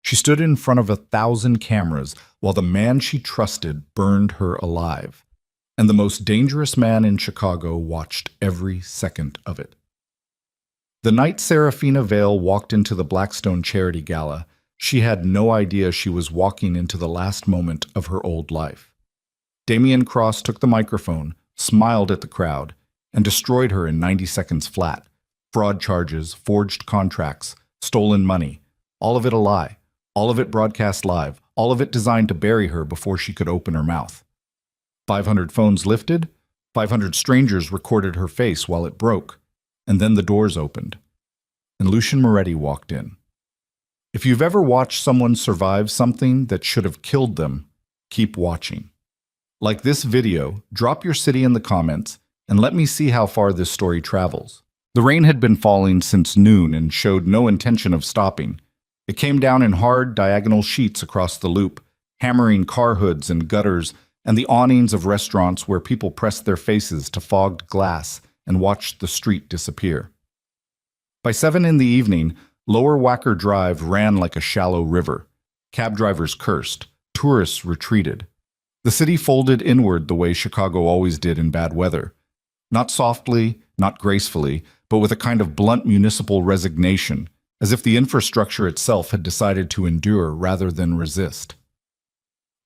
She stood in front of 1,000 cameras while the man she trusted burned her alive. And the most dangerous man in Chicago watched every second of it. The night Serafina Vale walked into the Blackstone Charity Gala, she had no idea she was walking into the last moment of her old life. Damian Cross took the microphone, smiled at the crowd, and destroyed her in 90 seconds flat. Fraud charges, forged contracts, stolen money, all of it a lie, all of it broadcast live, all of it designed to bury her before she could open her mouth. 500 phones lifted, 500 strangers recorded her face while it broke, and then the doors opened, and Lucian Moretti walked in. If you've ever watched someone survive something that should have killed them, keep watching. Like this video, drop your city in the comments and let me see how far this story travels. The rain had been falling since noon and showed no intention of stopping. It came down in hard, diagonal sheets across the loop, hammering car hoods and gutters and the awnings of restaurants where people pressed their faces to fogged glass and watched the street disappear. By 7 in the evening, Lower Wacker Drive ran like a shallow river. Cab drivers cursed. Tourists retreated. The city folded inward the way Chicago always did in bad weather. Not softly, not gracefully, but with a kind of blunt municipal resignation, as if the infrastructure itself had decided to endure rather than resist.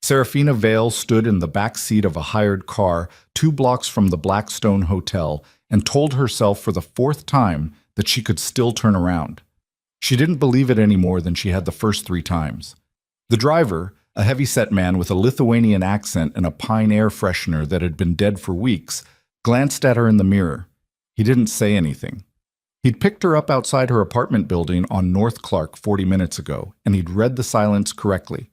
Serafina Vale stood in the back seat of a hired car 2 blocks from the Blackstone Hotel and told herself for the 4th time that she could still turn around. She didn't believe it any more than she had the first 3 times. The driver, a heavy-set man with a Lithuanian accent and a pine air freshener that had been dead for weeks, glanced at her in the mirror. He didn't say anything. He'd picked her up outside her apartment building on North Clark 40 minutes ago, and he'd read the silence correctly.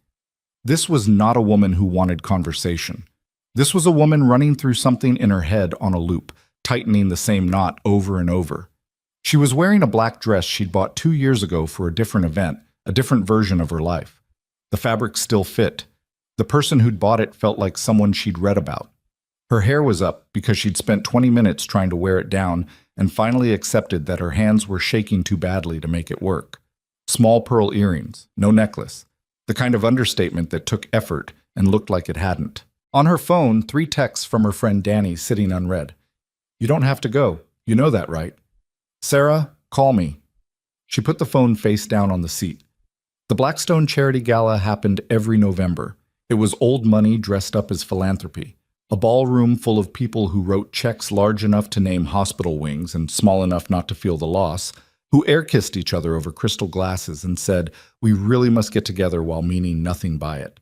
This was not a woman who wanted conversation. This was a woman running through something in her head on a loop, tightening the same knot over and over. She was wearing a black dress she'd bought 2 years ago for a different event, a different version of her life. The fabric still fit. The person who'd bought it felt like someone she'd read about. Her hair was up because she'd spent 20 minutes trying to wear it down and finally accepted that her hands were shaking too badly to make it work. Small pearl earrings, no necklace. The kind of understatement that took effort and looked like it hadn't. On her phone, 3 texts from her friend Danny sitting unread. "You don't have to go. You know that, right? Sarah, call me." She put the phone face down on the seat. The Blackstone Charity Gala happened every November. It was old money dressed up as philanthropy. A ballroom full of people who wrote checks large enough to name hospital wings and small enough not to feel the loss, who air-kissed each other over crystal glasses and said, "We really must get together," while meaning nothing by it.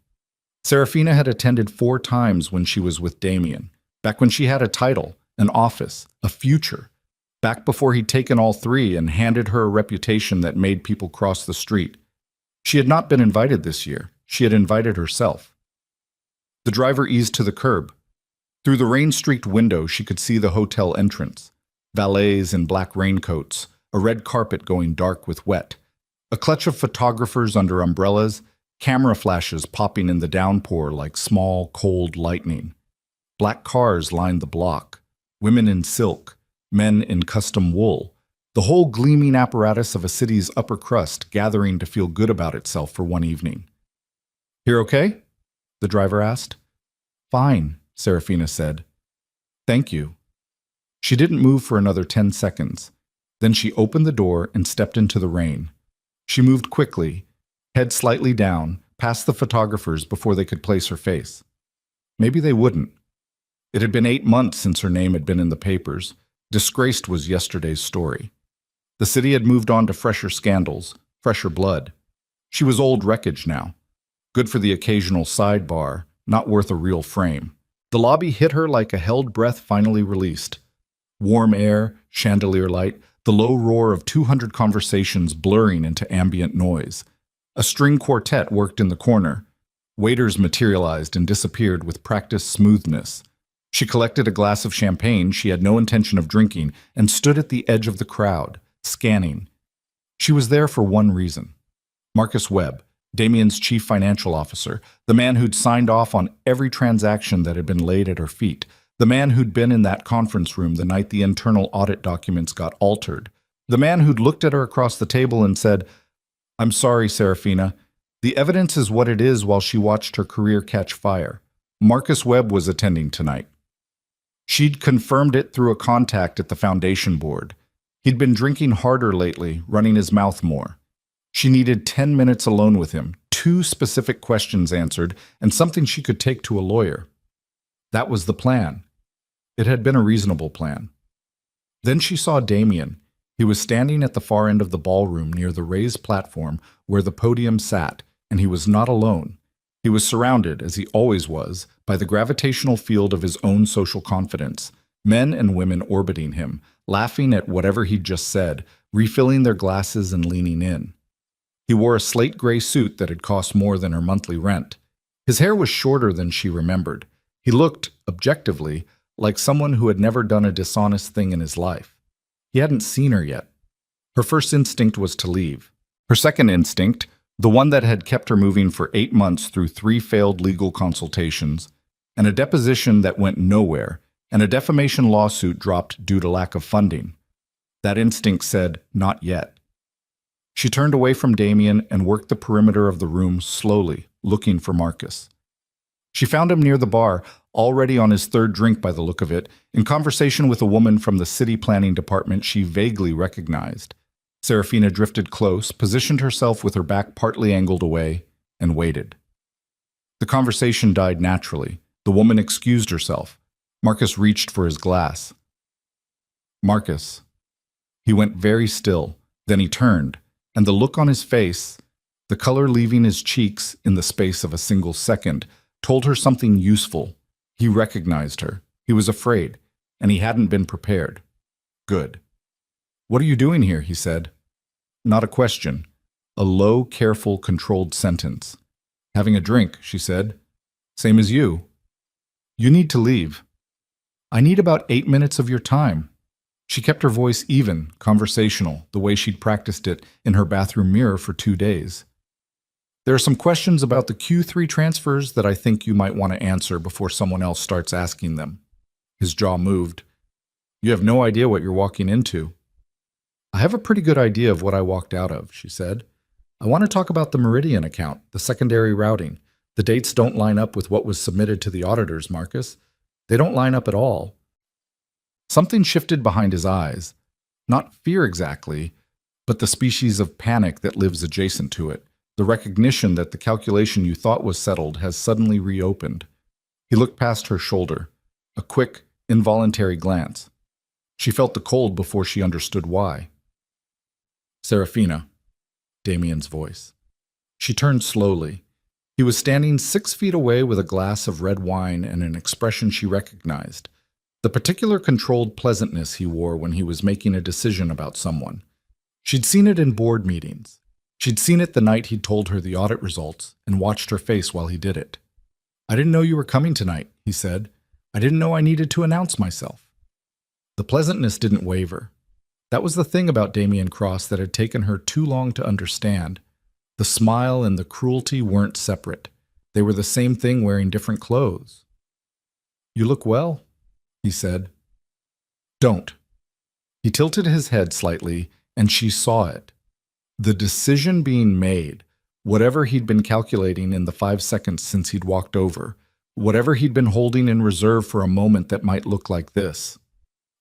Serafina had attended 4 times when she was with Damian, back when she had a title, an office, a future, back before he'd taken all 3 and handed her a reputation that made people cross the street. She had not been invited this year. She had invited herself. The driver eased to the curb. Through the rain-streaked window, she could see the hotel entrance. Valets in black raincoats, a red carpet going dark with wet, a clutch of photographers under umbrellas, camera flashes popping in the downpour like small, cold lightning. Black cars lined the block, women in silk, men in custom wool, the whole gleaming apparatus of a city's upper crust gathering to feel good about itself for one evening. "Here okay?" the driver asked. "Fine," Serafina said. "Thank you." She didn't move for another 10 seconds. Then she opened the door and stepped into the rain. She moved quickly, head slightly down, past the photographers before they could place her face. Maybe they wouldn't. It had been 8 months since her name had been in the papers. Disgraced was yesterday's story. The city had moved on to fresher scandals, fresher blood. She was old wreckage now. Good for the occasional sidebar, not worth a real frame. The lobby hit her like a held breath finally released. Warm air, chandelier light, the low roar of 200 conversations blurring into ambient noise. A string quartet worked in the corner. Waiters materialized and disappeared with practiced smoothness. She collected a glass of champagne she had no intention of drinking and stood at the edge of the crowd, scanning. She was there for one reason. Marcus Webb, Damian's chief financial officer, the man who'd signed off on every transaction that had been laid at her feet, the man who'd been in that conference room the night the internal audit documents got altered, the man who'd looked at her across the table and said, "I'm sorry, Serafina, The evidence is what it is while she watched her career catch fire. Marcus Webb was attending tonight. She'd confirmed it through a contact at the foundation board. He'd been drinking harder lately, running his mouth more. She needed 10 minutes alone with him, 2 specific questions answered, and something she could take to a lawyer. That was the plan. It had been a reasonable plan. Then she saw Damien. He was standing at the far end of the ballroom near the raised platform where the podium sat, and he was not alone. He was surrounded, as he always was, by the gravitational field of his own social confidence, men and women orbiting him, laughing at whatever he'd just said, refilling their glasses and leaning in. He wore a slate gray suit that had cost more than her monthly rent. His hair was shorter than she remembered. He looked, objectively, like someone who had never done a dishonest thing in his life. He hadn't seen her yet. Her first instinct was to leave. Her second instinct, the one that had kept her moving for 8 months through 3 failed legal consultations, and a deposition that went nowhere, and a defamation lawsuit dropped due to lack of funding. That instinct said, not yet. She turned away from Damien and worked the perimeter of the room slowly, looking for Marcus. She found him near the bar, already on his 3rd drink by the look of it, in conversation with a woman from the city planning department she vaguely recognized. Serafina drifted close, positioned herself with her back partly angled away, and waited. The conversation died naturally. The woman excused herself. Marcus reached for his glass. Marcus. He went very still. Then he turned, and the look on his face, the color leaving his cheeks in the space of a single second, told her something useful. He recognized her. He was afraid, and he hadn't been prepared. Good. What are you doing here? He said. Not a question. A low, careful, controlled sentence. Having a drink, she said. Same as you. You need to leave. I need about 8 minutes of your time. She kept her voice even, conversational, the way she'd practiced it in her bathroom mirror for 2 days. There are some questions about the Q3 transfers that I think you might want to answer before someone else starts asking them. His jaw moved. You have no idea what you're walking into. I have a pretty good idea of what I walked out of, she said. I want to talk about the Meridian account, the secondary routing. The dates don't line up with what was submitted to the auditors, Marcus. They don't line up at all. Something shifted behind his eyes. Not fear exactly, but the species of panic that lives adjacent to it. The recognition that the calculation you thought was settled has suddenly reopened. He looked past her shoulder. A quick, involuntary glance. She felt the cold before she understood why. Serafina, Damien's voice. She turned slowly. He was standing 6 feet away with a glass of red wine and an expression she recognized. The particular controlled pleasantness he wore when he was making a decision about someone. She'd seen it in board meetings. She'd seen it the night he'd told her the audit results and watched her face while he did it. I didn't know you were coming tonight, he said. I didn't know I needed to announce myself. The pleasantness didn't waver. That was the thing about Damien Cross that had taken her too long to understand. The smile and the cruelty weren't separate. They were the same thing wearing different clothes. You look well, he said. Don't. He tilted his head slightly, and she saw it. The decision being made, whatever he'd been calculating in the 5 seconds since he'd walked over, whatever he'd been holding in reserve for a moment that might look like this.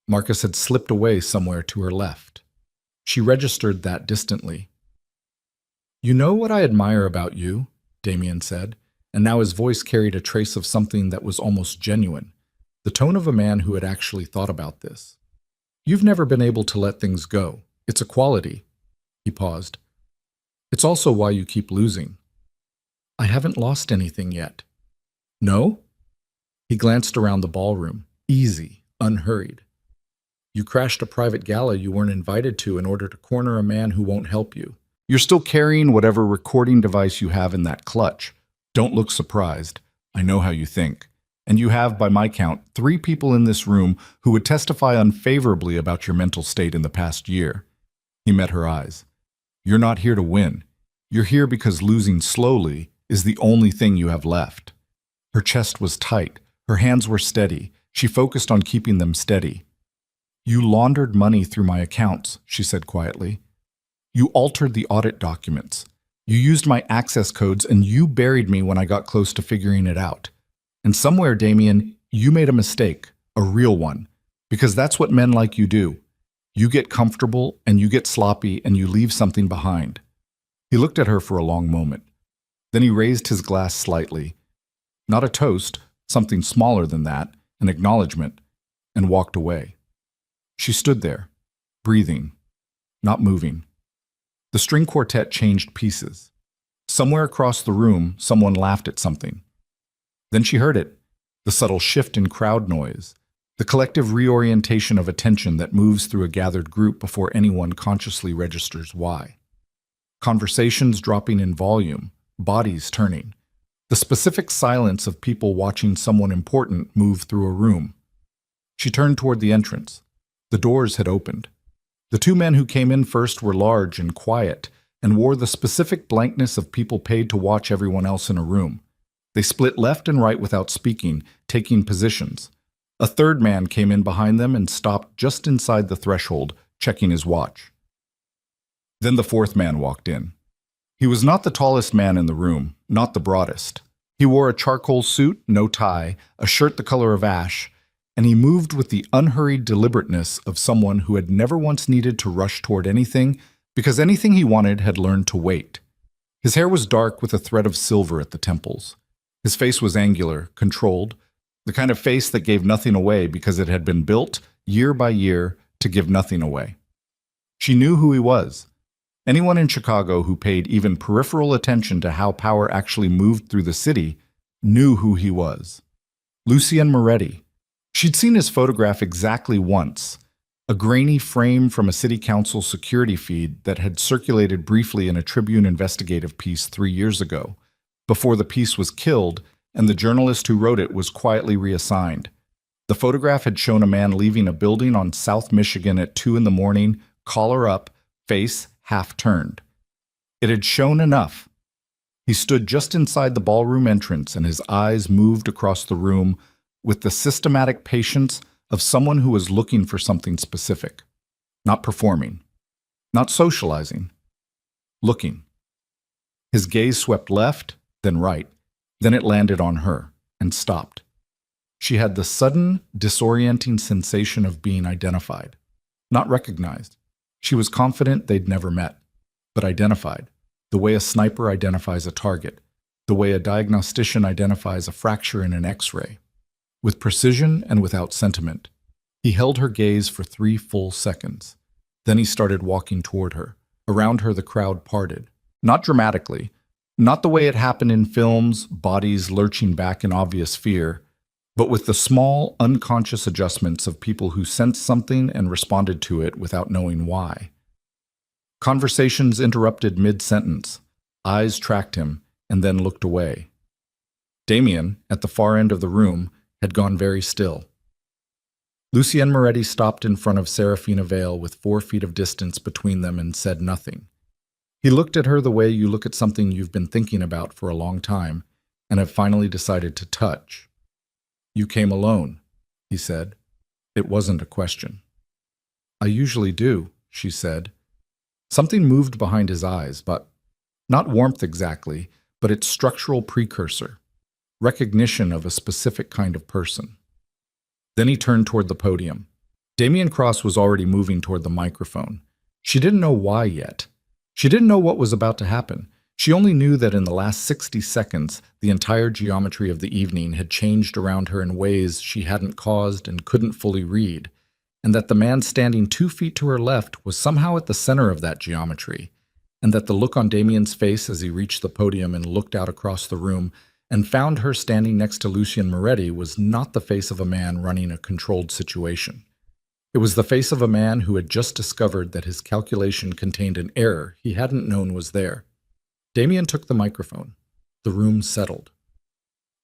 Marcus had slipped away somewhere to her left. She registered that distantly. You know what I admire about you, Damien said, and now his voice carried a trace of something that was almost genuine, the tone of a man who had actually thought about this. You've never been able to let things go. It's a quality. He paused. It's also why you keep losing. I haven't lost anything yet. No? He glanced around the ballroom, easy, unhurried. You crashed a private gala you weren't invited to in order to corner a man who won't help you. You're still carrying whatever recording device you have in that clutch. Don't look surprised. I know how you think. And you have, by my count, 3 people in this room who would testify unfavorably about your mental state in the past year. He met her eyes. You're not here to win. You're here because losing slowly is the only thing you have left. Her chest was tight. Her hands were steady. She focused on keeping them steady. You laundered money through my accounts, she said quietly. You altered the audit documents. You used my access codes and you buried me when I got close to figuring it out. And somewhere, Damien, you made a mistake, a real one, because that's what men like you do. You get comfortable and you get sloppy and you leave something behind. He looked at her for a long moment. Then he raised his glass slightly. Not a toast, something smaller than that, an acknowledgement, and walked away. She stood there, breathing, not moving. The string quartet changed pieces. Somewhere across the room, someone laughed at something. Then she heard it, the subtle shift in crowd noise, the collective reorientation of attention that moves through a gathered group before anyone consciously registers why. Conversations dropping in volume, bodies turning. The specific silence of people watching someone important move through a room. She turned toward the entrance. The doors had opened. The two men who came in first were large and quiet and wore the specific blankness of people paid to watch everyone else in a room. They split left and right without speaking, taking positions. A third man came in behind them and stopped just inside the threshold, checking his watch. Then the fourth man walked in. He was not the tallest man in the room, not the broadest. He wore a charcoal suit, no tie, a shirt the color of ash, and he moved with the unhurried deliberateness of someone who had never once needed to rush toward anything because anything he wanted had learned to wait. His hair was dark with a thread of silver at the temples. His face was angular, controlled, the kind of face that gave nothing away because it had been built, year by year, to give nothing away. She knew who he was. Anyone in Chicago who paid even peripheral attention to how power actually moved through the city knew who he was. Lucien Moretti. She'd seen his photograph exactly once, a grainy frame from a city council security feed that had circulated briefly in a Tribune investigative piece 3 years ago, before the piece was killed and the journalist who wrote it was quietly reassigned. The photograph had shown a man leaving a building on South Michigan at 2 in the morning, collar up, face half turned. It had shown enough. He stood just inside the ballroom entrance and his eyes moved across the room with the systematic patience of someone who was looking for something specific. Not performing. Not socializing. Looking. His gaze swept left, then right. Then it landed on her and stopped. She had the sudden, disorienting sensation of being identified. Not recognized. She was confident they'd never met, but identified, the way a sniper identifies a target, the way a diagnostician identifies a fracture in an X-ray. With precision and without sentiment. He held her gaze for 3 full seconds. Then he started walking toward her. Around her the crowd parted. Not dramatically, not the way it happened in films, bodies lurching back in obvious fear, but with the small, unconscious adjustments of people who sensed something and responded to it without knowing why. Conversations interrupted mid-sentence. Eyes tracked him, and then looked away. Damien, at the far end of the room, had gone very still. Lucien Moretti stopped in front of Serafina Vale with 4 feet of distance between them and said nothing. He looked at her the way you look at something you've been thinking about for a long time and have finally decided to touch. "You came alone," he said. It wasn't a question. "I usually do," she said. Something moved behind his eyes, but not warmth exactly, but its structural precursor. Recognition of a specific kind of person. Then he turned toward the podium. Damien Cross was already moving toward the microphone. She didn't know why yet. She didn't know what was about to happen. She only knew that in the last 60 seconds, the entire geometry of the evening had changed around her in ways she hadn't caused and couldn't fully read, and that the man standing 2 feet to her left was somehow at the center of that geometry, and that the look on Damien's face as he reached the podium and looked out across the room and found her standing next to Lucien Moretti was not the face of a man running a controlled situation. It was the face of a man who had just discovered that his calculation contained an error he hadn't known was there. Damien took the microphone. The room settled.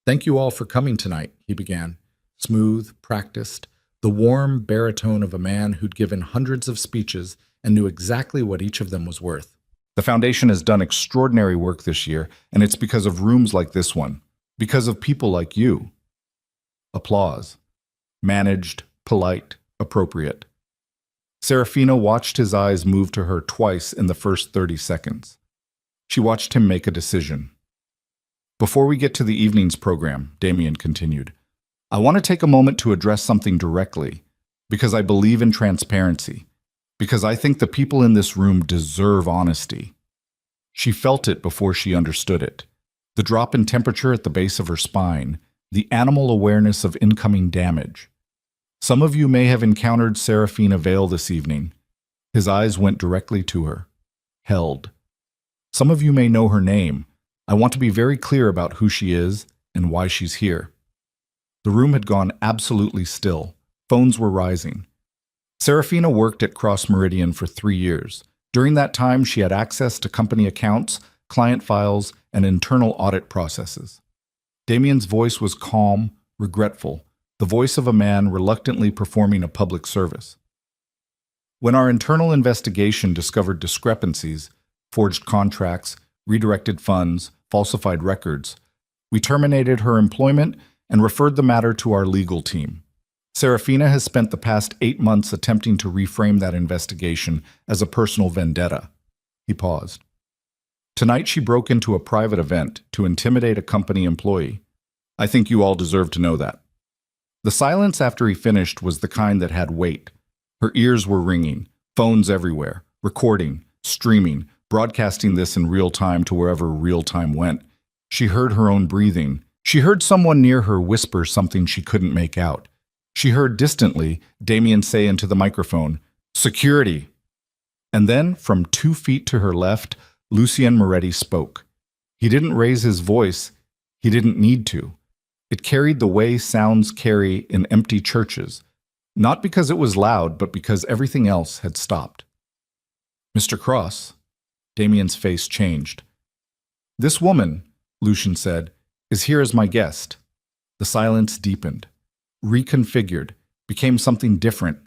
"Thank you all for coming tonight," he began, smooth, practiced, the warm baritone of a man who'd given hundreds of speeches and knew exactly what each of them was worth. "The Foundation has done extraordinary work this year, and it's because of rooms like this one, because of people like you." Applause. Managed, polite, appropriate. Serafina watched his eyes move to her twice in the first 30 seconds. She watched him make a decision. Before we get to the evening's program, Damien continued, I want to take a moment to address something directly, because I believe in transparency, because I think the people in this room deserve honesty. She felt it before she understood it. The drop in temperature at the base of her spine, the animal awareness of incoming damage. Some of you may have encountered Serafina Vale this evening. His eyes went directly to her. Held. Some of you may know her name. I want to be very clear about who she is and why she's here. The room had gone absolutely still. Phones were rising. Serafina worked at Cross Meridian for 3 years. During that time, she had access to company accounts, client files, and internal audit processes. Damien's voice was calm, regretful, the voice of a man reluctantly performing a public service. When our internal investigation discovered discrepancies, forged contracts, redirected funds, falsified records, we terminated her employment and referred the matter to our legal team. Serafina has spent the past 8 months attempting to reframe that investigation as a personal vendetta. He paused. Tonight she broke into a private event to intimidate a company employee. I think you all deserve to know that. The silence after he finished was the kind that had weight. Her ears were ringing, phones everywhere, recording, streaming, broadcasting this in real time to wherever real time went. She heard her own breathing. She heard someone near her whisper something she couldn't make out. She heard distantly Damien say into the microphone, "Security!" And then, from 2 feet to her left, Lucien Moretti spoke. He didn't raise his voice. He didn't need to. It carried the way sounds carry in empty churches, not because it was loud, but because everything else had stopped. Mr. Cross, Damien's face changed. This woman, Lucien said, is here as my guest. The silence deepened, reconfigured, became something different.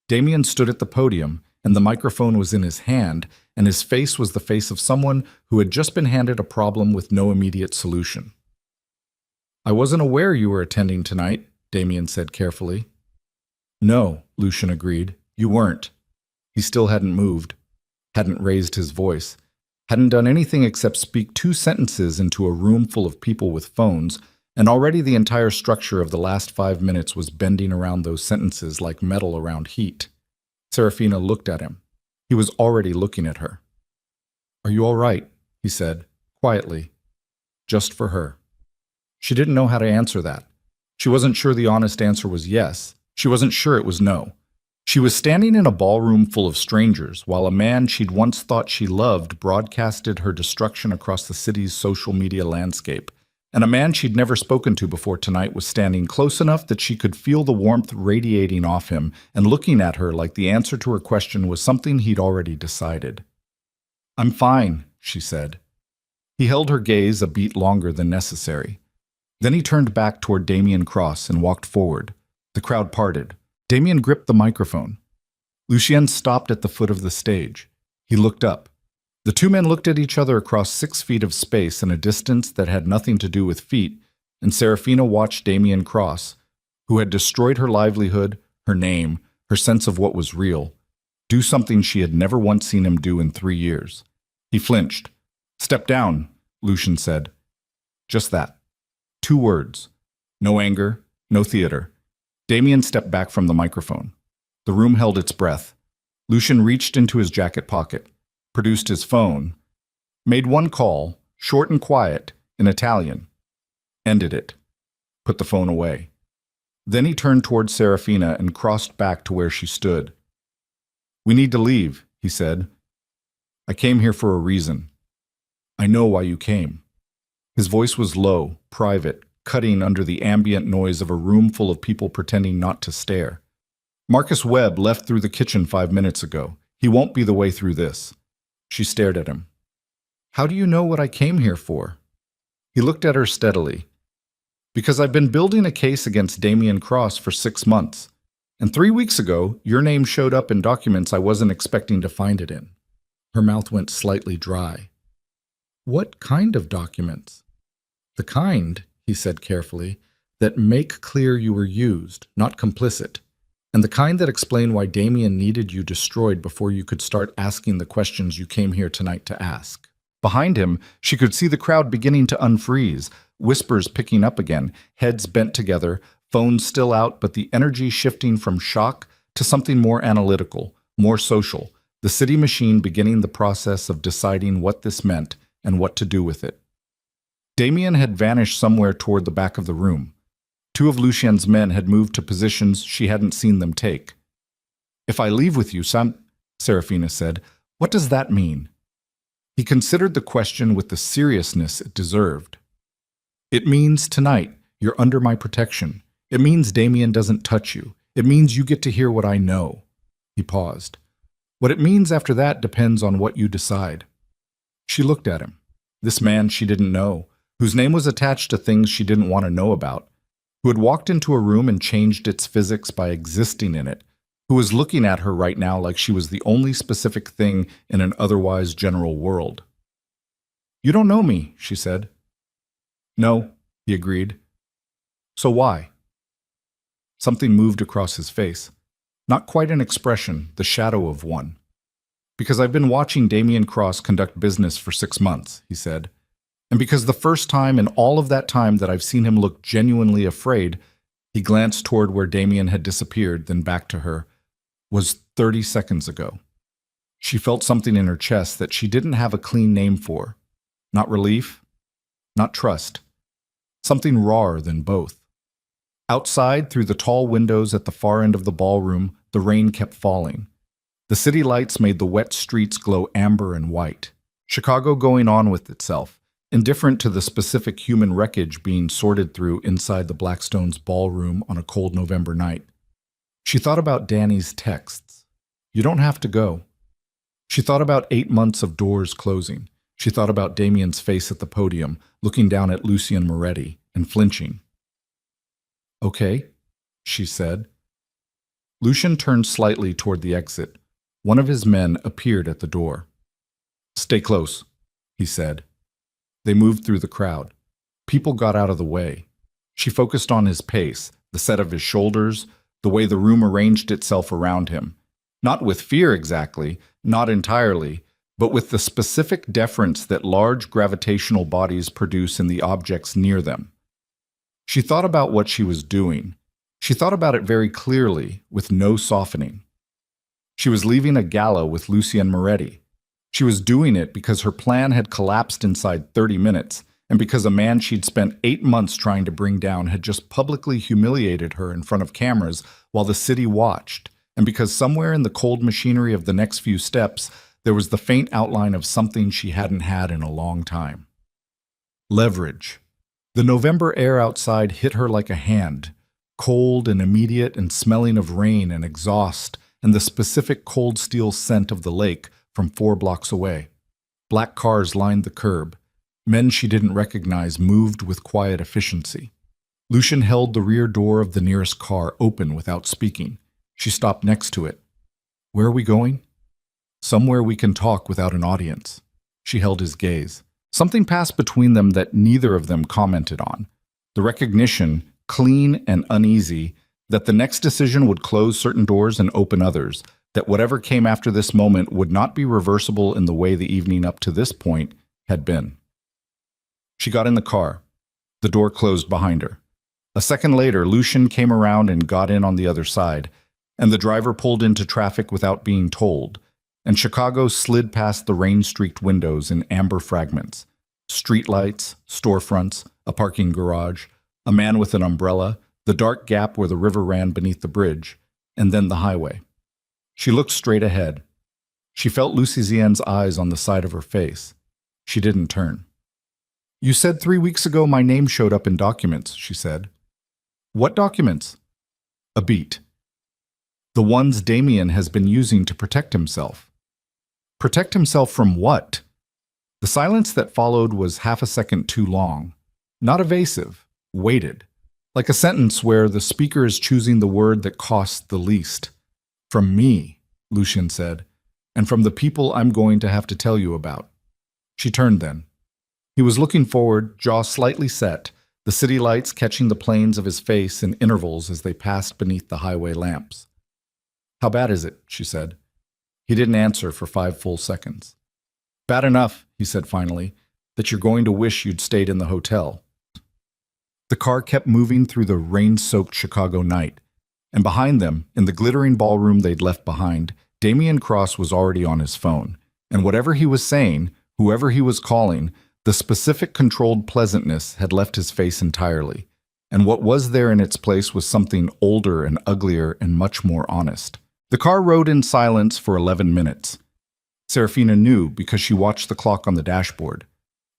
Damien stood at the podium, and the microphone was in his hand, and his face was the face of someone who had just been handed a problem with no immediate solution. I wasn't aware you were attending tonight, Damien said carefully. No, Lucien agreed. You weren't. He still hadn't moved, hadn't raised his voice, hadn't done anything except speak 2 sentences into a room full of people with phones, and already the entire structure of the last 5 minutes was bending around those sentences like metal around heat. Serafina looked at him. He was already looking at her. Are you all right? He said, quietly, just for her. She didn't know how to answer that. She wasn't sure the honest answer was yes. She wasn't sure it was no. She was standing in a ballroom full of strangers while a man she'd once thought she loved broadcasted her destruction across the city's social media landscape. And a man she'd never spoken to before tonight was standing close enough that she could feel the warmth radiating off him and looking at her like the answer to her question was something he'd already decided. I'm fine, she said. He held her gaze a beat longer than necessary. Then he turned back toward Damien Cross and walked forward. The crowd parted. Damien gripped the microphone. Lucien stopped at the foot of the stage. He looked up. The 2 men looked at each other across 6 feet of space in a distance that had nothing to do with feet, and Serafina watched Damien Cross, who had destroyed her livelihood, her name, her sense of what was real, do something she had never once seen him do in 3 years. He flinched. Step down, Lucien said. Just that. 2 words. No anger, no theater. Damien stepped back from the microphone. The room held its breath. Lucien reached into his jacket pocket, produced his phone, made 1 call, short and quiet, in Italian, ended it, put the phone away. Then he turned toward Serafina and crossed back to where she stood. We need to leave, he said. I came here for a reason. I know why you came. His voice was low, private, cutting under the ambient noise of a room full of people pretending not to stare. Marcus Webb left through the kitchen 5 minutes ago. He won't be the way through this. She stared at him. How do you know what I came here for? He looked at her steadily. Because I've been building a case against Damien Cross for 6 months, and 3 weeks ago, your name showed up in documents I wasn't expecting to find it in. Her mouth went slightly dry. What kind of documents? The kind, he said carefully, that make clear you were used, not complicit, and the kind that explain why Damien needed you destroyed before you could start asking the questions you came here tonight to ask. Behind him, she could see the crowd beginning to unfreeze, whispers picking up again, heads bent together, phones still out, but the energy shifting from shock to something more analytical, more social, the city machine beginning the process of deciding what this meant and what to do with it. Damien had vanished somewhere toward the back of the room. Two of Lucien's men had moved to positions she hadn't seen them take. "If I leave with you, Serafina said, "what does that mean?" He considered the question with the seriousness it deserved. "It means tonight you're under my protection. It means Damien doesn't touch you. It means you get to hear what I know." He paused. "What it means after that depends on what you decide." She looked at him. This man she didn't know, whose name was attached to things she didn't want to know about, who had walked into a room and changed its physics by existing in it, who was looking at her right now like she was the only specific thing in an otherwise general world. "You don't know me," she said. "No," he agreed. "So why?" Something moved across his face. Not quite an expression, the shadow of one. "Because I've been watching Damien Cross conduct business for 6 months," he said. "And because the first time in all of that time that I've seen him look genuinely afraid," he glanced toward where Damien had disappeared, then back to her, "was 30 seconds ago." She felt something in her chest that she didn't have a clean name for. Not relief, not trust. Something rawer than both. Outside, through the tall windows at the far end of the ballroom, the rain kept falling. The city lights made the wet streets glow amber and white. Chicago going on with itself, indifferent to the specific human wreckage being sorted through inside the Blackstone's ballroom on a cold November night. She thought about Danny's texts. "You don't have to go." She thought about 8 months of doors closing. She thought about Damien's face at the podium, looking down at Lucien Moretti, and flinching. "Okay," she said. Lucien turned slightly toward the exit. One of his men appeared at the door. "Stay close," he said. They moved through the crowd. People got out of the way. She focused on his pace, the set of his shoulders, the way the room arranged itself around him. Not with fear exactly, not entirely, but with the specific deference that large gravitational bodies produce in the objects near them. She thought about what she was doing. She thought about it very clearly, with no softening. She was leaving a gala with Lucien Moretti. She was doing it because her plan had collapsed inside 30 minutes, and because a man she'd spent 8 months trying to bring down had just publicly humiliated her in front of cameras while the city watched, and because somewhere in the cold machinery of the next few steps, there was the faint outline of something she hadn't had in a long time. Leverage. The November air outside hit her like a hand, cold and immediate and smelling of rain and exhaust and the specific cold steel scent of the lake from 4 blocks away. Black cars lined the curb. Men she didn't recognize moved with quiet efficiency. Lucien held the rear door of the nearest car open without speaking. She stopped next to it. "Where are we going?" "Somewhere we can talk without an audience." She held his gaze. Something passed between them that neither of them commented on. The recognition, clean and uneasy, that the next decision would close certain doors and open others, that whatever came after this moment would not be reversible in the way the evening up to this point had been. She got in the car. The door closed behind her. A second later, Lucien came around and got in on the other side, and the driver pulled into traffic without being told, and Chicago slid past the rain-streaked windows in amber fragments. Streetlights, storefronts, a parking garage, a man with an umbrella, the dark gap where the river ran beneath the bridge, and then the highway. She looked straight ahead. She felt Lucien's eyes on the side of her face. She didn't turn. "You said 3 weeks ago my name showed up in documents," she said. "What documents?" "A beat. The ones Damien has been using to protect himself." "Protect himself from what?" The silence that followed was half a second too long. Not evasive, weighted. Like a sentence where the speaker is choosing the word that costs the least. "From me," Lucien said, "and from the people I'm going to have to tell you about." She turned then. He was looking forward, jaw slightly set, the city lights catching the planes of his face in intervals as they passed beneath the highway lamps. "How bad is it?" she said. He didn't answer for 5 full seconds. Bad enough, he said finally, that you're going to wish you'd stayed in the hotel. The car kept moving through the rain-soaked Chicago night, and behind them, in the glittering ballroom they'd left behind, Damian Cross was already on his phone, and whatever he was saying, whoever he was calling, the specific controlled pleasantness had left his face entirely, and what was there in its place was something older and uglier and much more honest. The car rode in silence for 11 minutes. Serafina knew because she watched the clock on the dashboard.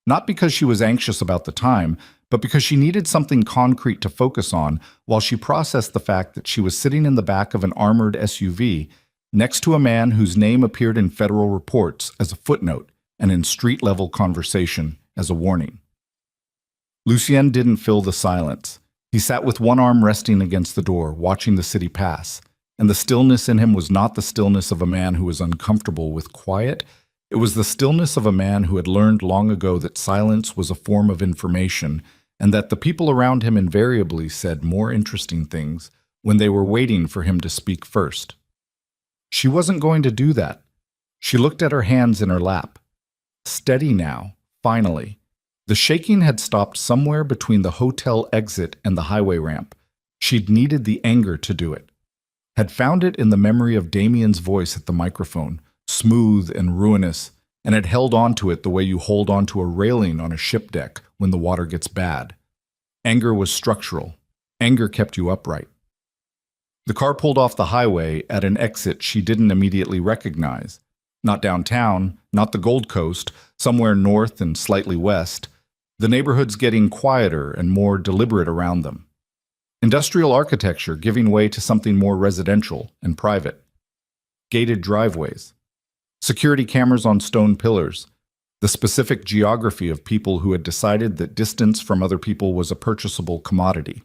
Not because she was anxious about the time, but because she needed something concrete to focus on while she processed the fact that she was sitting in the back of an armored SUV next to a man whose name appeared in federal reports as a footnote and in street-level conversation as a warning. Lucien didn't fill the silence. He sat with one arm resting against the door, watching the city pass, and the stillness in him was not the stillness of a man who was uncomfortable with quiet. It was the stillness of a man who had learned long ago that silence was a form of information and that the people around him invariably said more interesting things when they were waiting for him to speak first. She wasn't going to do that. She looked at her hands in her lap. Steady now, finally. The shaking had stopped somewhere between the hotel exit and the highway ramp. She'd needed the anger to do it. Had found it in the memory of Damian's voice at the microphone, smooth and ruinous, and had held on to it the way you hold on to a railing on a ship deck when the water gets bad. Anger was structural. Anger kept you upright. The car pulled off the highway at an exit she didn't immediately recognize. Not downtown, not the Gold Coast, somewhere north and slightly west. The neighborhood's getting quieter and more deliberate around them. Industrial architecture giving way to something more residential and private. Gated driveways. Security cameras on stone pillars. The specific geography of people who had decided that distance from other people was a purchasable commodity.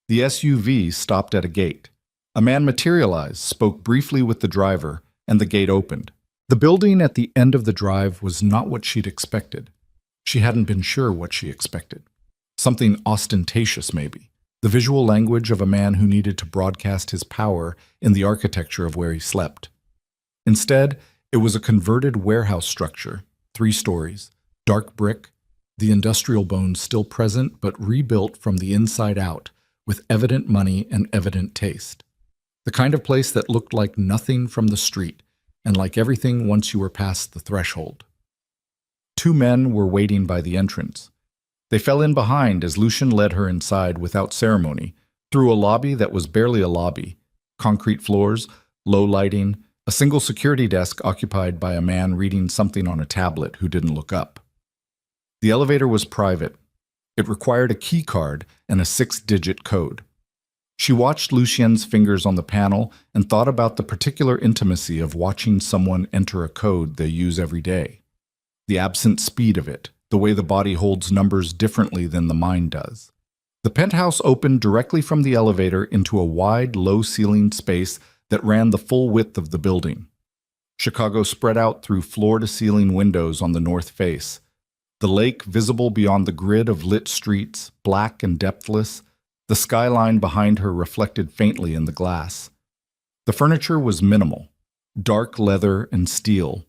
The SUV stopped at a gate. A man materialized, spoke briefly with the driver, and the gate opened. The building at the end of the drive was not what she'd expected. She hadn't been sure what she expected. Something ostentatious, maybe. The visual language of a man who needed to broadcast his power in the architecture of where he slept. Instead, it was a converted warehouse structure, 3 stories, dark brick, the industrial bones still present but rebuilt from the inside out, with evident money and evident taste. The kind of place that looked like nothing from the street, and like everything once you were past the threshold. 2 men were waiting by the entrance. They fell in behind as Lucien led her inside without ceremony, through a lobby that was barely a lobby, concrete floors, low lighting, a single security desk occupied by a man reading something on a tablet who didn't look up. The elevator was private. It required a key card and a 6-digit code. She watched Lucien's fingers on the panel and thought about the particular intimacy of watching someone enter a code they use every day. The absent speed of it, the way the body holds numbers differently than the mind does. The penthouse opened directly from the elevator into a wide, low-ceilinged space that ran the full width of the building. Chicago spread out through floor-to-ceiling windows on the north face. The lake visible beyond the grid of lit streets, black and depthless, the skyline behind her reflected faintly in the glass. The furniture was minimal, dark leather and steel,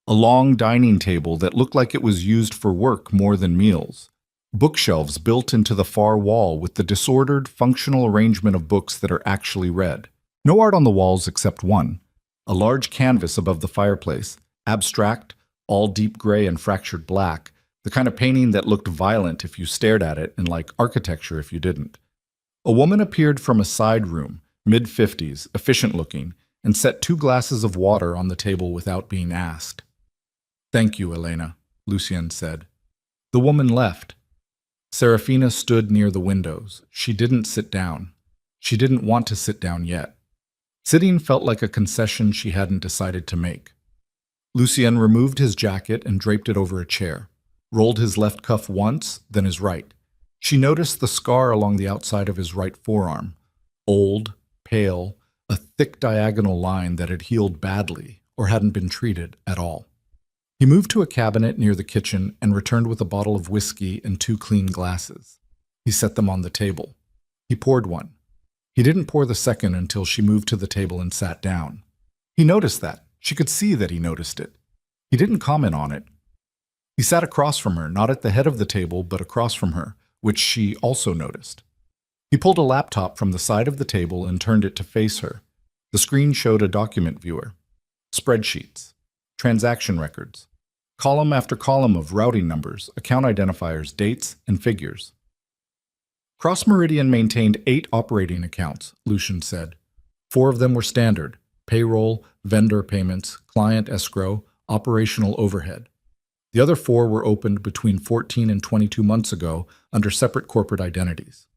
a long dining table that looked like it was used for work more than meals, bookshelves built into the far wall with the disordered, functional arrangement of books that are actually read. No art on the walls except one, a large canvas above the fireplace, abstract, all deep gray and fractured black, the kind of painting that looked violent if you stared at it and like architecture if you didn't. A woman appeared from a side room, mid-50s, efficient-looking, and set 2 glasses of water on the table without being asked. "Thank you, Elena," Lucien said. The woman left. Serafina stood near the windows. She didn't sit down. She didn't want to sit down yet. Sitting felt like a concession she hadn't decided to make. Lucien removed his jacket and draped it over a chair, rolled his left cuff once, then his right. She noticed the scar along the outside of his right forearm. Old, pale, a thick diagonal line that had healed badly or hadn't been treated at all. He moved to a cabinet near the kitchen and returned with a bottle of whiskey and 2 clean glasses. He set them on the table. He poured one. He didn't pour the second until she moved to the table and sat down. He noticed that. She could see that he noticed it. He didn't comment on it. He sat across from her, not at the head of the table, but across from her, which she also noticed. He pulled a laptop from the side of the table and turned it to face her. The screen showed a document viewer. Spreadsheets. Transaction records. Column after column of routing numbers, account identifiers, dates, and figures. Cross Meridian maintained 8 operating accounts, Lucian said. 4 of them were standard: payroll, vendor payments, client escrow, operational overhead. The other 4 were opened between 14 and 22 months ago under separate corporate identities.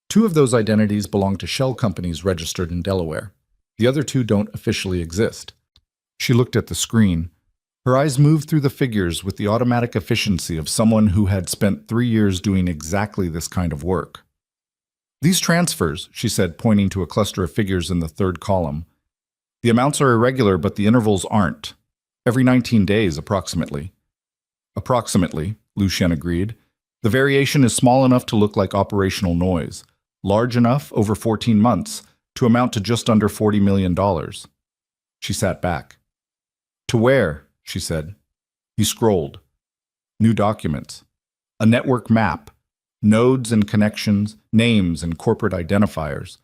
2 of those identities belong to shell companies registered in Delaware. The other 2 don't officially exist. She looked at the screen. Her eyes moved through the figures with the automatic efficiency of someone who had spent 3 years doing exactly this kind of work. These transfers, she said, pointing to a cluster of figures in the 3rd column. The amounts are irregular, but the intervals aren't. Every 19 days, approximately. Approximately, Lucien agreed. The variation is small enough to look like operational noise, large enough, over 14 months, to amount to just under $40 million. She sat back. To where? She said. He scrolled. New documents. A network map. Nodes and connections, names and corporate identifiers.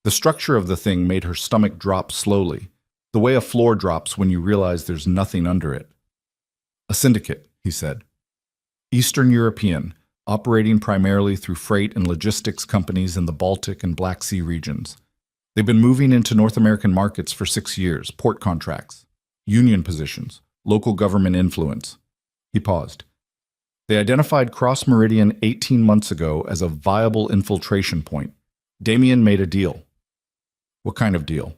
The structure of the thing made her stomach drop slowly, the way a floor drops when you realize there's nothing under it. A syndicate, he said. Eastern European, operating primarily through freight and logistics companies in the Baltic and Black Sea regions. They've been moving into North American markets for 6 years, port contracts, union positions, local government influence. He paused. They identified Cross Meridian 18 months ago as a viable infiltration point. Damien made a deal. What kind of deal?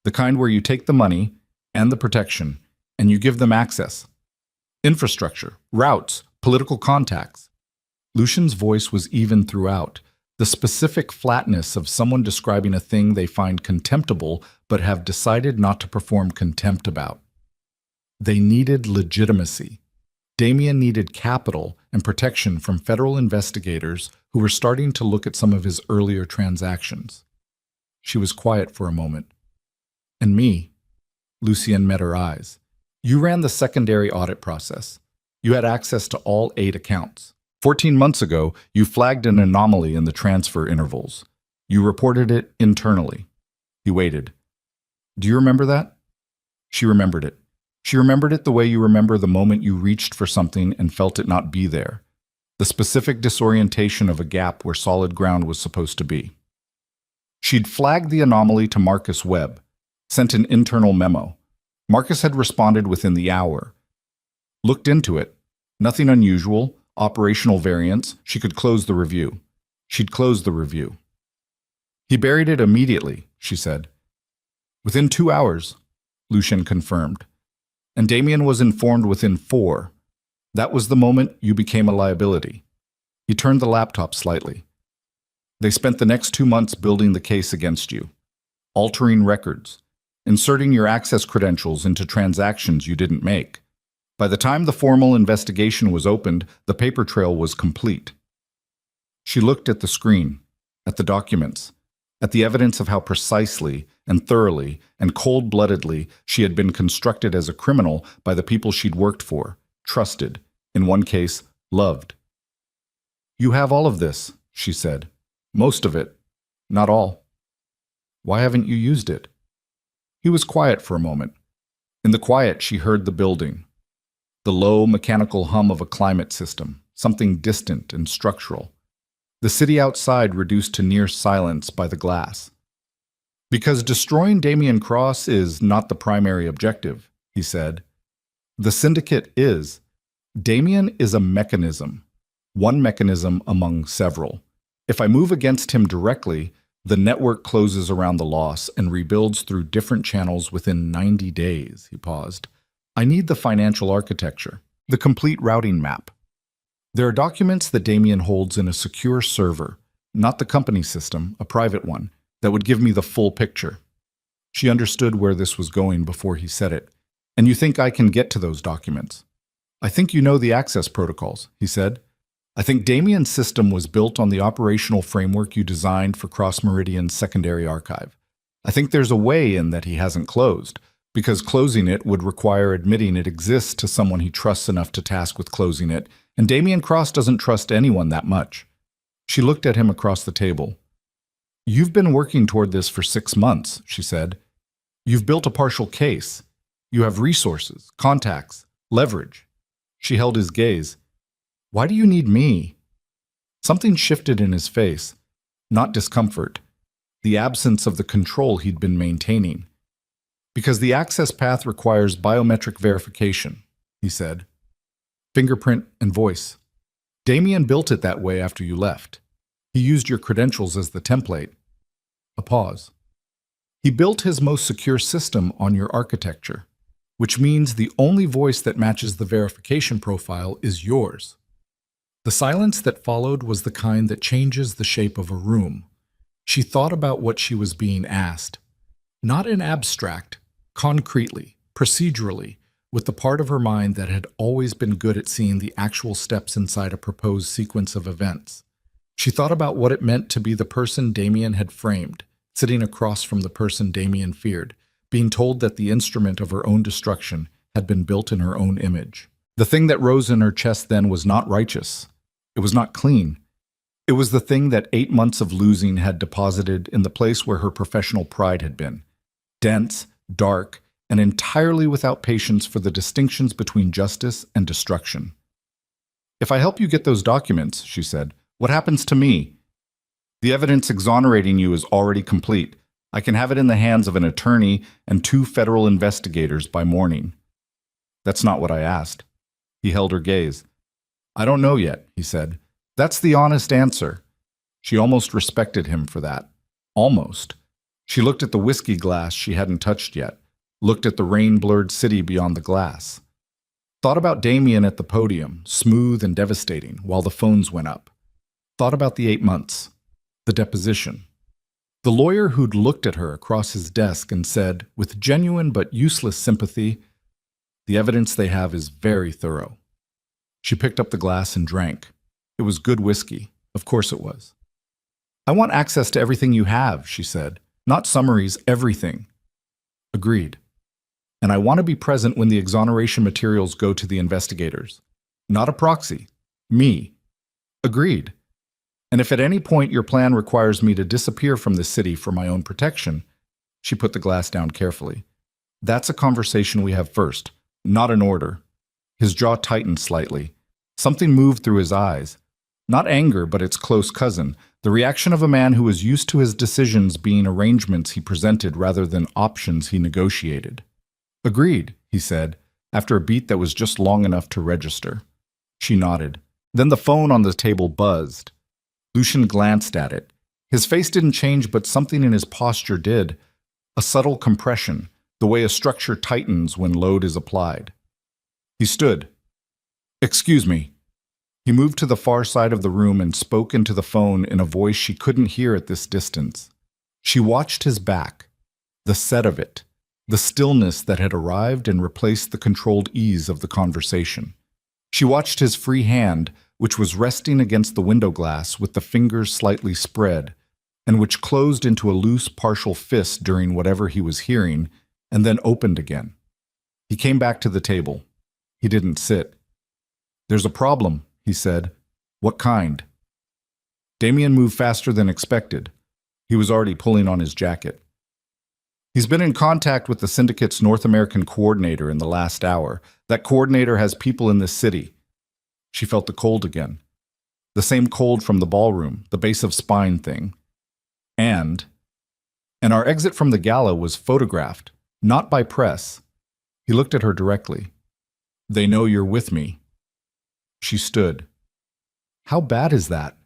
The kind where you take the money and the protection, and you give them access. Infrastructure, routes, political contacts. Lucian's voice was even throughout, the specific flatness of someone describing a thing they find contemptible but have decided not to perform contempt about. They needed legitimacy. Damien needed capital and protection from federal investigators who were starting to look at some of his earlier transactions. She was quiet for a moment. And me? Lucien met her eyes. You ran the secondary audit process. You had access to all 8 accounts. 14 months ago, you flagged an anomaly in the transfer intervals. You reported it internally. He waited. Do you remember that? She remembered it. She remembered it the way you remember the moment you reached for something and felt it not be there. The specific disorientation of a gap where solid ground was supposed to be. She'd flagged the anomaly to Marcus Webb, sent an internal memo. Marcus had responded within the hour. Looked into it. Nothing unusual, operational variance. She could close the review. She'd closed the review. He buried it immediately, she said. Within 2 hours, Lucien confirmed. And Damien was informed within 4. That was the moment you became a liability. He turned the laptop slightly. They spent the next 2 months building the case against you, altering records, inserting your access credentials into transactions you didn't make. By the time the formal investigation was opened, the paper trail was complete. She looked at the screen, at the documents, at the evidence of how precisely and thoroughly and cold-bloodedly she had been constructed as a criminal by the people she'd worked for, trusted, in one case, loved. You have all of this, she said. Most of it. Not all. Why haven't you used it? He was quiet for a moment. In the quiet, she heard the building. The low, mechanical hum of a climate system, something distant and structural. The city outside reduced to near silence by the glass. Because destroying Damien Cross is not the primary objective, he said. The syndicate is. Damien is a mechanism, one mechanism among several. If I move against him directly, the network closes around the loss and rebuilds through different channels within 90 days, he paused. I need the financial architecture, the complete routing map. There are documents that Damien holds in a secure server, not the company system, a private one, that would give me the full picture. She understood where this was going before he said it. And you think I can get to those documents? I think you know the access protocols, he said. I think Damien's system was built on the operational framework you designed for Cross Meridian's secondary archive. I think there's a way in that he hasn't closed, because closing it would require admitting it exists to someone he trusts enough to task with closing it, and Damien Cross doesn't trust anyone that much. She looked at him across the table. "You've been working toward this for 6 months," she said. "You've built a partial case. You have resources, contacts, leverage." She held his gaze. "Why do you need me?" Something shifted in his face, not discomfort, the absence of the control he'd been maintaining. "Because the access path requires biometric verification," he said. "Fingerprint and voice. Damien built it that way after you left. He used your credentials as the template." A pause. "He built his most secure system on your architecture, which means the only voice that matches the verification profile is yours." The silence that followed was the kind that changes the shape of a room. She thought about what she was being asked, not in abstract, concretely, procedurally, with the part of her mind that had always been good at seeing the actual steps inside a proposed sequence of events. She thought about what it meant to be the person Damien had framed, sitting across from the person Damien feared, being told that the instrument of her own destruction had been built in her own image. The thing that rose in her chest then was not righteous. It was not clean. It was the thing that 8 months of losing had deposited in the place where her professional pride had been. Dense, dark, and entirely without patience for the distinctions between justice and destruction. "If I help you get those documents," she said, "what happens to me? The evidence exonerating you is already complete. I can have it in the hands of an attorney and 2 federal investigators by morning." "That's not what I asked." He held her gaze. "I don't know yet," he said. "That's the honest answer." She almost respected him for that. Almost. She looked at the whiskey glass she hadn't touched yet, looked at the rain-blurred city beyond the glass. Thought about Damien at the podium, smooth and devastating, while the phones went up. Thought about the 8 months, the deposition. The lawyer who'd looked at her across his desk and said, with genuine but useless sympathy, "The evidence they have is very thorough." She picked up the glass and drank. It was good whiskey. Of course it was. "I want access to everything you have," she said. "Not summaries, everything." "Agreed. And I want to be present when the exoneration materials go to the investigators. Not a proxy. Me." "Agreed. And if at any point your plan requires me to disappear from this city for my own protection," she put the glass down carefully, "that's a conversation we have first, not an order." His jaw tightened slightly. Something moved through his eyes. Not anger, but its close cousin, the reaction of a man who was used to his decisions being arrangements he presented rather than options he negotiated. "Agreed," he said, after a beat that was just long enough to register. She nodded. Then the phone on the table buzzed. Lucian glanced at it. His face didn't change, but something in his posture did. A subtle compression, the way a structure tightens when load is applied. He stood. "Excuse me." He moved to the far side of the room and spoke into the phone in a voice she couldn't hear at this distance. She watched his back, the set of it, the stillness that had arrived and replaced the controlled ease of the conversation. She watched his free hand, which was resting against the window glass with the fingers slightly spread, and which closed into a loose partial fist during whatever he was hearing, and then opened again. He came back to the table. He didn't sit. "There's a problem," he said. "What kind?" Damien moved faster than expected. He was already pulling on his jacket. "He's been in contact with the syndicate's North American coordinator in the last hour. That coordinator has people in this city." She felt the cold again. The same cold from the ballroom, the base of spine thing. And our exit from the gala was photographed, not by press." He looked at her directly. "They know you're with me." She stood. "How bad is that?"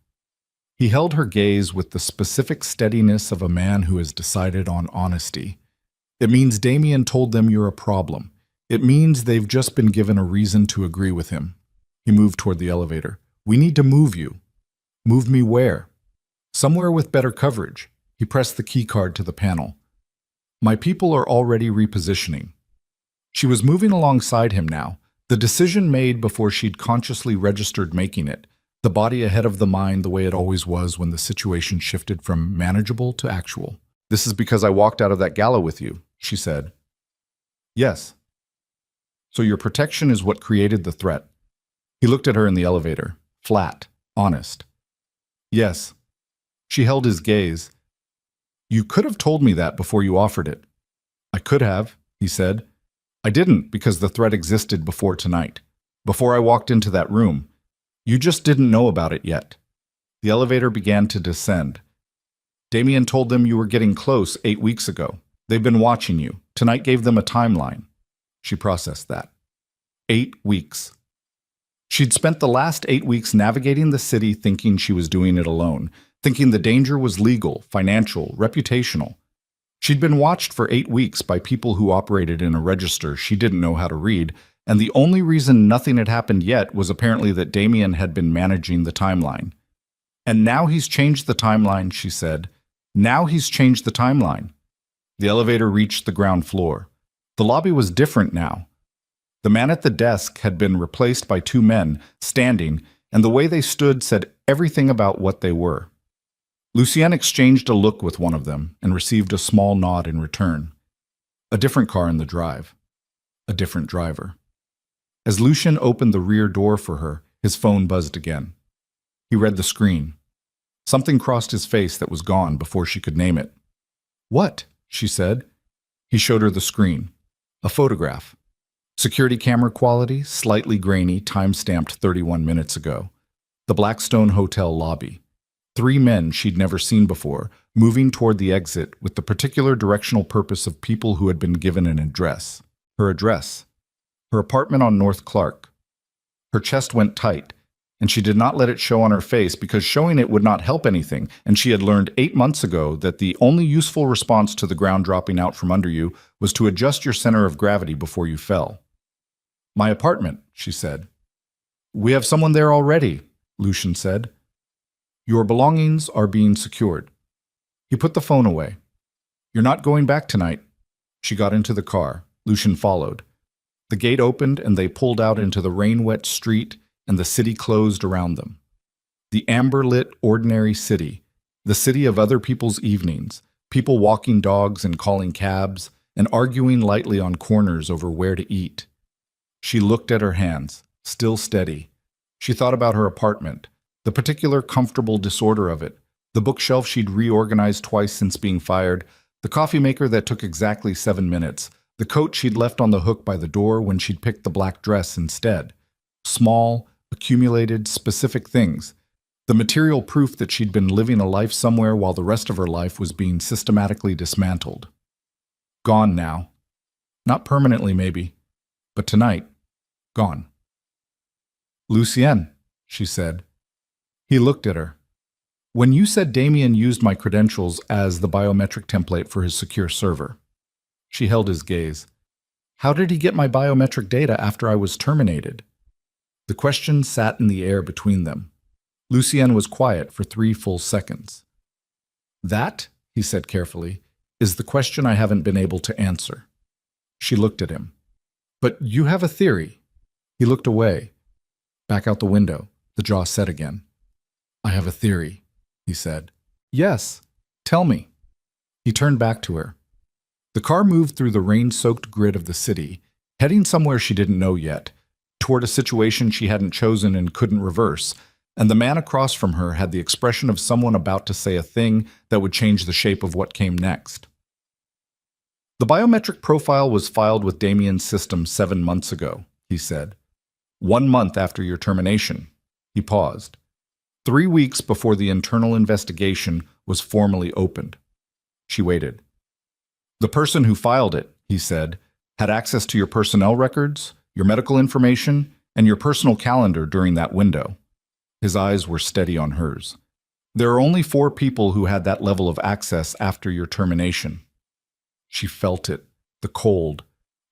He held her gaze with the specific steadiness of a man who has decided on honesty. "It means Damien told them you're a problem. It means they've just been given a reason to agree with him." He moved toward the elevator. "We need to move you." "Move me where?" "Somewhere with better coverage." He pressed the key card to the panel. "My people are already repositioning." She was moving alongside him now, the decision made before she'd consciously registered making it, the body ahead of the mind the way it always was when the situation shifted from manageable to actual. "This is because I walked out of that gala with you," she said. Yes. So your protection is what created the threat. He looked at her in the elevator, flat, honest. Yes. She held his gaze. You could have told me that before you offered it. I could have, he said. I didn't because the threat existed before tonight, before I walked into that room. You just didn't know about it yet. The elevator began to descend. Damien told them you were getting close 8 weeks ago. They've been watching you. Tonight gave them a timeline. She processed that. 8 weeks. She'd spent the last 8 weeks navigating the city thinking she was doing it alone, thinking the danger was legal, financial, reputational. She'd been watched for 8 weeks by people who operated in a register she didn't know how to read, and the only reason nothing had happened yet was apparently that Damien had been managing the timeline. And now he's changed the timeline, she said. Now he's changed the timeline. The elevator reached the ground floor. The lobby was different now. The man at the desk had been replaced by 2 men, standing, and the way they stood said everything about what they were. Lucien exchanged a look with one of them and received a small nod in return. A different car in the drive. A different driver. As Lucien opened the rear door for her, his phone buzzed again. He read the screen. Something crossed his face that was gone before she could name it. What? She said. He showed her the screen. A photograph. Security camera quality, slightly grainy, time-stamped 31 minutes ago. The Blackstone Hotel lobby. 3 men she'd never seen before, moving toward the exit with the particular directional purpose of people who had been given an address. Her address. Her apartment on North Clark. Her chest went tight, and she did not let it show on her face because showing it would not help anything, and she had learned 8 months ago that the only useful response to the ground dropping out from under you was to adjust your center of gravity before you fell. My apartment, she said. We have someone there already, Lucien said. Your belongings are being secured. He put the phone away. You're not going back tonight. She got into the car. Lucien followed. The gate opened and they pulled out into the rain-wet street and the city closed around them. The amber-lit, ordinary city, the city of other people's evenings, people walking dogs and calling cabs and arguing lightly on corners over where to eat. She looked at her hands, still steady. She thought about her apartment, the particular comfortable disorder of it, the bookshelf she'd reorganized twice since being fired, the coffee maker that took exactly 7 minutes, the coat she'd left on the hook by the door when she'd picked the black dress instead. Small, accumulated, specific things. The material proof that she'd been living a life somewhere while the rest of her life was being systematically dismantled. Gone now. Not permanently, maybe, but tonight, gone. Lucien, she said. He looked at her. When you said Damien used my credentials as the biometric template for his secure server. She held his gaze. How did he get my biometric data after I was terminated? The question sat in the air between them. Lucien was quiet for 3 full seconds. That, he said carefully, is the question I haven't been able to answer. She looked at him. But you have a theory. He looked away. Back out the window, the jaw set again. I have a theory, he said. Yes, tell me. He turned back to her. The car moved through the rain-soaked grid of the city, heading somewhere she didn't know yet, toward a situation she hadn't chosen and couldn't reverse, and the man across from her had the expression of someone about to say a thing that would change the shape of what came next. The biometric profile was filed with Damien's system 7 months ago, he said. 1 month after your termination. He paused. 3 weeks before the internal investigation was formally opened. She waited. The person who filed it, he said, had access to your personnel records, your medical information, and your personal calendar during that window. His eyes were steady on hers. There are only 4 people who had that level of access after your termination. She felt it, the cold,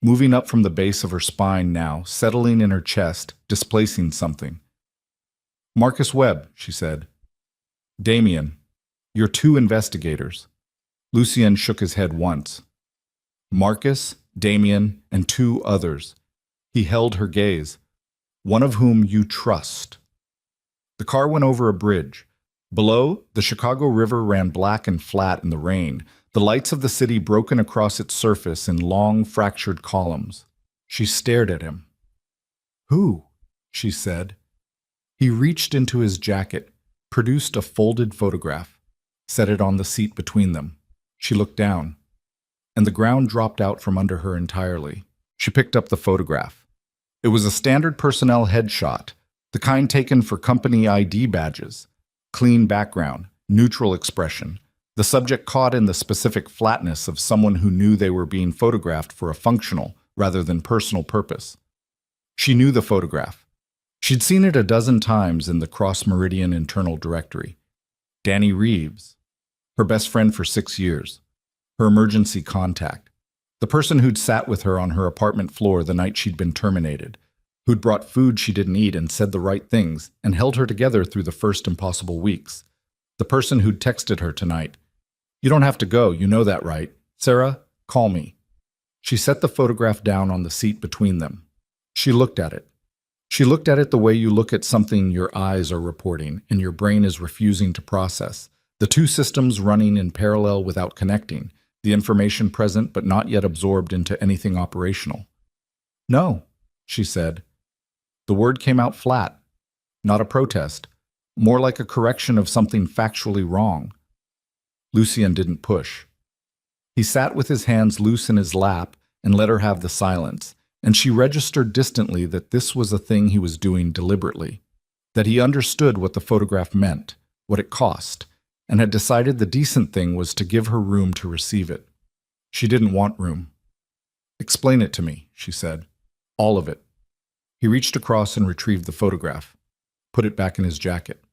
moving up from the base of her spine now, settling in her chest, displacing something. Marcus Webb, she said. Damien, you're 2 investigators. Lucien shook his head once. Marcus, Damien, and 2 others. He held her gaze. One of whom you trust. The car went over a bridge. Below, the Chicago River ran black and flat in the rain, the lights of the city broken across its surface in long, fractured columns. She stared at him. "Who?" she said. He reached into his jacket, produced a folded photograph, set it on the seat between them. She looked down, and the ground dropped out from under her entirely. She picked up the photograph. It was a standard personnel headshot, the kind taken for company ID badges. Clean background, neutral expression, the subject caught in the specific flatness of someone who knew they were being photographed for a functional rather than personal purpose. She knew the photograph. She'd seen it a dozen times in the cross-meridian internal directory. Danny Reeves, her best friend for 6 years, her emergency contact, the person who'd sat with her on her apartment floor the night she'd been terminated, who'd brought food she didn't eat and said the right things and held her together through the first impossible weeks, the person who'd texted her tonight. "You don't have to go, you know that, right? Sarah, call me." She set the photograph down on the seat between them. She looked at it. She looked at it the way you look at something your eyes are reporting and your brain is refusing to process, the two systems running in parallel without connecting, the information present but not yet absorbed into anything operational. "No," she said. The word came out flat, not a protest, more like a correction of something factually wrong. Lucien didn't push. He sat with his hands loose in his lap and let her have the silence, and she registered distantly that this was a thing he was doing deliberately, that he understood what the photograph meant, what it cost, and had decided the decent thing was to give her room to receive it. She didn't want room. "Explain it to me," she said. "All of it." He reached across and retrieved the photograph, put it back in his jacket.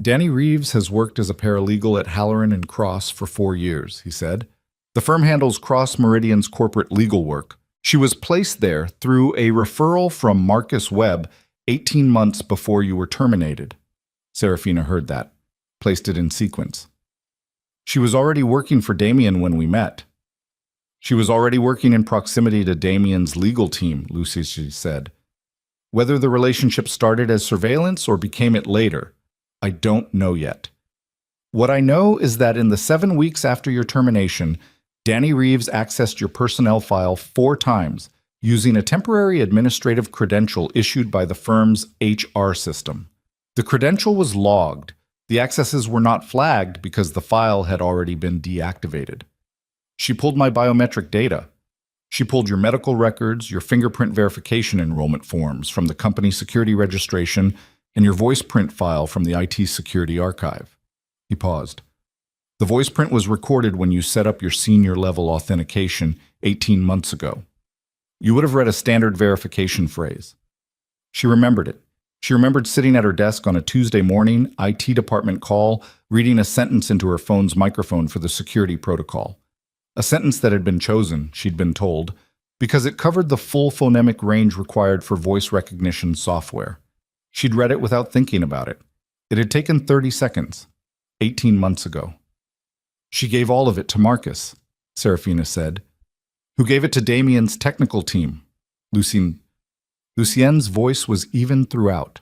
"Danny Reeves has worked as a paralegal at Halloran and Cross for 4 years," he said. "The firm handles Cross Meridian's corporate legal work. She was placed there through a referral from Marcus Webb 18 months before you were terminated." Serafina heard that, placed it in sequence. "She was already working for Damien when we met." "She was already working in proximity to Damien's legal team," Lucy said. "Whether the relationship started as surveillance or became it later, I don't know yet. What I know is that in the 7 weeks after your termination, Danny Reeves accessed your personnel file 4 times using a temporary administrative credential issued by the firm's HR system. The credential was logged. The accesses were not flagged because the file had already been deactivated. She pulled my biometric data. She pulled your medical records, your fingerprint verification enrollment forms from the company security registration, and your voice print file from the IT security archive." He paused. "The voice print was recorded when you set up your senior level authentication 18 months ago. You would have read a standard verification phrase." She remembered it. She remembered sitting at her desk on a Tuesday morning, IT department call, reading a sentence into her phone's microphone for the security protocol. A sentence that had been chosen, she'd been told, because it covered the full phonemic range required for voice recognition software. She'd read it without thinking about it. It had taken 30 seconds, 18 months ago. "She gave all of it to Marcus," Serafina said. "Who gave it to Damien's technical team?" Lucien's voice was even throughout.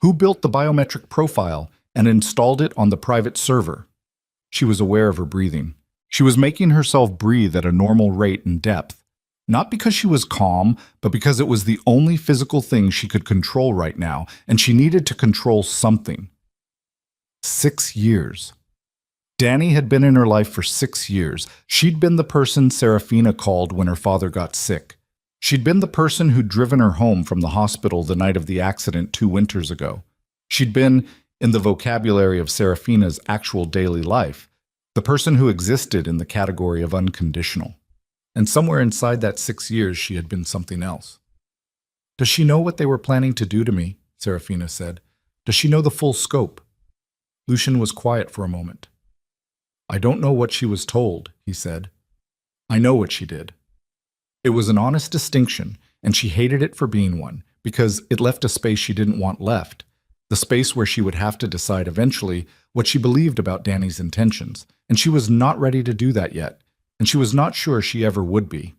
"Who built the biometric profile and installed it on the private server?" She was aware of her breathing. She was making herself breathe at a normal rate and depth, not because she was calm, but because it was the only physical thing she could control right now, and she needed to control something. 6 years. Danny had been in her life for 6 years. She'd been the person Serafina called when her father got sick. She'd been the person who'd driven her home from the hospital the night of the accident 2 winters ago. She'd been, in the vocabulary of Serafina's actual daily life, the person who existed in the category of unconditional. And somewhere inside that 6 years, she had been something else. "Does she know what they were planning to do to me?" Serafina said. "Does she know the full scope?" Lucien was quiet for a moment. "I don't know what she was told," he said. "I know what she did." It was an honest distinction, and she hated it for being one, because it left a space she didn't want left, the space where she would have to decide eventually what she believed about Danny's intentions, and she was not ready to do that yet, and she was not sure she ever would be.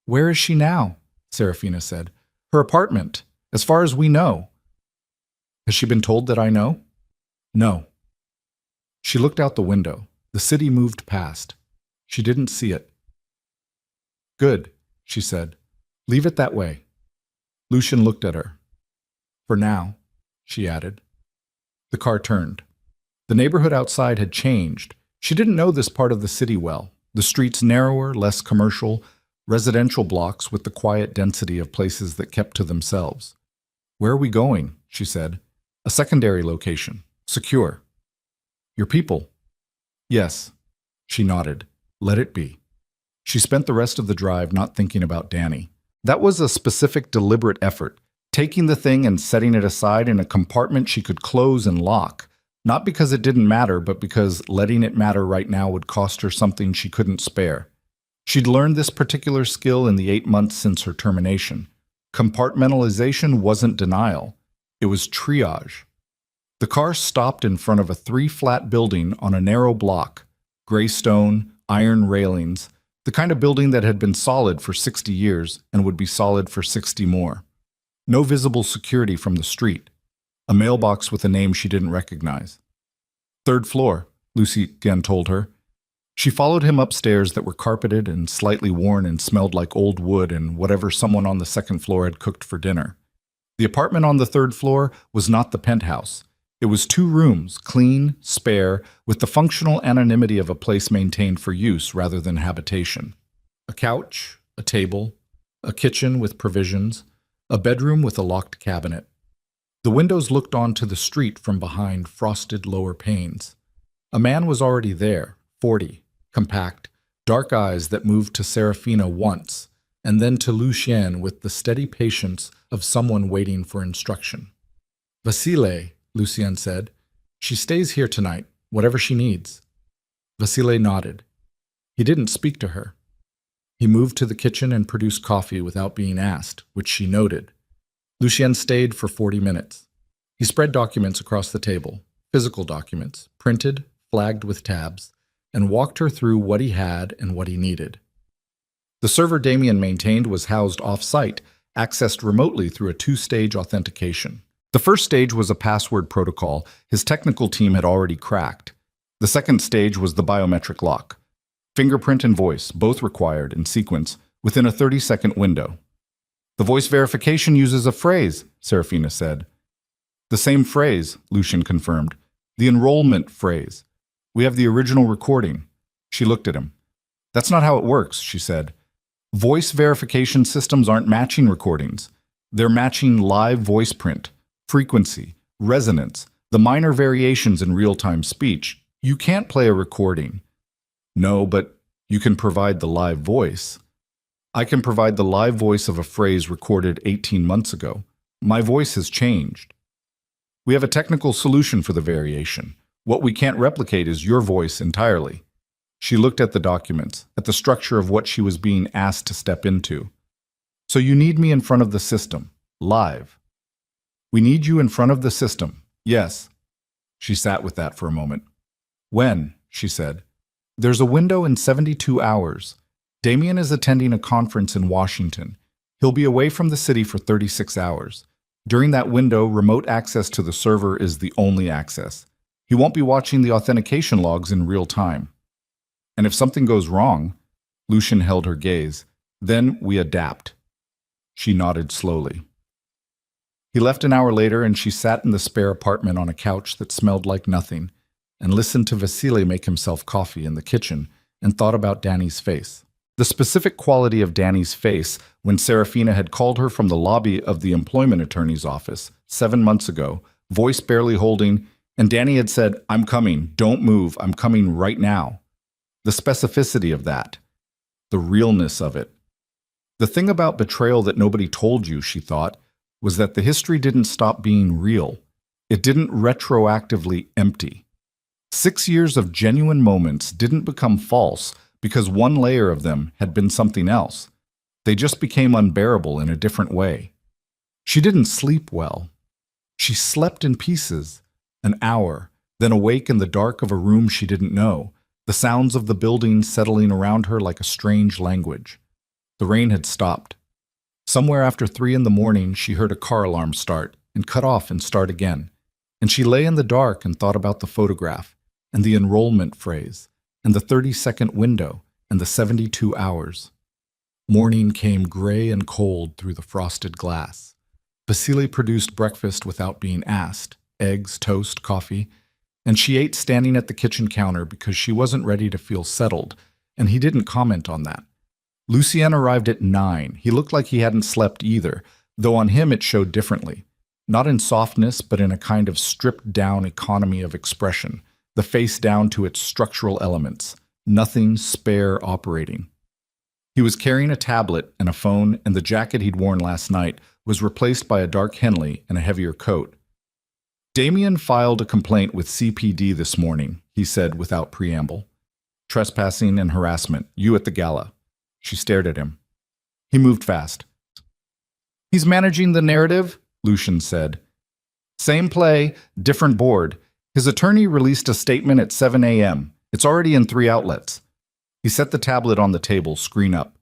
"Where is she now?" Serafina said. "Her apartment, as far as we know." "Has she been told that I know?" "No." She looked out the window. The city moved past. She didn't see it. Good, she said. Leave it that way. Lucian looked at her. For now, she added. The car turned. The neighborhood outside had changed. She didn't know this part of the city well. The streets narrower, less commercial, residential blocks with the quiet density of places that kept to themselves. Where are we going? She said. A secondary location. Secure. Your people? Yes. She nodded. Let it be. She spent the rest of the drive not thinking about Danny. That was a specific, deliberate effort, taking the thing and setting it aside in a compartment she could close and lock, not because it didn't matter, but because letting it matter right now would cost her something she couldn't spare. She'd learned this particular skill in the 8 months since her termination. Compartmentalization wasn't denial. It was triage. The car stopped in front of a 3-flat building on a narrow block, gray stone, iron railings, the kind of building that had been solid for 60 years and would be solid for 60 more. No visible security from the street. A mailbox with a name she didn't recognize. 3rd floor, Lucy again told her. She followed him upstairs that were carpeted and slightly worn and smelled like old wood and whatever someone on the 2nd floor had cooked for dinner. The apartment on the 3rd floor was not the penthouse. It was 2 rooms, clean, spare, with the functional anonymity of a place maintained for use rather than habitation. A couch, a table, a kitchen with provisions, a bedroom with a locked cabinet. The windows looked onto the street from behind frosted lower panes. A man was already there, 40, compact, dark eyes that moved to Serafina once, and then to Lucien with the steady patience of someone waiting for instruction. Vasile, Lucien said. She stays here tonight, whatever she needs. Vasile nodded. He didn't speak to her. He moved to the kitchen and produced coffee without being asked, which she noted. Lucien stayed for 40 minutes. He spread documents across the table, physical documents, printed, flagged with tabs, and walked her through what he had and what he needed. The server Damien maintained was housed off-site, accessed remotely through a 2-stage authentication. The first stage was a password protocol his technical team had already cracked. The second stage was the biometric lock. Fingerprint and voice, both required in sequence, within a 30-second window. The voice verification uses a phrase, Serafina said. The same phrase, Lucien confirmed. The enrollment phrase. We have the original recording. She looked at him. That's not how it works, she said. Voice verification systems aren't matching recordings. They're matching live voice print. Frequency, resonance, the minor variations in real-time speech. You can't play a recording. No, but you can provide the live voice. I can provide the live voice of a phrase recorded 18 months ago. My voice has changed. We have a technical solution for the variation. What we can't replicate is your voice entirely. She looked at the documents, at the structure of what she was being asked to step into. So you need me in front of the system, live. We need you in front of the system, yes. She sat with that for a moment. When? She said. There's a window in 72 hours. Damien is attending a conference in Washington. He'll be away from the city for 36 hours. During that window, remote access to the server is the only access. He won't be watching the authentication logs in real time. And if something goes wrong, Lucien held her gaze, then we adapt. She nodded slowly. He left an hour later and she sat in the spare apartment on a couch that smelled like nothing and listened to Vasile make himself coffee in the kitchen and thought about Danny's face. The specific quality of Danny's face when Serafina had called her from the lobby of the employment attorney's office 7 months ago, voice barely holding, and Danny had said, "I'm coming, don't move, I'm coming right now." The specificity of that, the realness of it. The thing about betrayal that nobody told you, she thought, was that the history didn't stop being real. It didn't retroactively empty. 6 years of genuine moments didn't become false because one layer of them had been something else. They just became unbearable in a different way. She didn't sleep well. She slept in pieces, an hour, then awake in the dark of a room she didn't know, the sounds of the building settling around her like a strange language. The rain had stopped. Somewhere after 3 in the morning, she heard a car alarm start and cut off and start again. And she lay in the dark and thought about the photograph and the enrollment phrase and the 30-second window, and the 72 hours. Morning came gray and cold through the frosted glass. Basile produced breakfast without being asked, eggs, toast, coffee, and she ate standing at the kitchen counter because she wasn't ready to feel settled, and he didn't comment on that. Lucien arrived at 9. He looked like he hadn't slept either, though on him it showed differently. Not in softness, but in a kind of stripped-down economy of expression, the face down to its structural elements, nothing spare operating. He was carrying a tablet and a phone, and the jacket he'd worn last night was replaced by a dark Henley and a heavier coat. Damien filed a complaint with CPD this morning, he said without preamble. Trespassing and harassment, you at the gala. She stared at him. He moved fast. He's managing the narrative, Lucien said. Same play, different board. His attorney released a statement at 7 a.m. It's already in 3 outlets. He set the tablet on the table, screen up.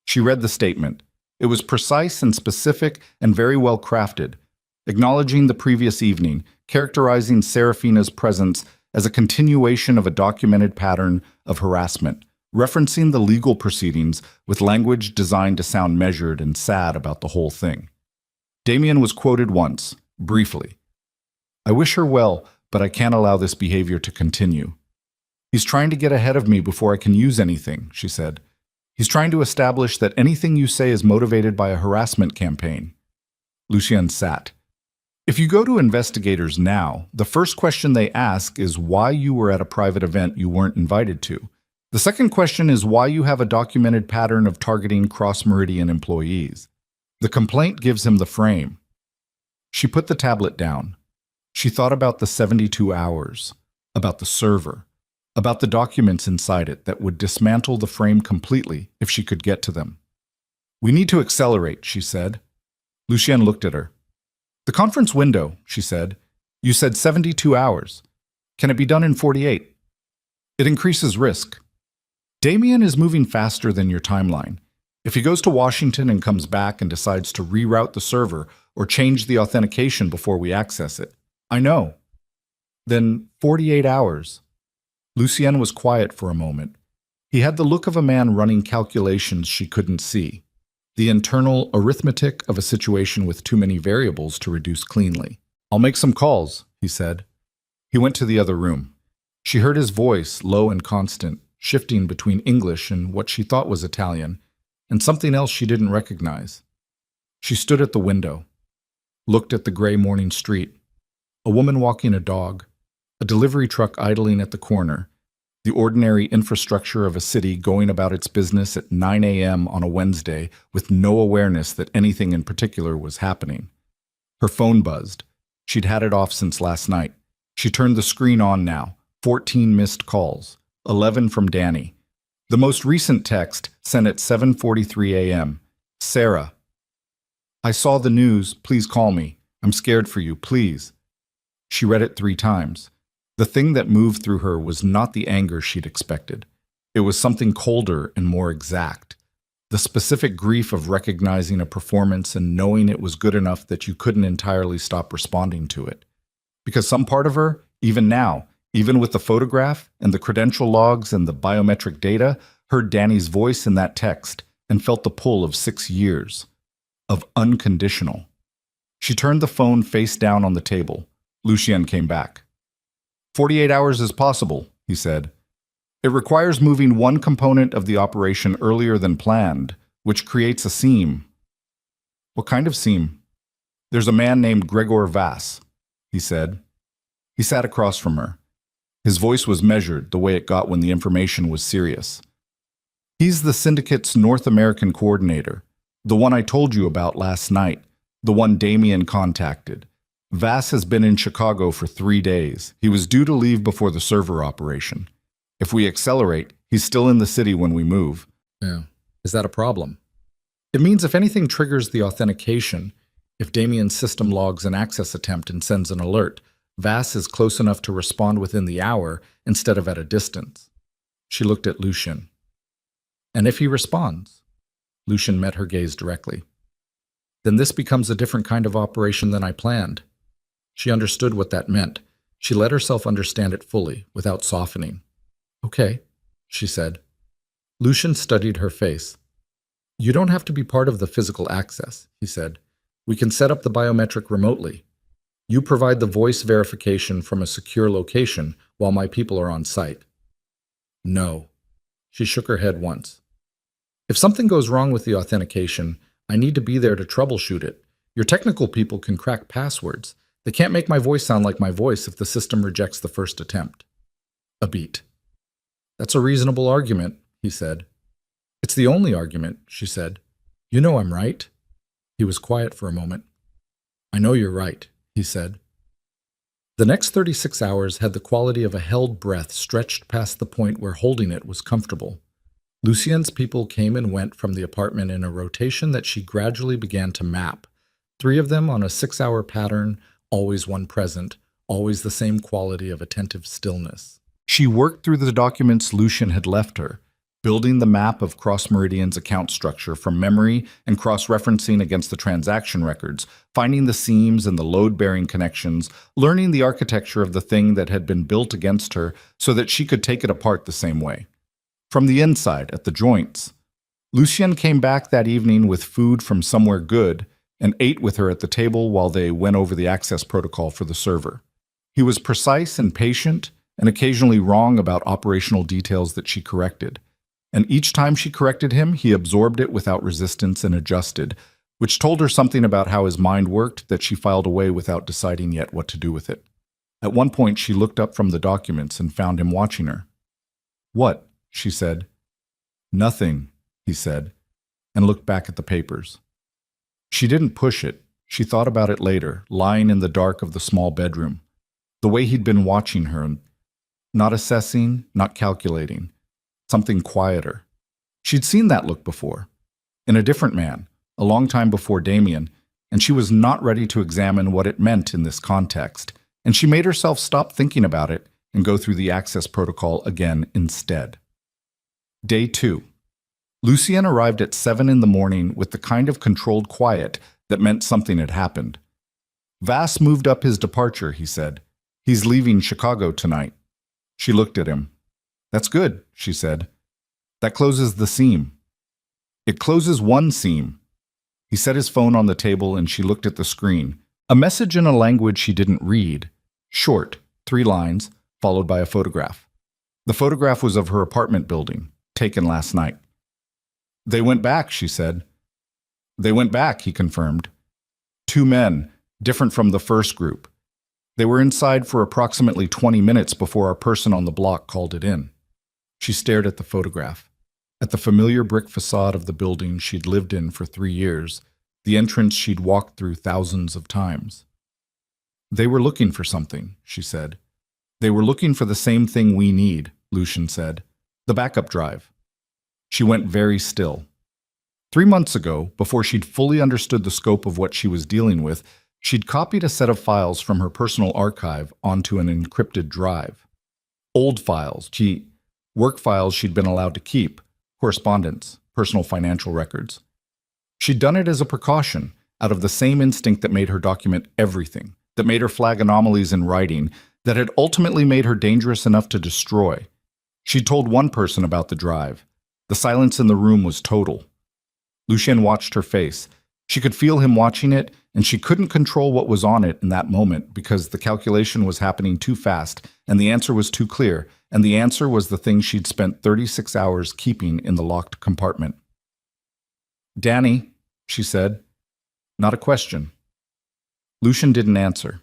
She read the statement. It was precise and specific and very well crafted, acknowledging the previous evening, characterizing Serafina's presence as a continuation of a documented pattern of harassment, referencing the legal proceedings with language designed to sound measured and sad about the whole thing. Damien was quoted once, briefly. I wish her well, but I can't allow this behavior to continue. He's trying to get ahead of me before I can use anything, she said. He's trying to establish that anything you say is motivated by a harassment campaign. Lucien sat. If you go to investigators now, the first question they ask is why you were at a private event you weren't invited to. The second question is why you have a documented pattern of targeting cross-meridian employees. The complaint gives him the frame. She put the tablet down. She thought about the 72 hours, about the server, about the documents inside it that would dismantle the frame completely if she could get to them. We need to accelerate, she said. Lucien looked at her. The conference window, she said. You said 72 hours. Can it be done in 48? It increases risk. Damien is moving faster than your timeline. If he goes to Washington and comes back and decides to reroute the server or change the authentication before we access it, I know. Then 48 hours. Lucien was quiet for a moment. He had the look of a man running calculations she couldn't see, the internal arithmetic of a situation with too many variables to reduce cleanly. I'll make some calls, he said. He went to the other room. She heard his voice, low and constant, shifting between English and what she thought was Italian, and something else she didn't recognize. She stood at the window, looked at the gray morning street, a woman walking a dog, a delivery truck idling at the corner, the ordinary infrastructure of a city going about its business at 9 a.m. on a Wednesday with no awareness that anything in particular was happening. Her phone buzzed. She'd had it off since last night. She turned the screen on now. 14 missed calls, 11 from Danny. The most recent text sent at 7:43 a.m. Sarah. I saw the news. Please call me. I'm scared for you. Please. She read it 3 times. The thing that moved through her was not the anger she'd expected. It was something colder and more exact. The specific grief of recognizing a performance and knowing it was good enough that you couldn't entirely stop responding to it. Because some part of her, even now, even with the photograph and the credential logs and the biometric data, heard Danny's voice in that text and felt the pull of 6 years, of unconditional. She turned the phone face down on the table. Lucien came back. 48 hours is possible, he said. It requires moving one component of the operation earlier than planned, which creates a seam. What kind of seam? There's a man named Gregor Vass, he said. He sat across from her. His voice was measured, the way it got when the information was serious. He's the syndicate's North American coordinator, the one I told you about last night, the one Damien contacted. Vass has been in Chicago for 3 days. He was due to leave before the server operation. If we accelerate, he's still in the city when we move. Yeah. Is that a problem? It means if anything triggers the authentication, if Damien's system logs an access attempt and sends an alert, Vass is close enough to respond within the hour instead of at a distance. She looked at Lucien. And if he responds? Lucien met her gaze directly. Then this becomes a different kind of operation than I planned. She understood what that meant. She let herself understand it fully, without softening. Okay, she said. Lucian studied her face. You don't have to be part of the physical access, he said. We can set up the biometric remotely. You provide the voice verification from a secure location while my people are on site. No. She shook her head once. If something goes wrong with the authentication, I need to be there to troubleshoot it. Your technical people can crack passwords. They can't make my voice sound like my voice if the system rejects the first attempt. A beat. That's a reasonable argument, he said. It's the only argument, she said. You know I'm right. He was quiet for a moment. I know you're right, he said. The next 36 hours had the quality of a held breath stretched past the point where holding it was comfortable. Lucien's people came and went from the apartment in a rotation that she gradually began to map. 3 of them on a 6-hour pattern, always one present, always the same quality of attentive stillness. She worked through the documents Lucian had left her, building the map of Cross Meridian's account structure from memory and cross-referencing against the transaction records, finding the seams and the load-bearing connections, learning the architecture of the thing that had been built against her so that she could take it apart the same way. From the inside, at the joints. Lucien came back that evening with food from somewhere good and ate with her at the table while they went over the access protocol for the server. He was precise and patient and occasionally wrong about operational details that she corrected. And each time she corrected him, he absorbed it without resistance and adjusted, which told her something about how his mind worked that she filed away without deciding yet what to do with it. At one point, she looked up from the documents and found him watching her. What? She said. Nothing, he said, and looked back at the papers. She didn't push it. She thought about it later, lying in the dark of the small bedroom. The way he'd been watching her, not assessing, not calculating. Something quieter. She'd seen that look before, in a different man, a long time before Damien, and she was not ready to examine what it meant in this context, and she made herself stop thinking about it and go through the access protocol again instead. Day 2. Lucien arrived at 7 in the morning with the kind of controlled quiet that meant something had happened. Vass moved up his departure, he said. He's leaving Chicago tonight. She looked at him. That's good, she said. That closes the seam. It closes one seam. He set his phone on the table and she looked at the screen. A message in a language she didn't read. Short, 3 lines, followed by a photograph. The photograph was of her apartment building, taken last night. They went back, she said. They went back, he confirmed. 2 men, different from the first group. They were inside for approximately 20 minutes before our person on the block called it in. She stared at the photograph, at the familiar brick facade of the building she'd lived in for 3 years, the entrance she'd walked through thousands of times. They were looking for something, she said. They were looking for the same thing we need, Lucien said. The backup drive. She went very still. 3 months ago, before she'd fully understood the scope of what she was dealing with, she'd copied a set of files from her personal archive onto an encrypted drive. Old files, work files she'd been allowed to keep, correspondence, personal financial records. She'd done it as a precaution, out of the same instinct that made her document everything, that made her flag anomalies in writing, that had ultimately made her dangerous enough to destroy. She'd told one person about the drive. The silence in the room was total. Lucien watched her face. She could feel him watching it, and she couldn't control what was on it in that moment because the calculation was happening too fast, and the answer was too clear, and the answer was the thing she'd spent 36 hours keeping in the locked compartment. Danny, she said. Not a question. Lucien didn't answer.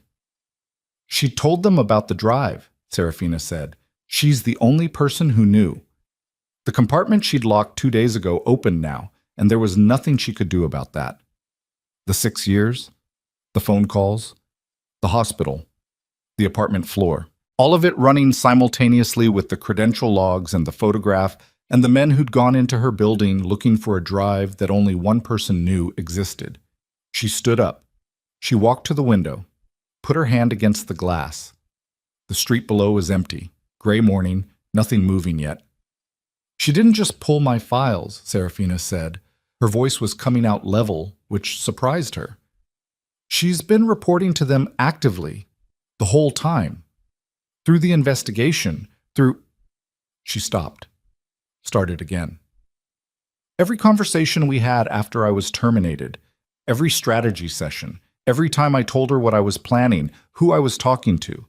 She told them about the drive, Serafina said. She's the only person who knew. The compartment she'd locked 2 days ago opened now, and there was nothing she could do about that. The 6 years, the phone calls, the hospital, the apartment floor, all of it running simultaneously with the credential logs and the photograph and the men who'd gone into her building looking for a drive that only one person knew existed. She stood up. She walked to the window, put her hand against the glass. The street below was empty, gray morning, nothing moving yet. She didn't just pull my files, Serafina said. Her voice was coming out level, which surprised her. She's been reporting to them actively, the whole time. Through the investigation, through... She stopped. started again. Every conversation we had after I was terminated, every strategy session, every time I told her what I was planning, who I was talking to.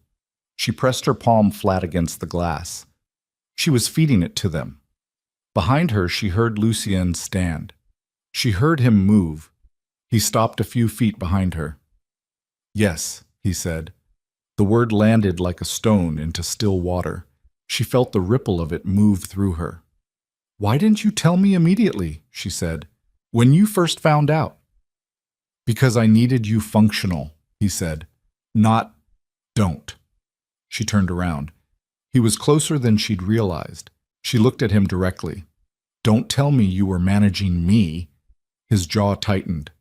She pressed her palm flat against the glass. She was feeding it to them. Behind her, she heard Lucien stand. She heard him move. He stopped a few feet behind her. "Yes," he said. The word landed like a stone into still water. She felt the ripple of it move through her. "Why didn't you tell me immediately?" she said. "When you first found out?" "Because I needed you functional," he said. "Not don't." She turned around. He was closer than she'd realized. She looked at him directly. "Don't tell me you were managing me." His jaw tightened.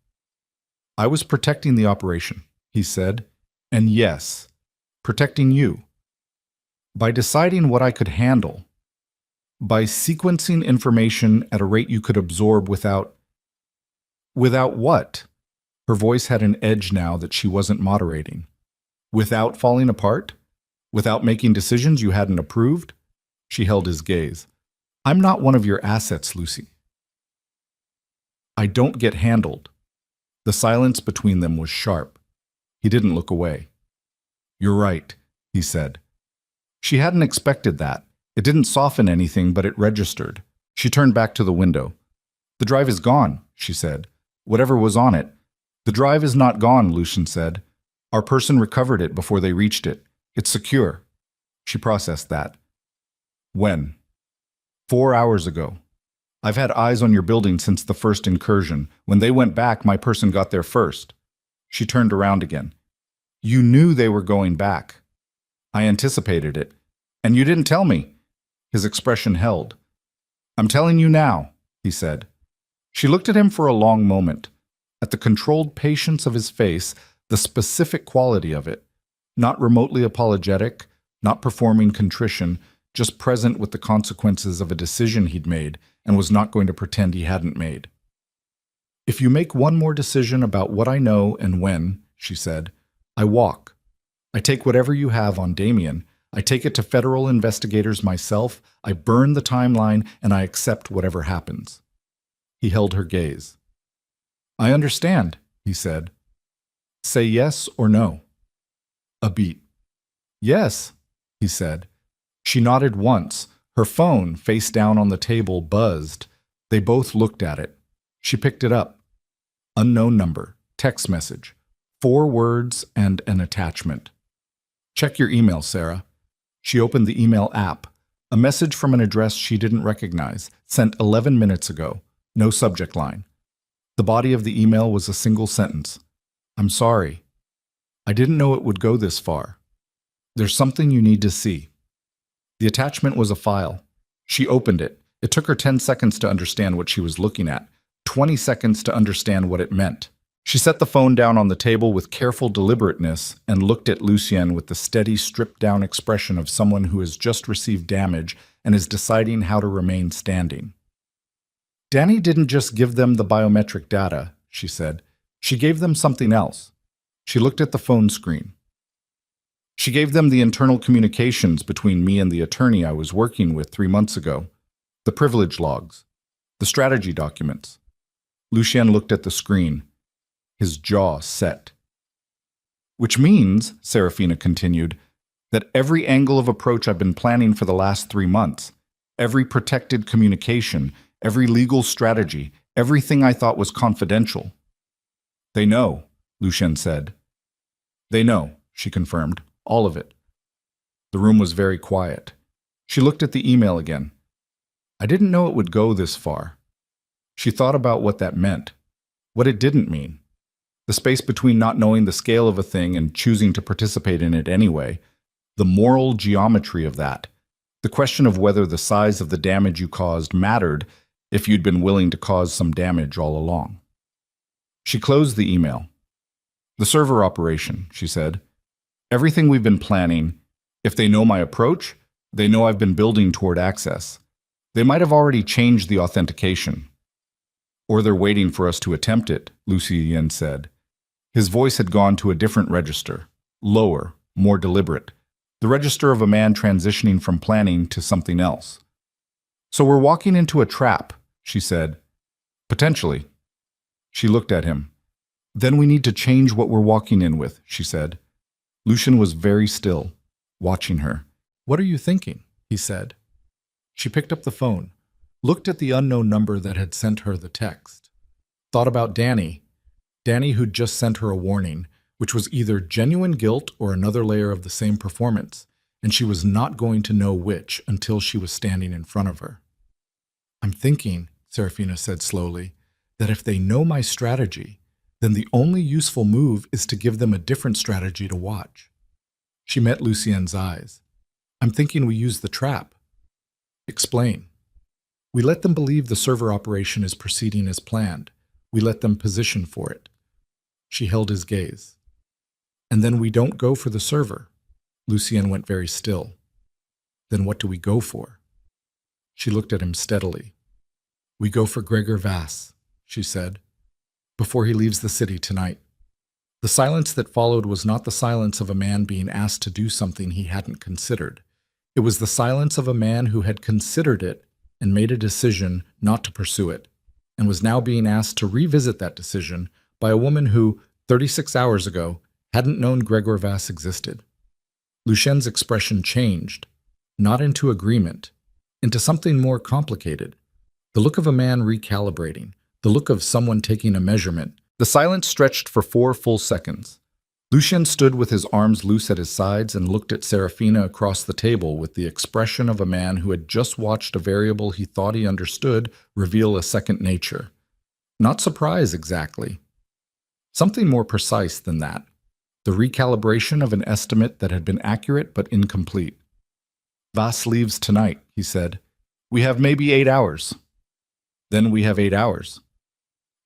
"I was protecting the operation," he said. "And yes, protecting you. By deciding what I could handle. By sequencing information at a rate you could absorb without... Without what?" Her voice had an edge now that she wasn't moderating. "Without falling apart? Without making decisions you hadn't approved?" She held his gaze. "I'm not one of your assets, Lucy. I don't get handled." The silence between them was sharp. He didn't look away. "You're right," he said. She hadn't expected that. It didn't soften anything, but it registered. She turned back to the window. "The drive is gone," she said. "Whatever was on it." "The drive is not gone," Lucien said. "Our person recovered it before they reached it. It's secure." She processed that. "When?" 4 hours ago. I've had eyes on your building since the first incursion. When they went back, my person got there first." She turned around again. "You knew they were going back." "I anticipated it. And you didn't tell me." His expression held. "I'm telling you now," he said. She looked at him for a long moment, at the controlled patience of his face, the specific quality of it. Not remotely apologetic, not performing contrition, just present with the consequences of a decision he'd made and was not going to pretend he hadn't made. "If you make one more decision about what I know and when," she said, "I walk. I take whatever you have on Damien. I take it to federal investigators myself. I burn the timeline and I accept whatever happens." He held her gaze. "I understand," he said. "Say yes or no." A beat. "Yes," he said. She nodded once. Her phone, face down on the table, buzzed. They both looked at it. She picked it up. Unknown number, text message, 4 words and an attachment. "Check your email, Sarah." She opened the email app. A message from an address she didn't recognize, sent 11 minutes ago. No subject line. The body of the email was a single sentence. "I'm sorry. I didn't know it would go this far. There's something you need to see." The attachment was a file. She opened it. It took her 10 seconds to understand what she was looking at, 20 seconds to understand what it meant. She set the phone down on the table with careful deliberateness and looked at Lucien with the steady, stripped-down expression of someone who has just received damage and is deciding how to remain standing. "Danny didn't just give them the biometric data," she said. "She gave them something else." She looked at the phone screen. "She gave them the internal communications between me and the attorney I was working with 3 months ago, the privilege logs, the strategy documents." Lucien looked at the screen. His jaw set. "Which means," Serafina continued, "that every angle of approach I've been planning for the last 3 months, every protected communication, every legal strategy, everything I thought was confidential." "They know," Lucien said. "They know," she confirmed. "All of it." The room was very quiet. She looked at the email again. "I didn't know it would go this far." She thought about what that meant, what it didn't mean. The space between not knowing the scale of a thing and choosing to participate in it anyway, the moral geometry of that, the question of whether the size of the damage you caused mattered if you'd been willing to cause some damage all along. She closed the email. "The server operation," she said. "Everything we've been planning, if they know my approach, they know I've been building toward access. They might have already changed the authentication. Or they're waiting for us to attempt it," Lucien said. His voice had gone to a different register, lower, more deliberate, the register of a man transitioning from planning to something else. So we're walking into a trap, she said. Potentially. She looked at him. Then we need to change what we're walking in with, she said. Lucian was very still, watching her. What are you thinking? He said. She picked up the phone, looked at the unknown number that had sent her the text. Thought about Danny who'd just sent her a warning, which was either genuine guilt or another layer of the same performance, and she was not going to know which until she was standing in front of her. I'm thinking, Serafina said slowly, that if they know my strategy, then the only useful move is to give them a different strategy to watch. She met Lucien's eyes. I'm thinking we use the trap. Explain. We let them believe the server operation is proceeding as planned. We let them position for it. She held his gaze. And then we don't go for the server. Lucien went very still. Then what do we go for? She looked at him steadily. We go for Gregor Vass, she said, before he leaves the city tonight. The silence that followed was not the silence of a man being asked to do something he hadn't considered. It was the silence of a man who had considered it and made a decision not to pursue it, and was now being asked to revisit that decision by a woman who, 36 hours ago, hadn't known Gregor Vass existed. Lucien's expression changed, not into agreement, into something more complicated. The look of a man recalibrating, the look of someone taking a measurement. The silence stretched for 4 full seconds. Lucien stood with his arms loose at his sides and looked at Serafina across the table with the expression of a man who had just watched a variable he thought he understood reveal a second nature. Not surprise, exactly. Something more precise than that. The recalibration of an estimate that had been accurate but incomplete. Vass leaves tonight, he said. We have maybe 8 hours. Then we have 8 hours.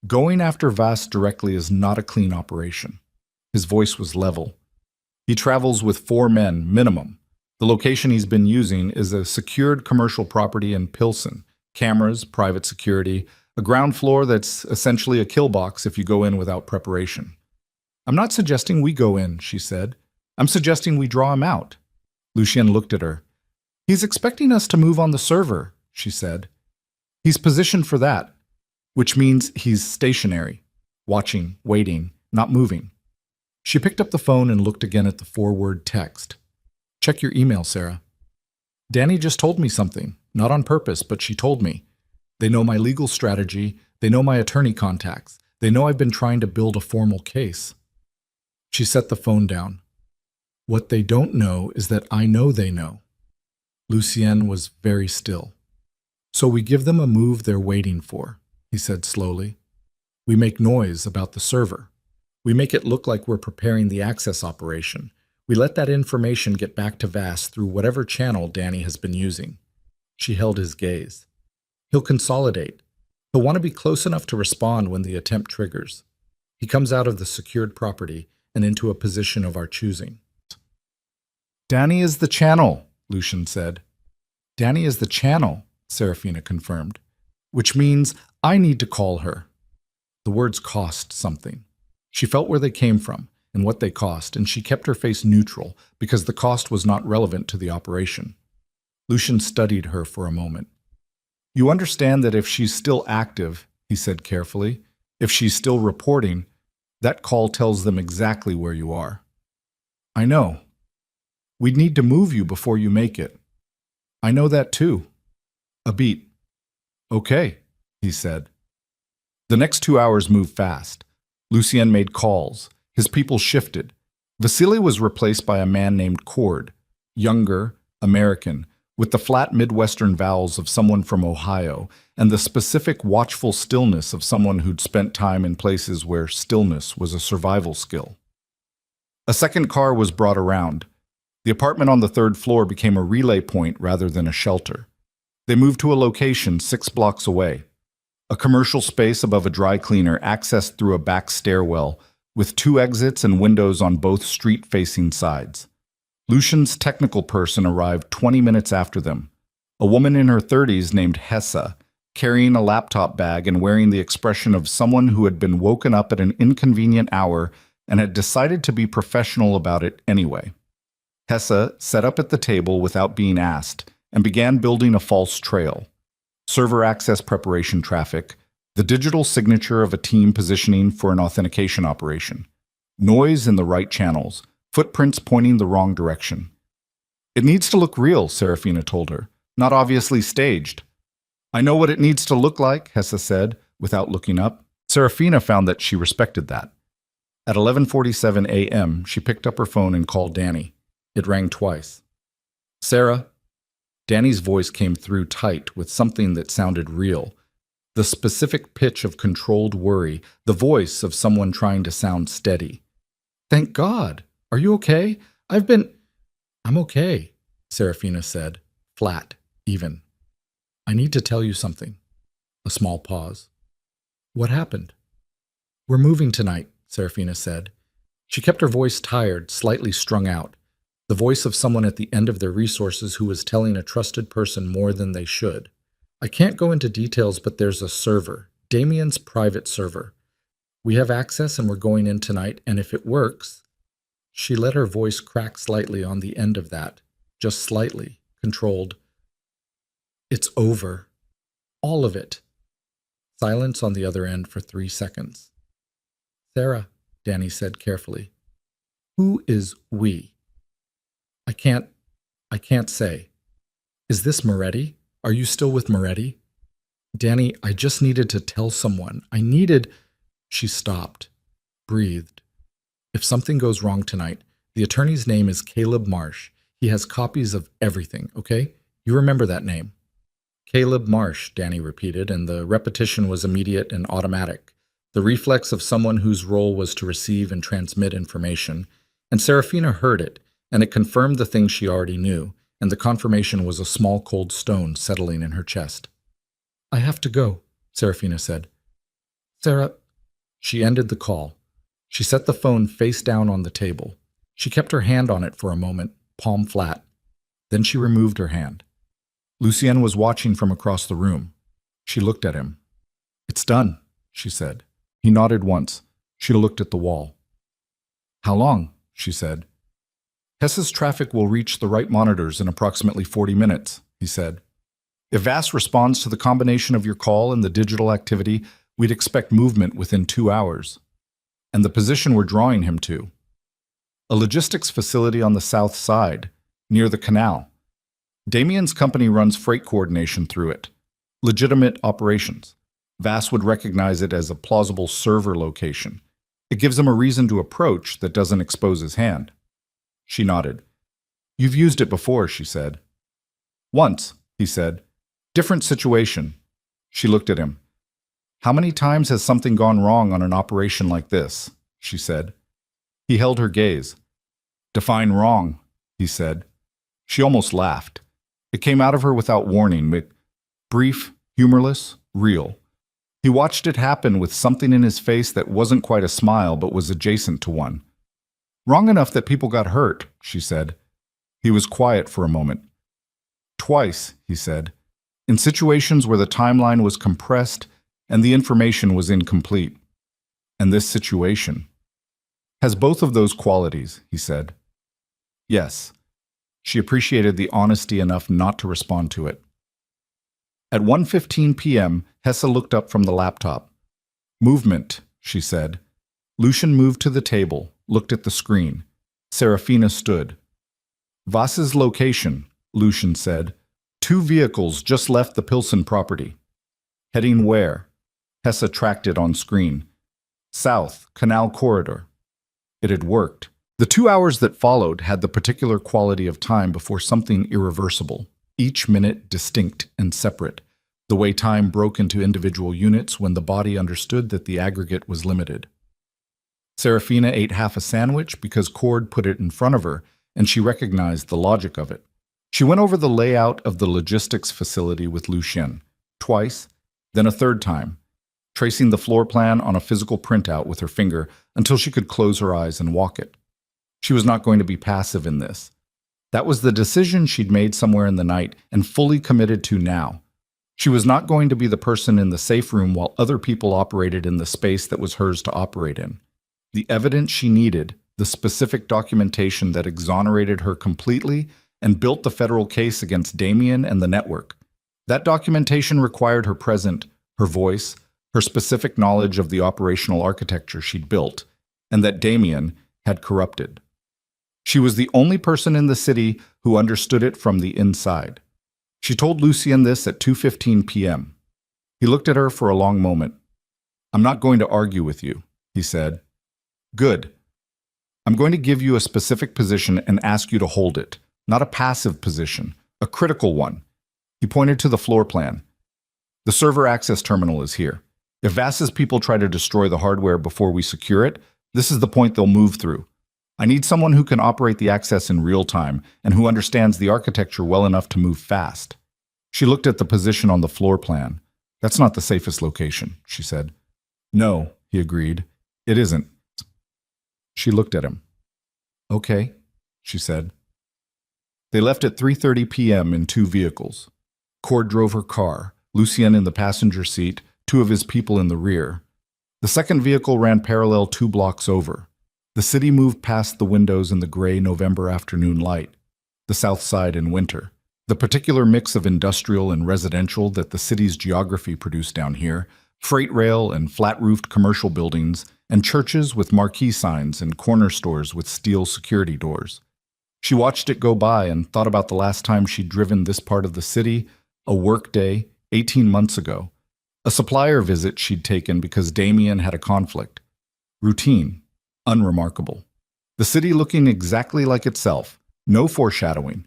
Going after Vass directly is not a clean operation. His voice was level. He travels with 4 men, minimum. The location he's been using is a secured commercial property in Pilsen. Cameras, private security, a ground floor that's essentially a kill box if you go in without preparation. I'm not suggesting we go in, she said. I'm suggesting we draw him out. Lucien looked at her. He's expecting us to move on the server, she said. He's positioned for that, which means he's stationary, watching, waiting, not moving. She picked up the phone and looked again at the 4-word text. Check your email, Sarah. Danny just told me something, not on purpose, but she told me. They know my legal strategy, they know my attorney contacts, they know I've been trying to build a formal case. She set the phone down. What they don't know is that I know they know. Lucien was very still. So we give them a move they're waiting for, he said slowly. We make noise about the server. We make it look like we're preparing the access operation. We let that information get back to Vass through whatever channel Danny has been using. She held his gaze. He'll consolidate. He'll want to be close enough to respond when the attempt triggers. He comes out of the secured property and into a position of our choosing. Danny is the channel, Lucien said. Danny is the channel, Serafina confirmed, which means I need to call her. The words cost something. She felt where they came from and what they cost, and she kept her face neutral because the cost was not relevant to the operation. Lucien studied her for a moment. You understand that if she's still active, he said carefully, if she's still reporting, that call tells them exactly where you are. I know. We'd need to move you before you make it. I know that too. A beat. Okay, he said. The next 2 hours moved fast. Lucien made calls. His people shifted. Vasily was replaced by a man named Cord, younger, American, with the flat Midwestern vowels of someone from Ohio and the specific watchful stillness of someone who'd spent time in places where stillness was a survival skill. A second car was brought around. The apartment on the 3rd floor became a relay point rather than a shelter. They moved to a location 6 blocks away. A commercial space above a dry cleaner accessed through a back stairwell with 2 exits and windows on both street-facing sides. Lucien's technical person arrived 20 minutes after them, a woman in her 30s named Hessa, carrying a laptop bag and wearing the expression of someone who had been woken up at an inconvenient hour and had decided to be professional about it anyway. Hessa sat up at the table without being asked and began building a false trail. server access preparation traffic, the digital signature of a team positioning for an authentication operation, noise in the right channels, footprints pointing the wrong direction. It needs to look real, Serafina told her, not obviously staged. I know what it needs to look like, Hessa said, without looking up. Serafina found that she respected that. At 11:47 a.m., she picked up her phone and called Danny. It rang twice. Sarah? Danny's voice came through tight with something that sounded real. The specific pitch of controlled worry, the voice of someone trying to sound steady. Thank God. Are you okay? I'm okay, Serafina said, flat, even. I need to tell you something. A small pause. What happened? We're moving tonight, Serafina said. She kept her voice tired, slightly strung out. The voice of someone at the end of their resources who was telling a trusted person more than they should. I can't go into details, but there's a server, Damien's private server. We have access and we're going in tonight, and if it works... She let her voice crack slightly on the end of that, just slightly, controlled. It's over. All of it. Silence on the other end for 3 seconds. Sarah, Danny said carefully. Who is we? I can't say. Is this Moretti? Are you still with Moretti? Danny, I just needed to tell someone. She stopped, breathed. If something goes wrong tonight, the attorney's name is Caleb Marsh. He has copies of everything, okay? You remember that name. Caleb Marsh, Danny repeated, and the repetition was immediate and automatic, the reflex of someone whose role was to receive and transmit information. And Serafina heard it, and it confirmed the thing she already knew, and the confirmation was a small cold stone settling in her chest. I have to go, Serafina said. Sarah... She ended the call. She set the phone face down on the table. She kept her hand on it for a moment, palm flat. Then she removed her hand. Lucienne was watching from across the room. She looked at him. It's done, she said. He nodded once. She looked at the wall. How long? She said. Hessa's traffic will reach the right monitors in approximately 40 minutes, he said. If VAS responds to the combination of your call and the digital activity, we'd expect movement within 2 hours. And the position we're drawing him to. A logistics facility on the south side, near the canal. Damien's company runs freight coordination through it. Legitimate operations. VAS would recognize it as a plausible server location. It gives him a reason to approach that doesn't expose his hand. She nodded. You've used it before, she said. Once, he said. Different situation. She looked at him. How many times has something gone wrong on an operation like this? She said. He held her gaze. Define wrong, he said. She almost laughed. It came out of her without warning, but brief, humorless, real. He watched it happen with something in his face that wasn't quite a smile but was adjacent to one. Wrong enough that people got hurt, she said. He was quiet for a moment. Twice, he said. In situations where the timeline was compressed and the information was incomplete. And this situation has both of those qualities, he said. Yes. She appreciated the honesty enough not to respond to it. At 1:15 p.m., Hessa looked up from the laptop. Movement, she said. Lucian moved to the table, looked at the screen. Serafina stood. Voss's location, Lucian said. 2 vehicles just left the Pilsen property. Heading where? Hessa tracked it on screen. South, Canal Corridor. It had worked. The 2 hours that followed had the particular quality of time before something irreversible, each minute distinct and separate, the way time broke into individual units when the body understood that the aggregate was limited. Serafina ate half a sandwich because Cord put it in front of her, and she recognized the logic of it. She went over the layout of the logistics facility with Lucien, twice, then a third time, tracing the floor plan on a physical printout with her finger until she could close her eyes and walk it. She was not going to be passive in this. That was the decision she'd made somewhere in the night and fully committed to now. She was not going to be the person in the safe room while other people operated in the space that was hers to operate in. The evidence she needed, the specific documentation that exonerated her completely and built the federal case against Damien and the network. That documentation required her present, her voice, her specific knowledge of the operational architecture she'd built, and that Damien had corrupted. She was the only person in the city who understood it from the inside. She told Lucien this at 2:15 p.m. He looked at her for a long moment. "I'm not going to argue with you," he said. "Good. I'm going to give you a specific position and ask you to hold it. Not a passive position, a critical one." He pointed to the floor plan. "The server access terminal is here. If Vass's people try to destroy the hardware before we secure it, this is the point they'll move through. I need someone who can operate the access in real time and who understands the architecture well enough to move fast." She looked at the position on the floor plan. "That's not the safest location," she said. "No," he agreed. "It isn't." She looked at him. "Okay," she said. They left at 3:30 p.m. in 2 vehicles. Cord drove her car, Lucien in the passenger seat, 2 of his people in the rear. The second vehicle ran parallel 2 blocks over. The city moved past the windows in the gray November afternoon light, the south side in winter. The particular mix of industrial and residential that the city's geography produced down here, freight rail and flat-roofed commercial buildings, and churches with marquee signs and corner stores with steel security doors. She watched it go by and thought about the last time she'd driven this part of the city, a work day, 18 months ago. A supplier visit she'd taken because Damien had a conflict. Routine, unremarkable. The city looking exactly like itself, no foreshadowing.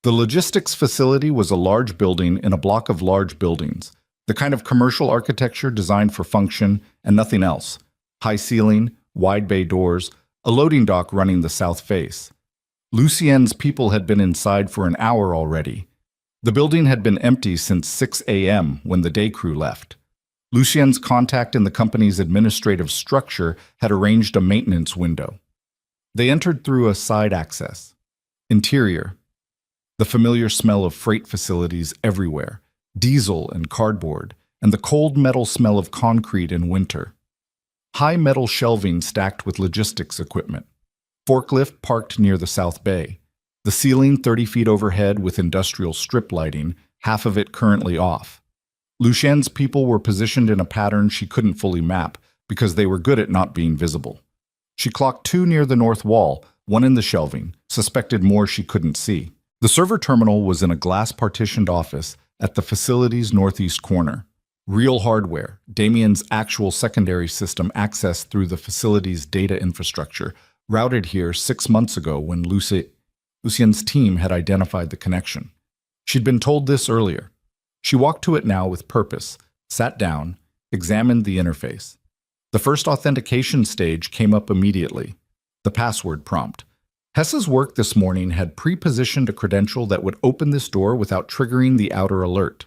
The logistics facility was a large building in a block of large buildings, the kind of commercial architecture designed for function and nothing else. High ceiling, wide bay doors, a loading dock running the south face. Lucien's people had been inside for an hour already. The building had been empty since 6 a.m. when the day crew left. Lucien's contact in the company's administrative structure had arranged a maintenance window. They entered through a side access. Interior. The familiar smell of freight facilities everywhere, diesel and cardboard, and the cold metal smell of concrete in winter. High metal shelving stacked with logistics equipment. Forklift parked near the south bay. The ceiling 30 feet overhead with industrial strip lighting, half of it currently off. Lucien's people were positioned in a pattern she couldn't fully map because they were good at not being visible. She clocked 2 near the north wall, 1 in the shelving, suspected more she couldn't see. The server terminal was in a glass-partitioned office at the facility's northeast corner. Real hardware, Damien's actual secondary system accessed through the facility's data infrastructure, routed here 6 months ago when Lucien's team had identified the connection. She'd been told this earlier. She walked to it now with purpose, sat down, examined the interface. The first authentication stage came up immediately, the password prompt. Hessa's work this morning had pre-positioned a credential that would open this door without triggering the outer alert.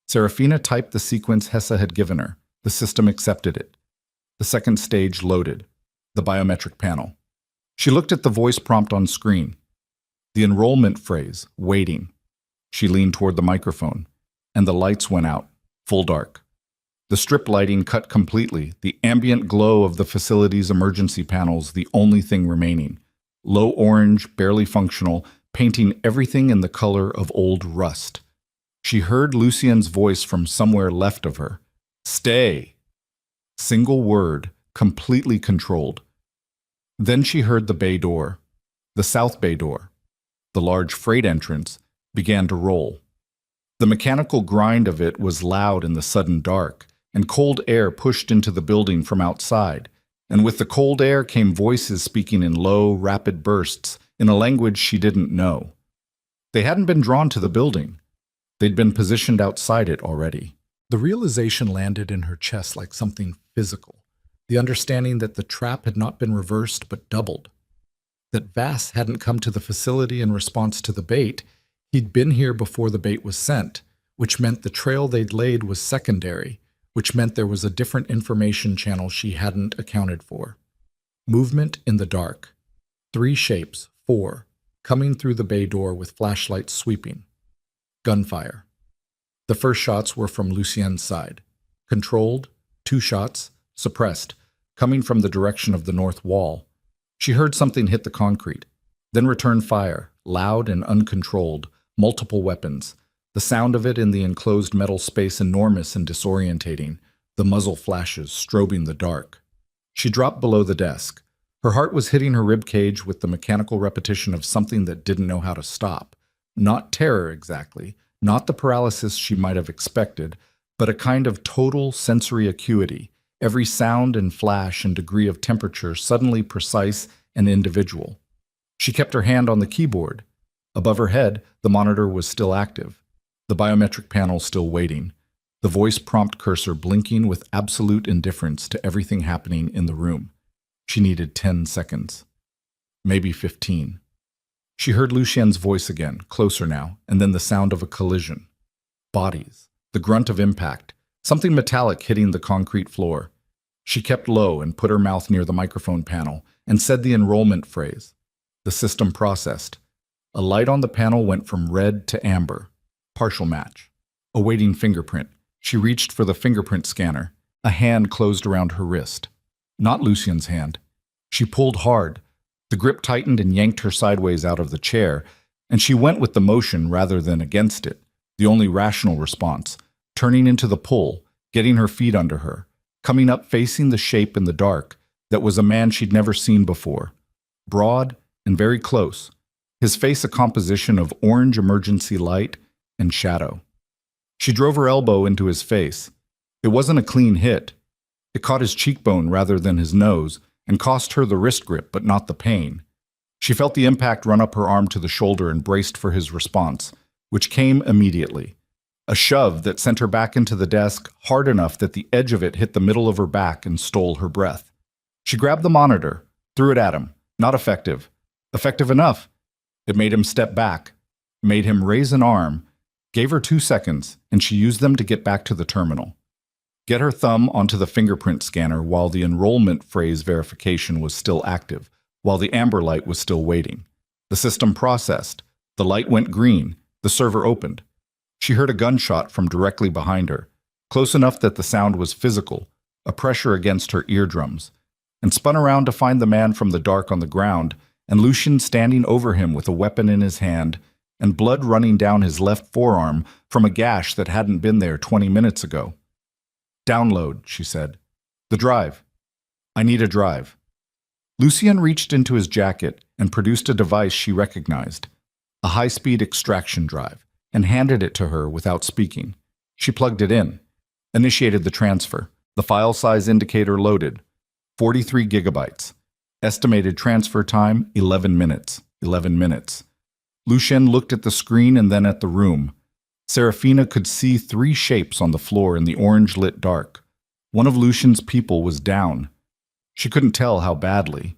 Serafina typed the sequence Hessa had given her. The system accepted it. The second stage loaded, the biometric panel. She looked at the voice prompt on screen. The enrollment phrase, waiting. She leaned toward the microphone, and the lights went out, full dark. The strip lighting cut completely, the ambient glow of the facility's emergency panels the only thing remaining. Low orange, barely functional, painting everything in the color of old rust. She heard Lucien's voice from somewhere left of her. Stay. Single word, completely controlled. Then she heard the bay door, the south bay door. The large freight entrance began to roll. The mechanical grind of it was loud in the sudden dark, and cold air pushed into the building from outside. And with the cold air came voices speaking in low, rapid bursts in a language she didn't know. They hadn't been drawn to the building. They'd been positioned outside it already. The realization landed in her chest like something physical, the understanding that the trap had not been reversed but doubled. That Vass hadn't come to the facility in response to the bait. He'd been here before the bait was sent, which meant the trail they'd laid was secondary, which meant there was a different information channel she hadn't accounted for. Movement in the dark. 3 shapes, 4, coming through the bay door with flashlights sweeping. Gunfire. The first shots were from Lucien's side. Controlled, 2 shots, suppressed, coming from the direction of the north wall. She heard something hit the concrete. Then return fire, loud and uncontrolled, multiple weapons. The The sound of it in the enclosed metal space enormous and disorientating, the muzzle flashes strobing the dark. She dropped below the desk. Her heart was hitting her rib cage with the mechanical repetition of something that didn't know how to stop. Not terror exactly, not the paralysis she might have expected, but a kind of total sensory acuity, every sound and flash and degree of temperature suddenly precise and individual. She kept her hand on the keyboard. Above her head, the monitor was still active, the biometric panel still waiting, the voice prompt cursor blinking with absolute indifference to everything happening in the room. She needed 10 seconds. Maybe 15. She heard Lucien's voice again, closer now, and then the sound of a collision. Bodies. The grunt of impact. Something metallic hitting the concrete floor. She kept low and put her mouth near the microphone panel and said the enrollment phrase. The system processed. A light on the panel went from red to amber. Partial match. Awaiting fingerprint. She reached for the fingerprint scanner. A hand closed around her wrist. Not Lucien's hand. She pulled hard. The grip tightened and yanked her sideways out of the chair, and she went with the motion rather than against it, the only rational response, turning into the pull, getting her feet under her, coming up facing the shape in the dark that was a man she'd never seen before. Broad and very close, his face a composition of orange emergency light and shadow. She drove her elbow into his face. It wasn't a clean hit. It caught his cheekbone rather than his nose and cost her the wrist grip but not the pain. She felt the impact run up her arm to the shoulder and braced for his response, which came immediately. A shove that sent her back into the desk hard enough that the edge of it hit the middle of her back and stole her breath. She grabbed the monitor, threw it at him. Not effective. Effective enough. It made him step back, made him raise an arm, gave her 2 seconds, and she used them to get back to the terminal. Get her thumb onto the fingerprint scanner while the enrollment phrase verification was still active, while the amber light was still waiting. The system processed. The light went green. The server opened. She heard a gunshot from directly behind her, close enough that the sound was physical, a pressure against her eardrums, and spun around to find the man from the dark on the ground, and Lucien standing over him with a weapon in his hand, and blood running down his left forearm from a gash that hadn't been there 20 minutes ago. Download, she said. The drive. I need a drive. Lucien reached into his jacket and produced a device she recognized, a high-speed extraction drive, and handed it to her without speaking. She plugged it in, initiated the transfer. The file size indicator loaded. 43 gigabytes. Estimated transfer time, 11 minutes. 11 minutes. Lucien looked at the screen and then at the room. Serafina could see 3 shapes on the floor in the orange-lit dark. One of Lucien's people was down. She couldn't tell how badly.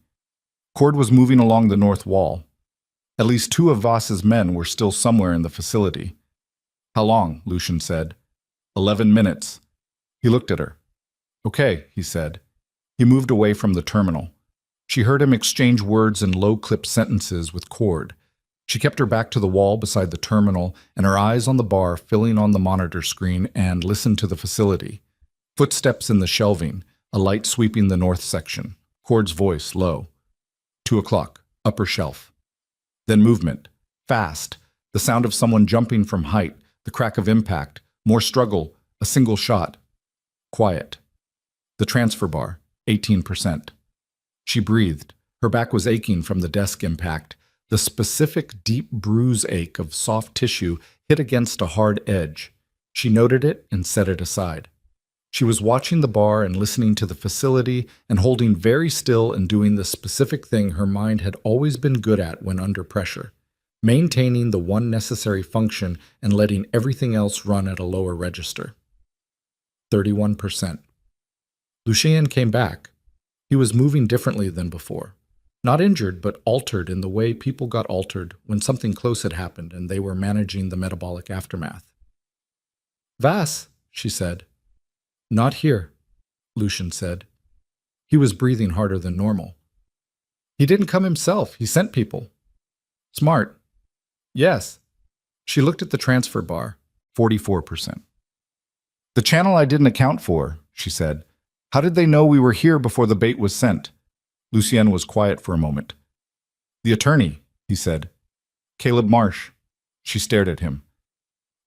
Cord was moving along the north wall. At least 2 of Voss's men were still somewhere in the facility. How long? Lucien said. 11 minutes. He looked at her. Okay, he said. He moved away from the terminal. She heard him exchange words in low-clipped sentences with Cord. She kept her back to the wall beside the terminal and her eyes on the bar filling on the monitor screen and listened to the facility. Footsteps in the shelving, a light sweeping the north section. Cord's voice low. 2 o'clock, upper shelf. Then movement, fast, the sound of someone jumping from height, the crack of impact, more struggle, a single shot. Quiet. The transfer bar, 18%. She breathed. Her back was aching from the desk impact. The specific deep bruise ache of soft tissue hit against a hard edge. She noted it and set it aside. She was watching the bar and listening to the facility and holding very still and doing the specific thing her mind had always been good at when under pressure, maintaining the one necessary function and letting everything else run at a lower register. 31%. Lucien came back. He was moving differently than before. Not injured, but altered in the way people got altered when something close had happened and they were managing the metabolic aftermath. Vas, she said. Not here, Lucien said. He was breathing harder than normal. He didn't come himself. He sent people. Smart. Yes. She looked at the transfer bar. 44%. The channel I didn't account for, she said. How did they know we were here before the bait was sent? Lucien was quiet for a moment. The attorney, he said. Caleb Marsh. She stared at him.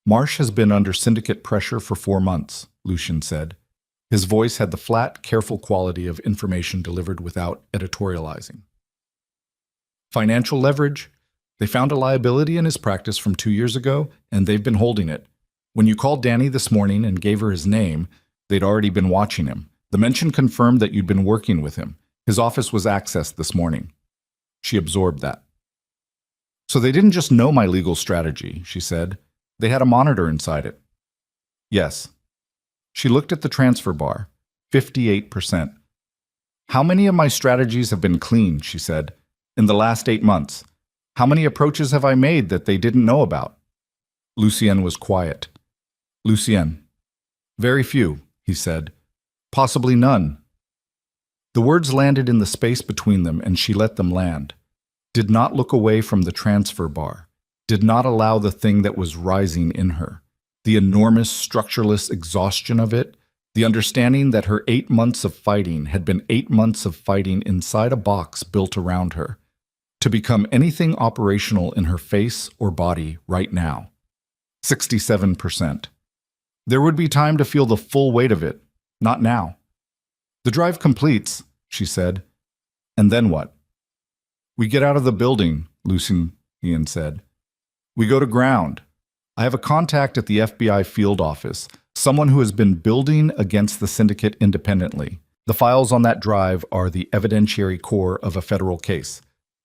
Marsh has been under syndicate pressure for 4 months, Lucien said. His voice had the flat, careful quality of information delivered without editorializing. Financial leverage? They found a liability in his practice from 2 years ago, and they've been holding it. When you called Danny this morning and gave her his name, they'd already been watching him. The mention confirmed that you'd been working with him. His office was accessed this morning. She absorbed that. So they didn't just know my legal strategy, she said. They had a monitor inside it. Yes. She looked at the transfer bar. 58%. How many of my strategies have been clean, she said, in the last 8 months? How many approaches have I made that they didn't know about? Lucien was quiet. Lucien. Very few, he said. Possibly none. The words landed in the space between them, and she let them land. Did not look away from the transfer bar. Did not allow the thing that was rising in her. The enormous, structureless exhaustion of it, the understanding that her 8 months of fighting had been 8 months of fighting inside a box built around her, to become anything operational in her face or body right now. 67%. There would be time to feel the full weight of it, not now. The drive completes, she said. And then what? We get out of the building, Lucien said. We go to ground. I have a contact at the FBI field office, someone who has been building against the syndicate independently. The files on that drive are the evidentiary core of a federal case.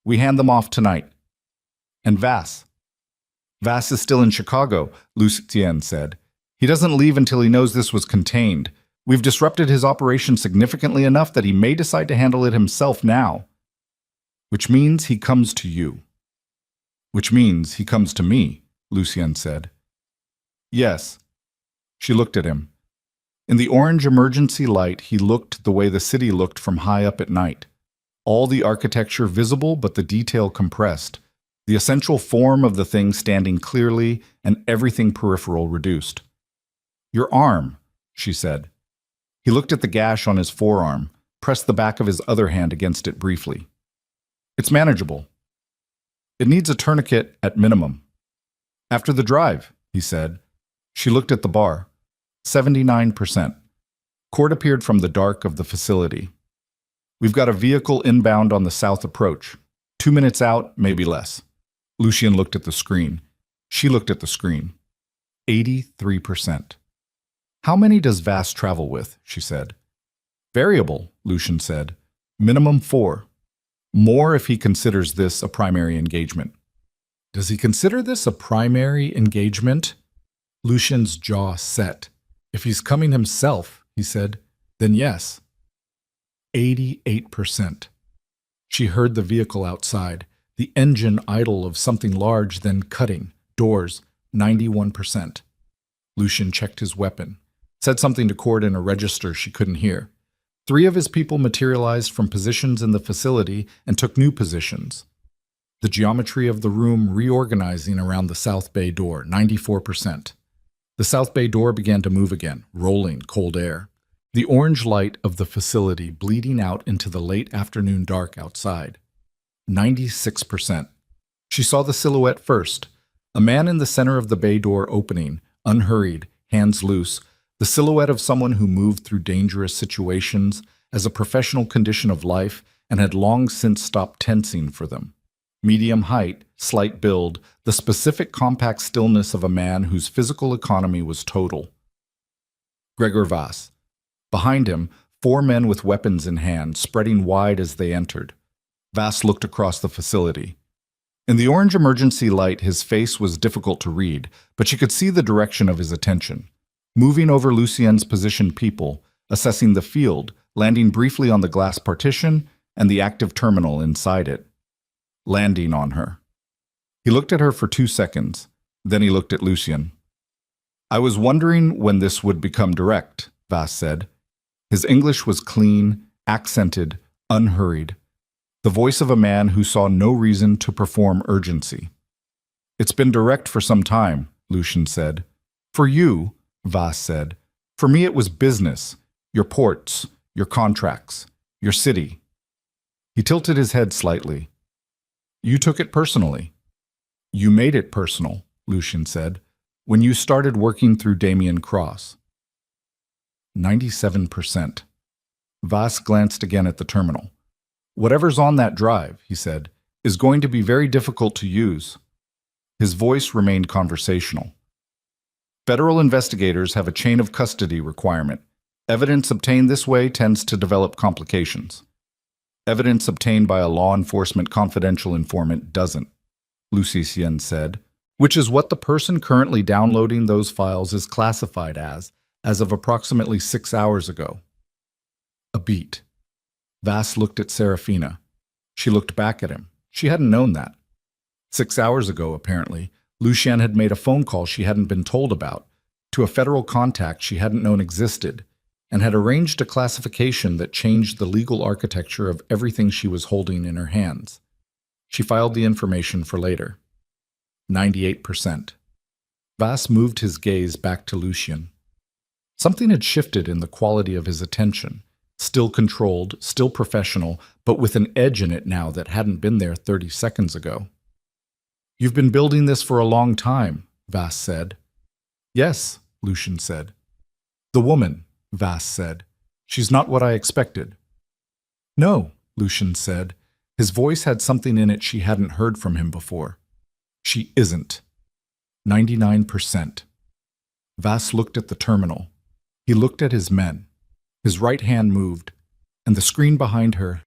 We hand them off tonight. And Vass? Vass is still in Chicago, Lucien said. He doesn't leave until he knows this was contained. We've disrupted his operation significantly enough that he may decide to handle it himself now. Which means he comes to you. Which means he comes to me, Lucien said. Yes. She looked at him. In the orange emergency light, he looked the way the city looked from high up at night. All the architecture visible, but the detail compressed. The essential form of the thing standing clearly, and everything peripheral reduced. Your arm, she said. He looked at the gash on his forearm, pressed the back of his other hand against it briefly. It's manageable. It needs a tourniquet at minimum. After the drive, he said. She looked at the bar. 79%. Cord appeared from the dark of the facility. We've got a vehicle inbound on the south approach. 2 minutes out, maybe less. Lucien looked at the screen. She looked at the screen. 83%. How many does Vass travel with? She said. Variable, Lucien said. Minimum 4. More if he considers this a primary engagement. Does he consider this a primary engagement? Lucien's jaw set. If he's coming himself, he said, then yes. 88%. She heard the vehicle outside, the engine idle of something large, then cutting. Doors, 91%. Lucien checked his weapon, said something to Cord in a register she couldn't hear. 3 of his people materialized from positions in the facility and took new positions. The geometry of the room reorganizing around the South Bay door, 94%. The South Bay door began to move again, rolling cold air. The orange light of the facility bleeding out into the late afternoon dark outside. 96%. She saw the silhouette first. A man in the center of the bay door opening, unhurried, hands loose, the silhouette of someone who moved through dangerous situations as a professional condition of life and had long since stopped tensing for them. Medium height, slight build, the specific compact stillness of a man whose physical economy was total. Gregor Vass. Behind him, 4 men with weapons in hand, spreading wide as they entered. Vass looked across the facility. In the orange emergency light, his face was difficult to read, but she could see the direction of his attention. Moving over Lucien's positioned people, assessing the field, landing briefly on the glass partition and the active terminal inside it. Landing on her. He looked at her for 2 seconds. Then he looked at Lucien. I was wondering when this would become direct, Vass said. His English was clean, accented, unhurried. The voice of a man who saw no reason to perform urgency. It's been direct for some time, Lucien said. For you, Vass said. For me it was business, your ports, your contracts, your city. He tilted his head slightly. You took it personally. You made it personal, Lucien said. When you started working through Damien Cross. 97%. Vas glanced again at the terminal. Whatever's on that drive, he said, is going to be very difficult to use. His voice remained conversational. Federal investigators have a chain of custody requirement. Evidence obtained this way tends to develop complications. Evidence obtained by a law enforcement confidential informant doesn't, Lucien said, which is what the person currently downloading those files is classified as of approximately 6 hours ago. A beat. Vas looked at Serafina. She looked back at him. She hadn't known that. 6 hours ago, apparently, Lucien had made a phone call she hadn't been told about, to a federal contact she hadn't known existed, and had arranged a classification that changed the legal architecture of everything she was holding in her hands. She filed the information for later. 98%. Vas moved his gaze back to Lucien. Something had shifted in the quality of his attention. Still controlled, still professional, but with an edge in it now that hadn't been there 30 seconds ago. You've been building this for a long time, Vas said. Yes, Lucien said. The woman, Vas said. She's not what I expected. No, Lucien said. His voice had something in it she hadn't heard from him before. She isn't. 99%. Vas looked at the terminal. He looked at his men. His right hand moved, and the screen behind her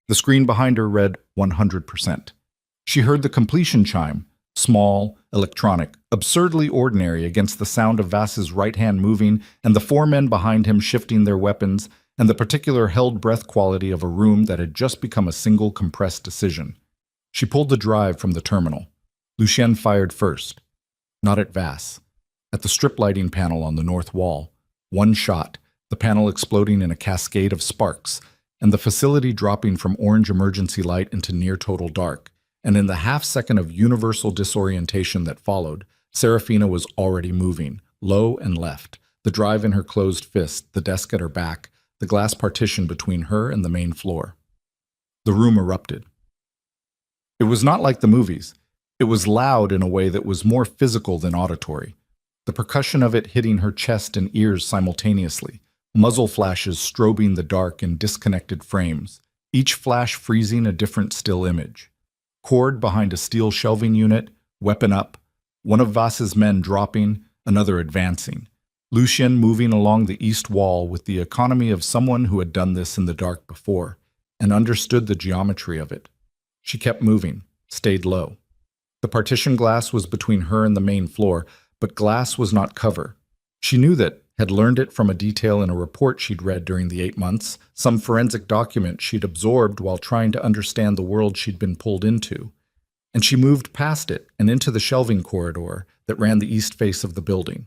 read 100%. She heard the completion chime, small, electronic, absurdly ordinary against the sound of Vas's right hand moving and the 4 men behind him shifting their weapons and the particular held breath quality of a room that had just become a single compressed decision. She pulled the drive from the terminal. Lucien fired first. Not at Vas. At the strip lighting panel on the north wall. One shot, the panel exploding in a cascade of sparks, and the facility dropping from orange emergency light into near-total dark. And in the half-second of universal disorientation that followed, Serafina was already moving, low and left, the drive in her closed fist, the desk at her back, the glass partition between her and the main floor. The room erupted. It was not like the movies. It was loud in a way that was more physical than auditory. The percussion of it hitting her chest and ears simultaneously, muzzle flashes strobing the dark in disconnected frames, each flash freezing a different still image. Cord behind a steel shelving unit, weapon up, one of Vas's men dropping, another advancing. Lucien moving along the east wall with the economy of someone who had done this in the dark before, and understood the geometry of it. She kept moving, stayed low. The partition glass was between her and the main floor, but glass was not cover. She knew that, had learned it from a detail in a report she'd read during the 8 months, some forensic document she'd absorbed while trying to understand the world she'd been pulled into. And she moved past it and into the shelving corridor that ran the east face of the building.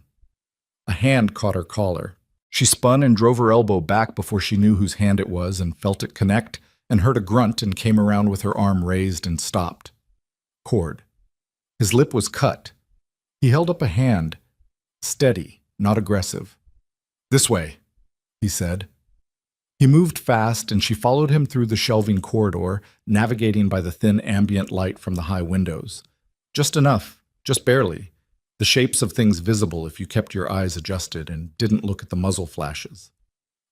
A hand caught her collar. She spun and drove her elbow back before she knew whose hand it was and felt it connect and heard a grunt and came around with her arm raised and stopped. Cord. His lip was cut. He held up a hand, steady, not aggressive. This way, he said. He moved fast, and she followed him through the shelving corridor, navigating by the thin ambient light from the high windows. Just enough, just barely. The shapes of things visible if you kept your eyes adjusted and didn't look at the muzzle flashes.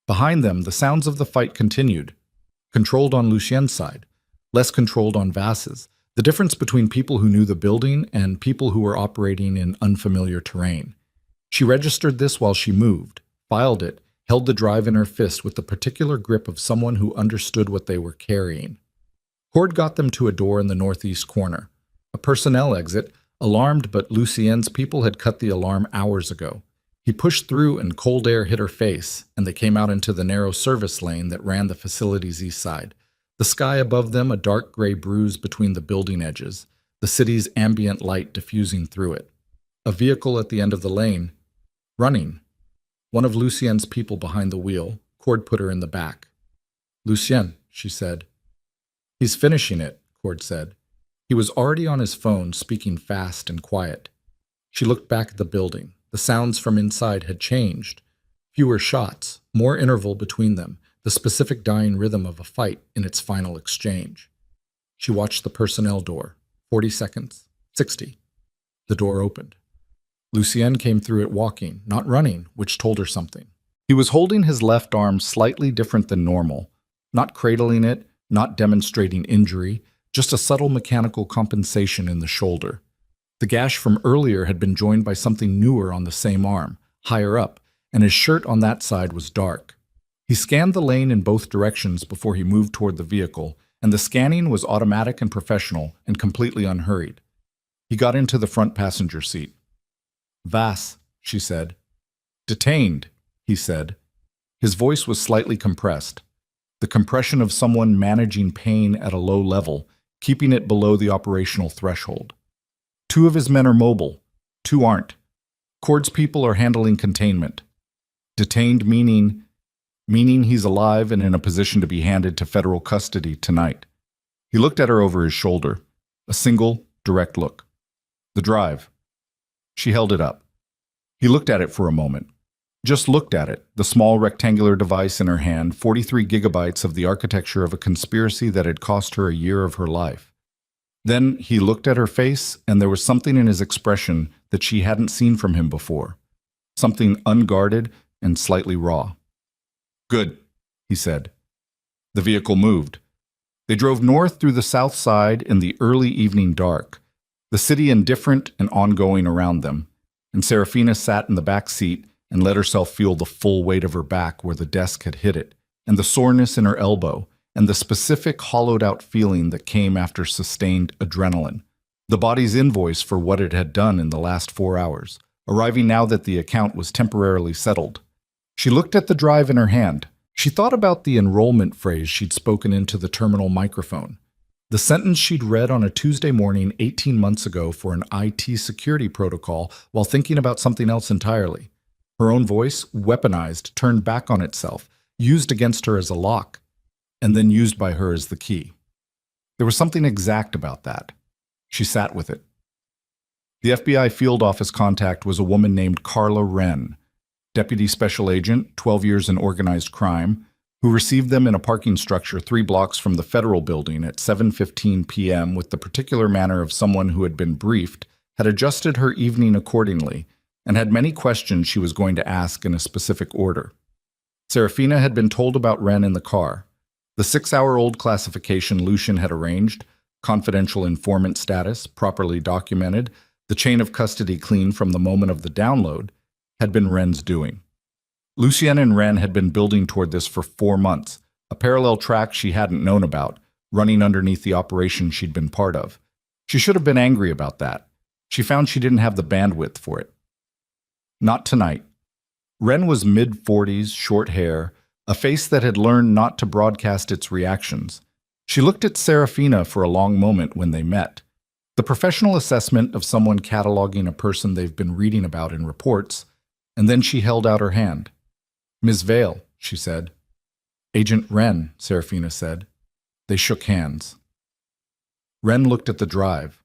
Behind them, the sounds of the fight continued, controlled on Lucien's side, less controlled on Vas's. The difference between people who knew the building and people who were operating in unfamiliar terrain. She registered this while she moved, filed it, held the drive in her fist with the particular grip of someone who understood what they were carrying. Cord got them to a door in the northeast corner. A personnel exit, alarmed, but Lucien's people had cut the alarm hours ago. He pushed through and cold air hit her face, and they came out into the narrow service lane that ran the facility's east side. The sky above them a dark gray bruise between the building edges, the city's ambient light diffusing through it. A vehicle at the end of the lane, running. One of Lucien's people behind the wheel. Cord put her in the back. Lucien, she said. He's finishing it, Cord said. He was already on his phone, speaking fast and quiet. She looked back at the building. The sounds from inside had changed. Fewer shots, more interval between them, the specific dying rhythm of a fight in its final exchange. She watched the personnel door. 40 seconds. 60. The door opened. Lucien came through it walking, not running, which told her something. He was holding his left arm slightly different than normal, not cradling it, not demonstrating injury, just a subtle mechanical compensation in the shoulder. The gash from earlier had been joined by something newer on the same arm, higher up, and his shirt on that side was dark. He scanned the lane in both directions before he moved toward the vehicle, and the scanning was automatic and professional and completely unhurried. He got into the front passenger seat. "Vas," she said. "Detained," he said. His voice was slightly compressed, the compression of someone managing pain at a low level, keeping it below the operational threshold. 2 of his men are mobile, 2 aren't. Cord's people are handling containment. Detained meaning he's alive and in a position to be handed to federal custody tonight. He looked at her over his shoulder, a single, direct look. "The drive." She held it up. He looked at it for a moment. Just looked at it, the small rectangular device in her hand, 43 gigabytes of the architecture of a conspiracy that had cost her a year of her life. Then he looked at her face, and there was something in his expression that she hadn't seen from him before. Something unguarded and slightly raw. "Good," he said. The vehicle moved. They drove north through the south side in the early evening dark, the city indifferent and ongoing around them, and Serafina sat in the back seat and let herself feel the full weight of her back where the desk had hit it, and the soreness in her elbow, and the specific hollowed-out feeling that came after sustained adrenaline, the body's invoice for what it had done in the last 4 hours, arriving now that the account was temporarily settled. She looked at the drive in her hand. She thought about the enrollment phrase she'd spoken into the terminal microphone, the sentence she'd read on a Tuesday morning 18 months ago for an IT security protocol while thinking about something else entirely. Her own voice, weaponized, turned back on itself, used against her as a lock, and then used by her as the key. There was something exact about that. She sat with it. The FBI field office contact was a woman named Carla Wren, Deputy Special Agent, 12 years in organized crime, who received them in a parking structure 3 blocks from the federal building at 7:15 p.m. with the particular manner of someone who had been briefed, had adjusted her evening accordingly, and had many questions she was going to ask in a specific order. Serafina had been told about Wren in the car. The 6-hour-old classification Lucien had arranged, confidential informant status, properly documented, the chain of custody clean from the moment of the download, had been Wren's doing. Lucien and Wren had been building toward this for 4 months, a parallel track she hadn't known about, running underneath the operation she'd been part of. She should have been angry about that. She found she didn't have the bandwidth for it. Not tonight. Wren was mid-40s, short hair, a face that had learned not to broadcast its reactions. She looked at Serafina for a long moment when they met. The professional assessment of someone cataloging a person they've been reading about in reports, and then she held out her hand. "Ms. Vale," she said. "Agent Wren," Serafina said. They shook hands. Wren looked at the drive.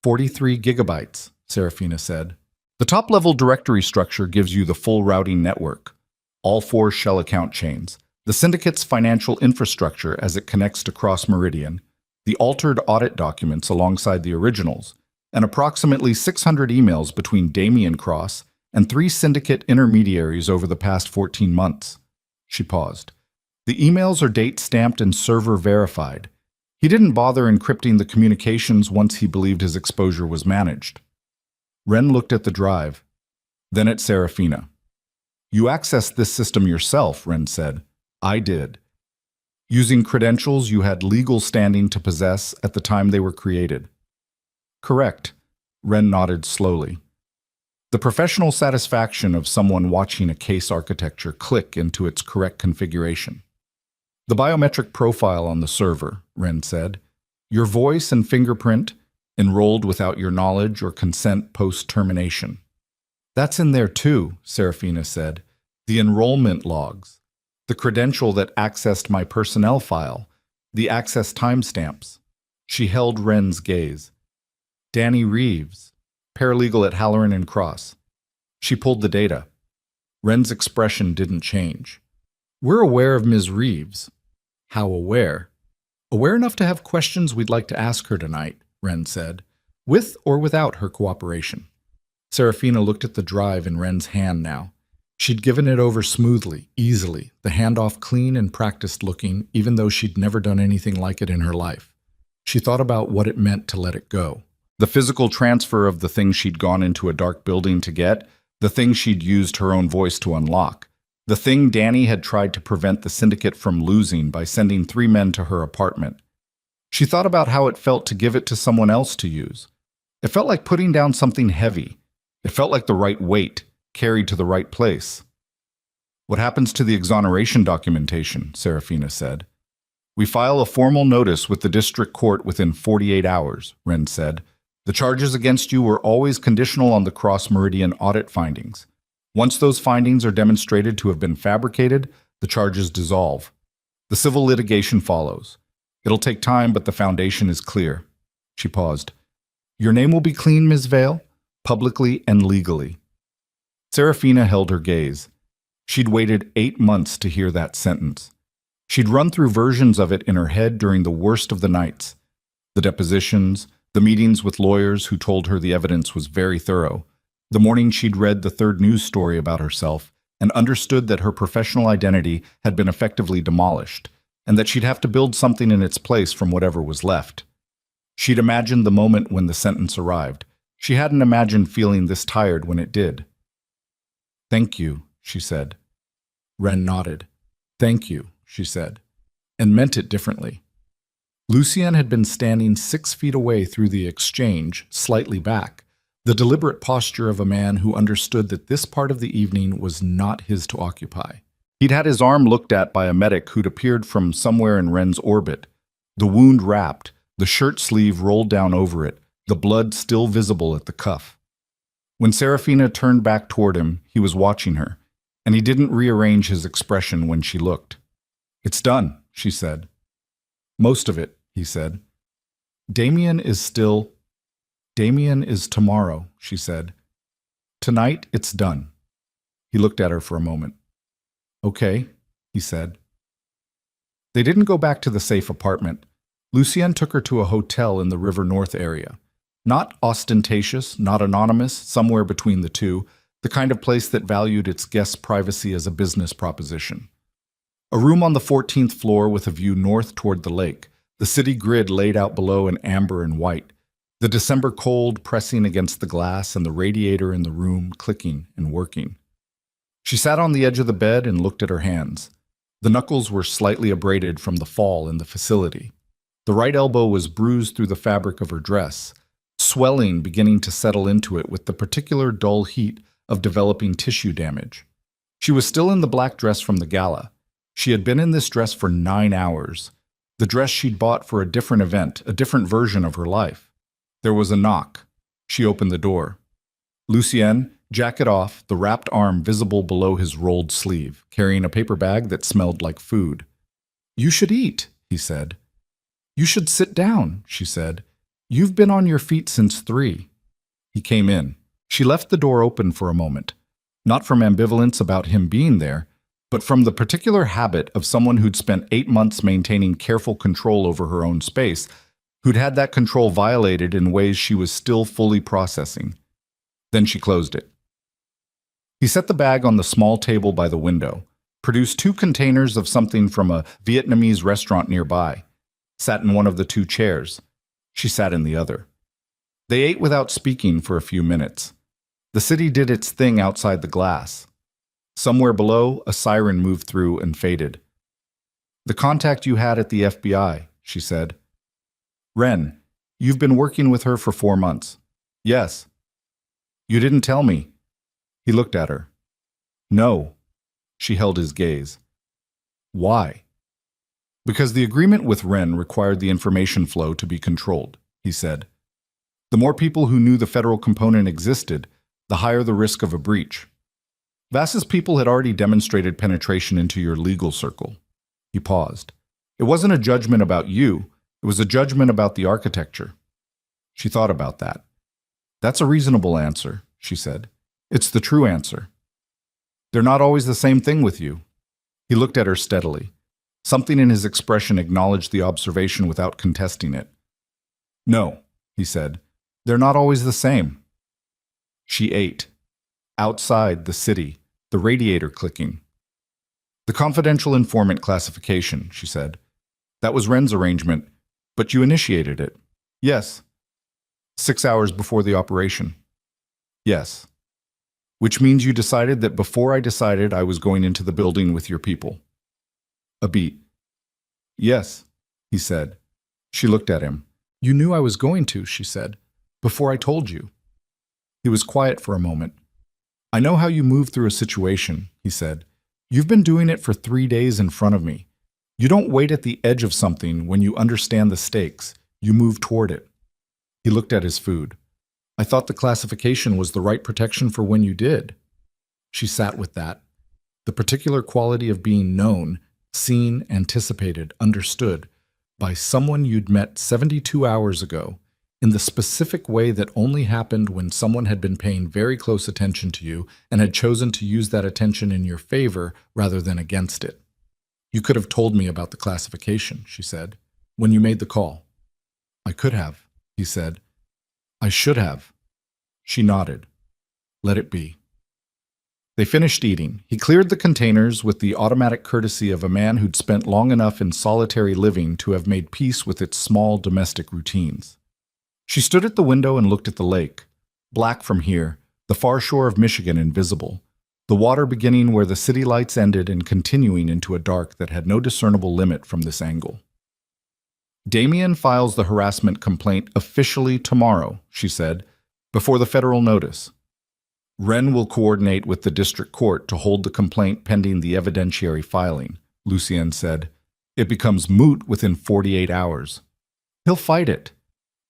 43 gigabytes, Serafina said. The top-level directory structure gives you the full routing network, all 4 shell account chains, the syndicate's financial infrastructure as it connects to Cross Meridian, the altered audit documents alongside the originals, and approximately 600 emails between Damien Cross and 3 syndicate intermediaries over the past 14 months. She paused. The emails are date-stamped and server-verified. He didn't bother encrypting the communications once he believed his exposure was managed. Wren looked at the drive, then at Serafina. "You accessed this system yourself," Wren said. "I did. Using credentials you had legal standing to possess at the time they were created." "Correct," Wren nodded slowly. The professional satisfaction of someone watching a case architecture click into its correct configuration. "The biometric profile on the server," Wren said. "Your voice and fingerprint, enrolled without your knowledge or consent post-termination." "That's in there too," Serafina said. "The enrollment logs, the credential that accessed my personnel file, the access timestamps." She held Wren's gaze. "Danny Reeves, paralegal at Halloran and Cross." She pulled the data. Wren's expression didn't change. "We're aware of Ms. Reeves." "How aware?" "Aware enough to have questions we'd like to ask her tonight," Wren said, "with or without her cooperation." Serafina looked at the drive in Wren's hand now. She'd given it over smoothly, easily, the handoff clean and practiced looking, even though she'd never done anything like it in her life. She thought about what it meant to let it go. The physical transfer of the thing she'd gone into a dark building to get, the thing she'd used her own voice to unlock, the thing Danny had tried to prevent the syndicate from losing by sending 3 men to her apartment. She thought about how it felt to give it to someone else to use. It felt like putting down something heavy. It felt like the right weight, carried to the right place. "What happens to the exoneration documentation?" Serafina said. "We file a formal notice with the district court within 48 hours, Wren said. "The charges against you were always conditional on the cross-meridian audit findings. Once those findings are demonstrated to have been fabricated, the charges dissolve. The civil litigation follows. It'll take time, but the foundation is clear." She paused. "Your name will be clean, Ms. Vale, publicly and legally." Serafina held her gaze. She'd waited 8 months to hear that sentence. She'd run through versions of it in her head during the worst of the nights. The depositions, the meetings with lawyers who told her the evidence was very thorough, the morning she'd read the 3rd news story about herself and understood that her professional identity had been effectively demolished, and that she'd have to build something in its place from whatever was left. She'd imagined the moment when the sentence arrived. She hadn't imagined feeling this tired when it did. "Thank you," she said. Wren nodded. "Thank you," she said, and meant it differently. Lucien had been standing 6 feet away through the exchange, slightly back, the deliberate posture of a man who understood that this part of the evening was not his to occupy. He'd had his arm looked at by a medic who'd appeared from somewhere in Wren's orbit, the wound wrapped, the shirt sleeve rolled down over it, the blood still visible at the cuff. When Serafina turned back toward him, he was watching her, and he didn't rearrange his expression when she looked. "It's done," she said. "Most of it," he said. Damien is tomorrow," she said. "Tonight, it's done." He looked at her for a moment. "Okay," he said. They didn't go back to the safe apartment. Lucien took her to a hotel in the River North area. Not ostentatious, not anonymous, somewhere between the two, the kind of place that valued its guests' privacy as a business proposition. A room on the 14th floor with a view north toward the lake, the city grid laid out below in amber and white, the December cold pressing against the glass and the radiator in the room clicking and working. She sat on the edge of the bed and looked at her hands. The knuckles were slightly abraded from the fall in the facility. The right elbow was bruised through the fabric of her dress, swelling beginning to settle into it with the particular dull heat of developing tissue damage. She was still in the black dress from the gala. She had been in this dress for 9 hours, the dress she'd bought for a different event, a different version of her life. There was a knock. She opened the door. Lucien, jacket off, the wrapped arm visible below his rolled sleeve, carrying a paper bag that smelled like food. "You should eat," he said. "You should sit down," she said. "You've been on your feet since 3. He came in. She left the door open for a moment, not from ambivalence about him being there, but from the particular habit of someone who'd spent 8 months maintaining careful control over her own space, who'd had that control violated in ways she was still fully processing. Then she closed it. He set the bag on the small table by the window, produced 2 containers of something from a Vietnamese restaurant nearby, sat in one of the 2 chairs. She sat in the other. They ate without speaking for a few minutes. The city did its thing outside the glass. Somewhere below, a siren moved through and faded. "The contact you had at the FBI," she said. "Wren, you've been working with her for 4 months. "Yes." "You didn't tell me." He looked at her. "No." She held his gaze. "Why?" "Because the agreement with Wren required the information flow to be controlled," he said. "The more people who knew the federal component existed, the higher the risk of a breach. Vass's people had already demonstrated penetration into your legal circle." He paused. "It wasn't a judgment about you. It was a judgment about the architecture." She thought about that. "That's a reasonable answer," she said. "It's the true answer. They're not always the same thing with you." He looked at her steadily. Something in his expression acknowledged the observation without contesting it. "No," he said. "They're not always the same." She ate. Outside the city, the radiator clicking. The confidential informant classification, she said. That was Ren's arrangement, but you initiated it. Yes. 6 hours before the operation. Yes. Which means you decided that before I decided I was going into the building with your people. A beat. Yes, he said. She looked at him. You knew I was going to, she said, before I told you. He was quiet for a moment. I know how you move through a situation, he said. You've been doing it for 3 days in front of me. You don't wait at the edge of something when you understand the stakes. You move toward it. He looked at his food. I thought the classification was the right protection for when you did. She sat with that. The particular quality of being known, seen, anticipated, understood by someone you'd met 72 hours ago in the specific way that only happened when someone had been paying very close attention to you and had chosen to use that attention in your favor rather than against it. You could have told me about the classification, she said, when you made the call. I could have, he said. I should have. She nodded. Let it be. They finished eating. He cleared the containers with the automatic courtesy of a man who'd spent long enough in solitary living to have made peace with its small domestic routines. She stood at the window and looked at the lake, black from here, the far shore of Michigan invisible, the water beginning where the city lights ended and continuing into a dark that had no discernible limit from this angle. Damien files the harassment complaint officially tomorrow, she said, before the federal notice. Ren will coordinate with the district court to hold the complaint pending the evidentiary filing, Lucien said. It becomes moot within 48 hours. He'll fight it.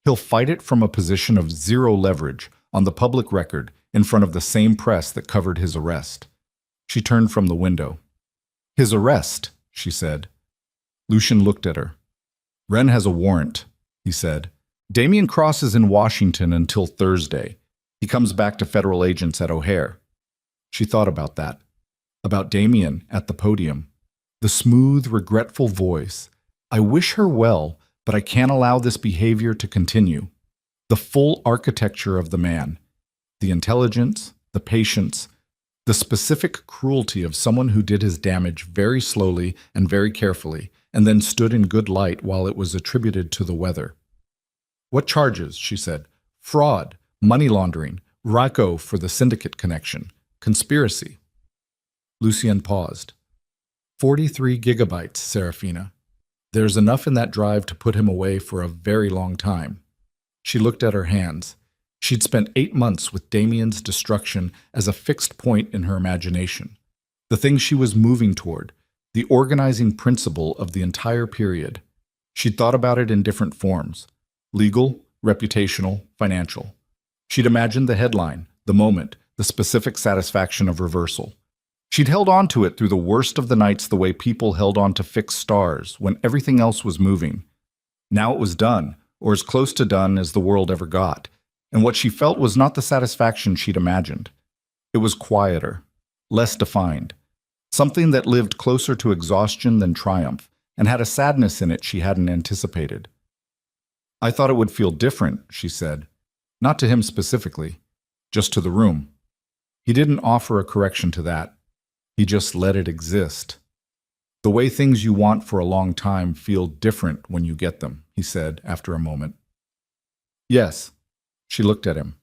He'll fight it from a position of zero leverage, on the public record, in front of the same press that covered his arrest. She turned from the window. His arrest, she said. Lucien looked at her. Ren has a warrant, he said. Damien Cross is in Washington until Thursday. He comes back to federal agents at O'Hare. She thought about that. About Damien at the podium. The smooth, regretful voice. I wish her well, but I can't allow this behavior to continue. The full architecture of the man. The intelligence, the patience, the specific cruelty of someone who did his damage very slowly and very carefully, and then stood in good light while it was attributed to the weather. What charges, she said. Fraud, money laundering, RICO for the syndicate connection, conspiracy. Lucien paused. 43 gigabytes, Serafina. There's enough in that drive to put him away for a very long time. She looked at her hands. She'd spent 8 months with Damien's destruction as a fixed point in her imagination. The thing she was moving toward, the organizing principle of the entire period. She'd thought about it in different forms. Legal, reputational, financial. She'd imagined the headline, the moment, the specific satisfaction of reversal. She'd held on to it through the worst of the nights the way people held on to fixed stars when everything else was moving. Now it was done, or as close to done as the world ever got, and what she felt was not the satisfaction she'd imagined. It was quieter, less defined, something that lived closer to exhaustion than triumph, and had a sadness in it she hadn't anticipated. I thought it would feel different, she said. Not to him specifically, just to the room. He didn't offer a correction to that. He just let it exist. The way things you want for a long time feel different when you get them, he said after a moment. Yes. She looked at him.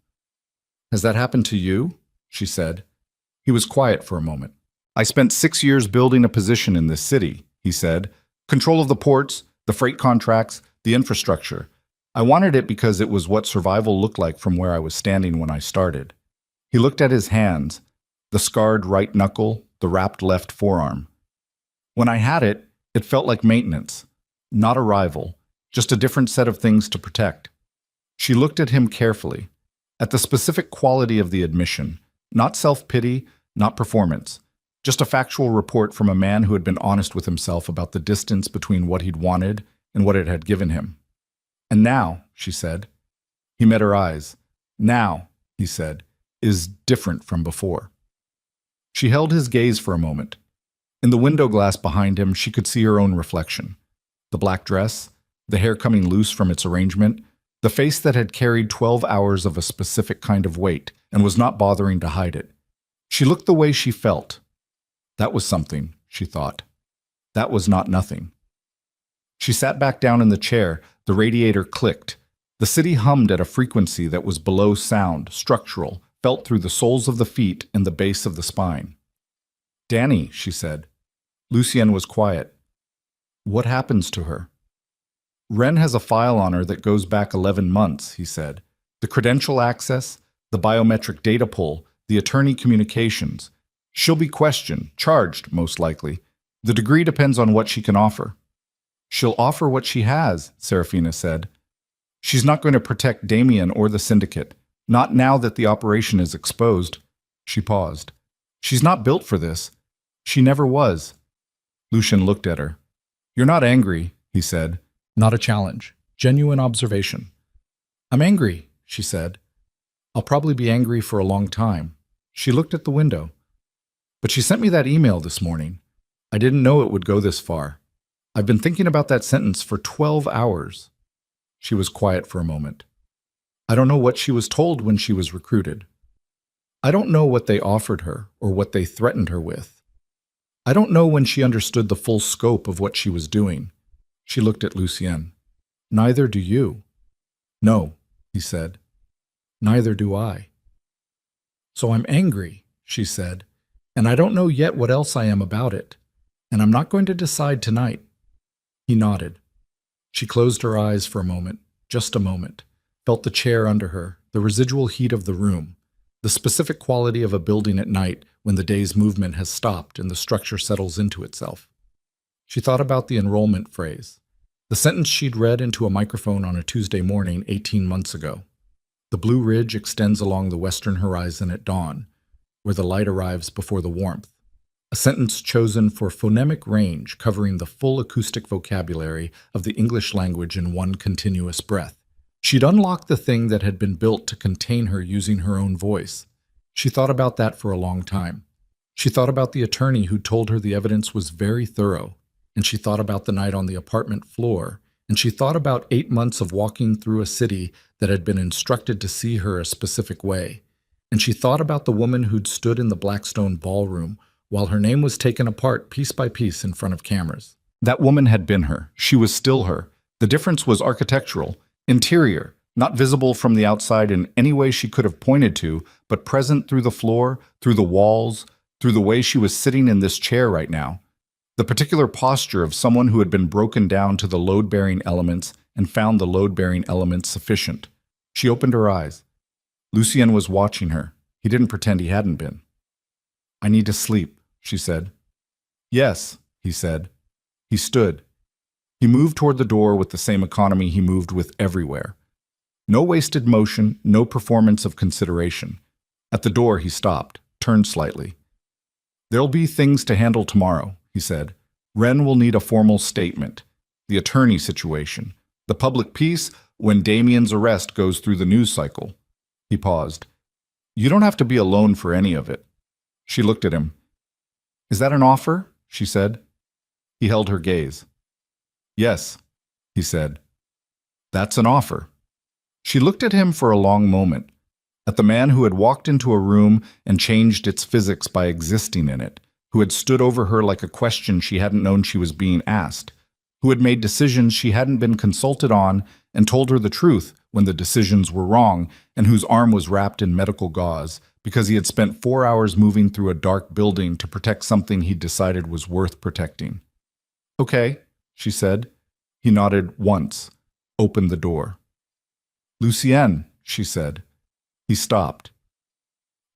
Has that happened to you? She said. He was quiet for a moment. I spent 6 years building a position in this city, he said. Control of the ports, the freight contracts, the infrastructure. I wanted it because it was what survival looked like from where I was standing when I started. He looked at his hands, the scarred right knuckle, the wrapped left forearm. When I had it, it felt like maintenance, not a rival, just a different set of things to protect. She looked at him carefully, at the specific quality of the admission, not self-pity, not performance, just a factual report from a man who had been honest with himself about the distance between what he'd wanted and what it had given him. And now, she said. He met her eyes. Now, he said, is different from before. She held his gaze for a moment. In the window glass behind him, she could see her own reflection. The black dress, the hair coming loose from its arrangement, The face that had carried 12 hours of a specific kind of weight and was not bothering to hide it. She looked the way she felt. That was something, she thought. That was not nothing. She sat back down in the chair. The radiator clicked. The city hummed at a frequency that was below sound, structural, felt through the soles of the feet and the base of the spine. "Danny," she said. Lucien was quiet. "What happens to her?" "Ren has a file on her that goes back 11 months, he said. "The credential access, the biometric data pull, the attorney communications. She'll be questioned, charged, most likely. The degree depends on what she can offer." "She'll offer what she has," Serafina said. "She's not going to protect Damien or the syndicate. Not now that the operation is exposed." She paused. "She's not built for this. She never was." Lucien looked at her. "You're not angry," he said. Not a challenge. Genuine observation. "I'm angry," she said. "I'll probably be angry for a long time." She looked at the window. "But she sent me that email this morning. I didn't know it would go this far. I've been thinking about that sentence for 12 hours. She was quiet for a moment. "I don't know what she was told when she was recruited. I don't know what they offered her or what they threatened her with. I don't know when she understood the full scope of what she was doing." She looked at Lucien. "Neither do you." "No," he said. "Neither do I." "So I'm angry," she said, "and I don't know yet what else I am about it, and I'm not going to decide tonight." He nodded. She closed her eyes for a moment, just a moment, felt the chair under her, the residual heat of the room, the specific quality of a building at night when the day's movement has stopped and the structure settles into itself. She thought about the enrollment phrase, the sentence she'd read into a microphone on a Tuesday morning 18 months ago. "The blue ridge extends along the western horizon at dawn, where the light arrives before the warmth." A sentence chosen for phonemic range covering the full acoustic vocabulary of the English language in one continuous breath. She'd unlocked the thing that had been built to contain her using her own voice. She thought about that for a long time. She thought about the attorney who told her the evidence was very thorough, and she thought about the night on the apartment floor, and she thought about 8 months of walking through a city that had been instructed to see her a specific way, and she thought about the woman who'd stood in the Blackstone ballroom while her name was taken apart piece by piece in front of cameras. That woman had been her. She was still her. The difference was architectural, interior, not visible from the outside in any way she could have pointed to, but present through the floor, through the walls, through the way she was sitting in this chair right now. The particular posture of someone who had been broken down to the load-bearing elements and found the load-bearing elements sufficient. She opened her eyes. Lucien was watching her. He didn't pretend he hadn't been. "I need to sleep," she said. "Yes," he said. He stood. He moved toward the door with the same economy he moved with everywhere. No wasted motion, no performance of consideration. At the door he stopped, turned slightly. "There'll be things to handle tomorrow," he said. "Ren will need a formal statement. The attorney situation. The public peace when Damien's arrest goes through the news cycle." He paused. "You don't have to be alone for any of it." She looked at him. "Is that an offer?" she said. He held her gaze. "Yes," he said. "That's an offer." She looked at him for a long moment, at the man who had walked into a room and changed its physics by existing in it, who had stood over her like a question she hadn't known she was being asked, who had made decisions she hadn't been consulted on and told her the truth when the decisions were wrong, and whose arm was wrapped in medical gauze because he had spent 4 hours moving through a dark building to protect something he'd decided was worth protecting. "Okay," she said. He nodded once, opened the door. "Lucien," she said. He stopped.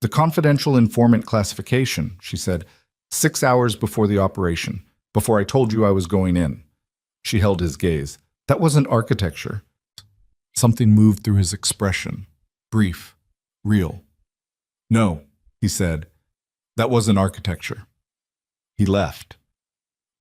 "The confidential informant classification," she said. 6 hours before the operation, before I told you I was going in." She held his gaze. "That wasn't architecture." Something moved through his expression. Brief. Real. "No," he said. "That wasn't architecture." He left.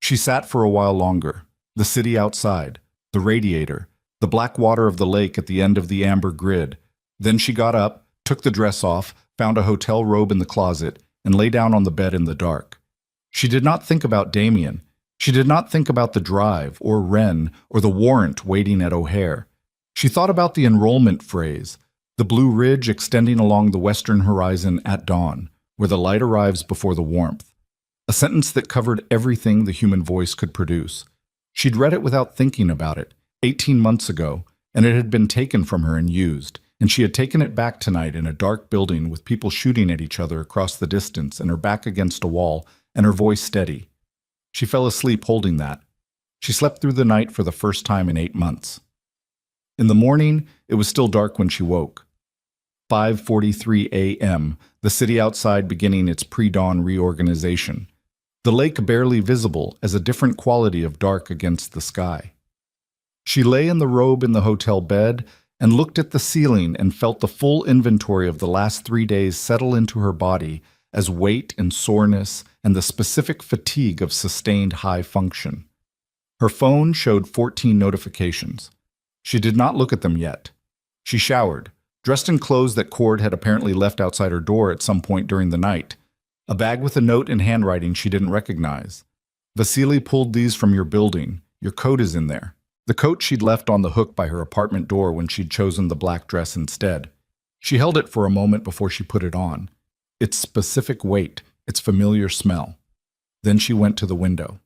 She sat for a while longer. The city outside, the radiator, the black water of the lake at the end of the amber grid. Then she got up, took the dress off, found a hotel robe in the closet, and lay down on the bed in the dark. She did not think about Damien. She did not think about the drive, or Ren, or the warrant waiting at O'Hare. She thought about the enrollment phrase, the blue ridge extending along the western horizon at dawn, where the light arrives before the warmth. A sentence that covered everything the human voice could produce. She'd read it without thinking about it, 18 months ago, and it had been taken from her and used, and she had taken it back tonight in a dark building with people shooting at each other across the distance and her back against a wall and her voice steady. She fell asleep holding that. She slept through the night for the first time in 8 months. In the morning, it was still dark when she woke. 5:43 a.m., the city outside beginning its pre-dawn reorganization. The lake barely visible as a different quality of dark against the sky. She lay in the robe in the hotel bed and looked at the ceiling and felt the full inventory of the last 3 days settle into her body as weight and soreness and the specific fatigue of sustained high function. Her phone showed 14 notifications. She did not look at them yet. She showered, dressed in clothes that Cord had apparently left outside her door at some point during the night. A bag with a note in handwriting she didn't recognize. Vasily pulled these from your building. Your coat is in there. The coat she'd left on the hook by her apartment door when she'd chosen the black dress instead. She held it for a moment before she put it on. Its specific weight, its familiar smell. Then she went to the window.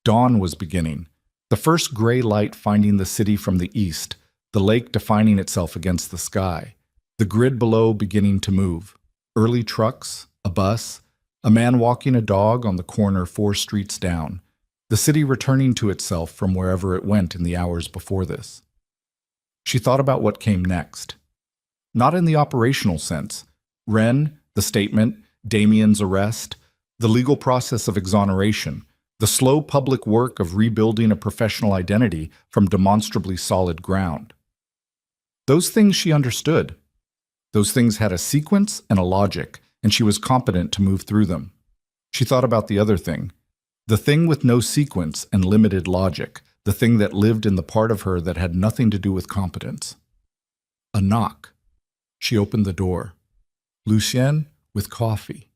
Dawn was beginning. The first gray light finding the city from the east, the lake defining itself against the sky, the grid below beginning to move. Early trucks, a bus, a man walking a dog on the corner 4 streets down, the city returning to itself from wherever it went in the hours before this. She thought about what came next. Not in the operational sense. Wren, the statement, Damien's arrest, the legal process of exoneration, the slow public work of rebuilding a professional identity from demonstrably solid ground. Those things she understood. Those things had a sequence and a logic, and she was competent to move through them. She thought about the other thing, the thing with no sequence and limited logic, the thing that lived in the part of her that had nothing to do with competence. A knock. She opened the door. Lucien with coffee.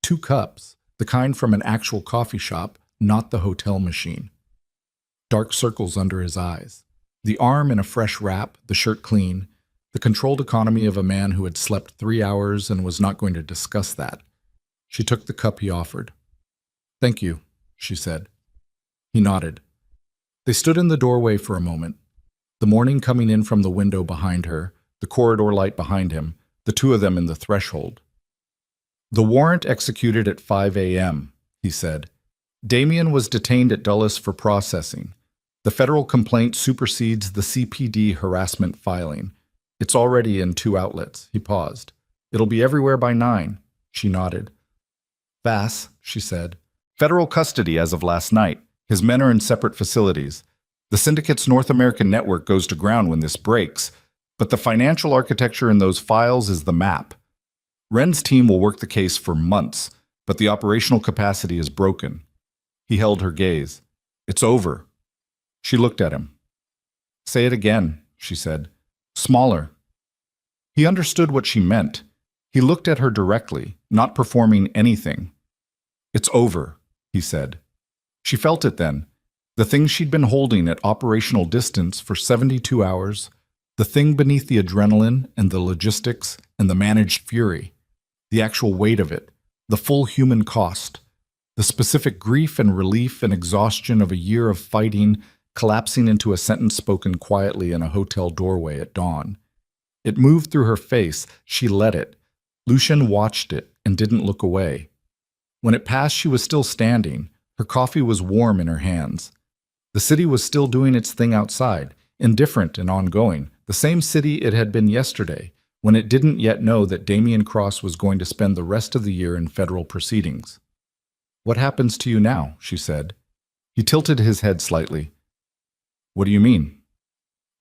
2 cups, the kind from an actual coffee shop, not the hotel machine. Dark circles under his eyes. The arm in a fresh wrap, the shirt clean, the controlled economy of a man who had slept 3 hours and was not going to discuss that. She took the cup he offered. "Thank you," she said. He nodded. They stood in the doorway for a moment, the morning coming in from the window behind her, the corridor light behind him, the two of them in the threshold. "The warrant executed at 5 a.m., he said. Damien was detained at Dulles for processing. The federal complaint supersedes the CPD harassment filing. It's already in 2 outlets." He paused. "It'll be everywhere by 9. She nodded. "Vass," she said. "Federal custody as of last night. His men are in separate facilities. The syndicate's North American network goes to ground when this breaks, but the financial architecture in those files is the map. Wren's team will work the case for months, but the operational capacity is broken." He held her gaze. "It's over." She looked at him. "Say it again," she said. "Smaller." He understood what she meant. He looked at her directly, not performing anything. "It's over," he said. She felt it then. The thing she'd been holding at operational distance for 72 hours, the thing beneath the adrenaline and the logistics and the managed fury, the actual weight of it, the full human cost, the specific grief and relief and exhaustion of a year of fighting collapsing into a sentence spoken quietly in a hotel doorway at dawn. It moved through her face. She let it. Lucien watched it and didn't look away. When it passed, she was still standing. Her coffee was warm in her hands. The city was still doing its thing outside, indifferent and ongoing, the same city it had been yesterday, when it didn't yet know that Damien Cross was going to spend the rest of the year in federal proceedings. "What happens to you now?" she said. He tilted his head slightly. "What do you mean?"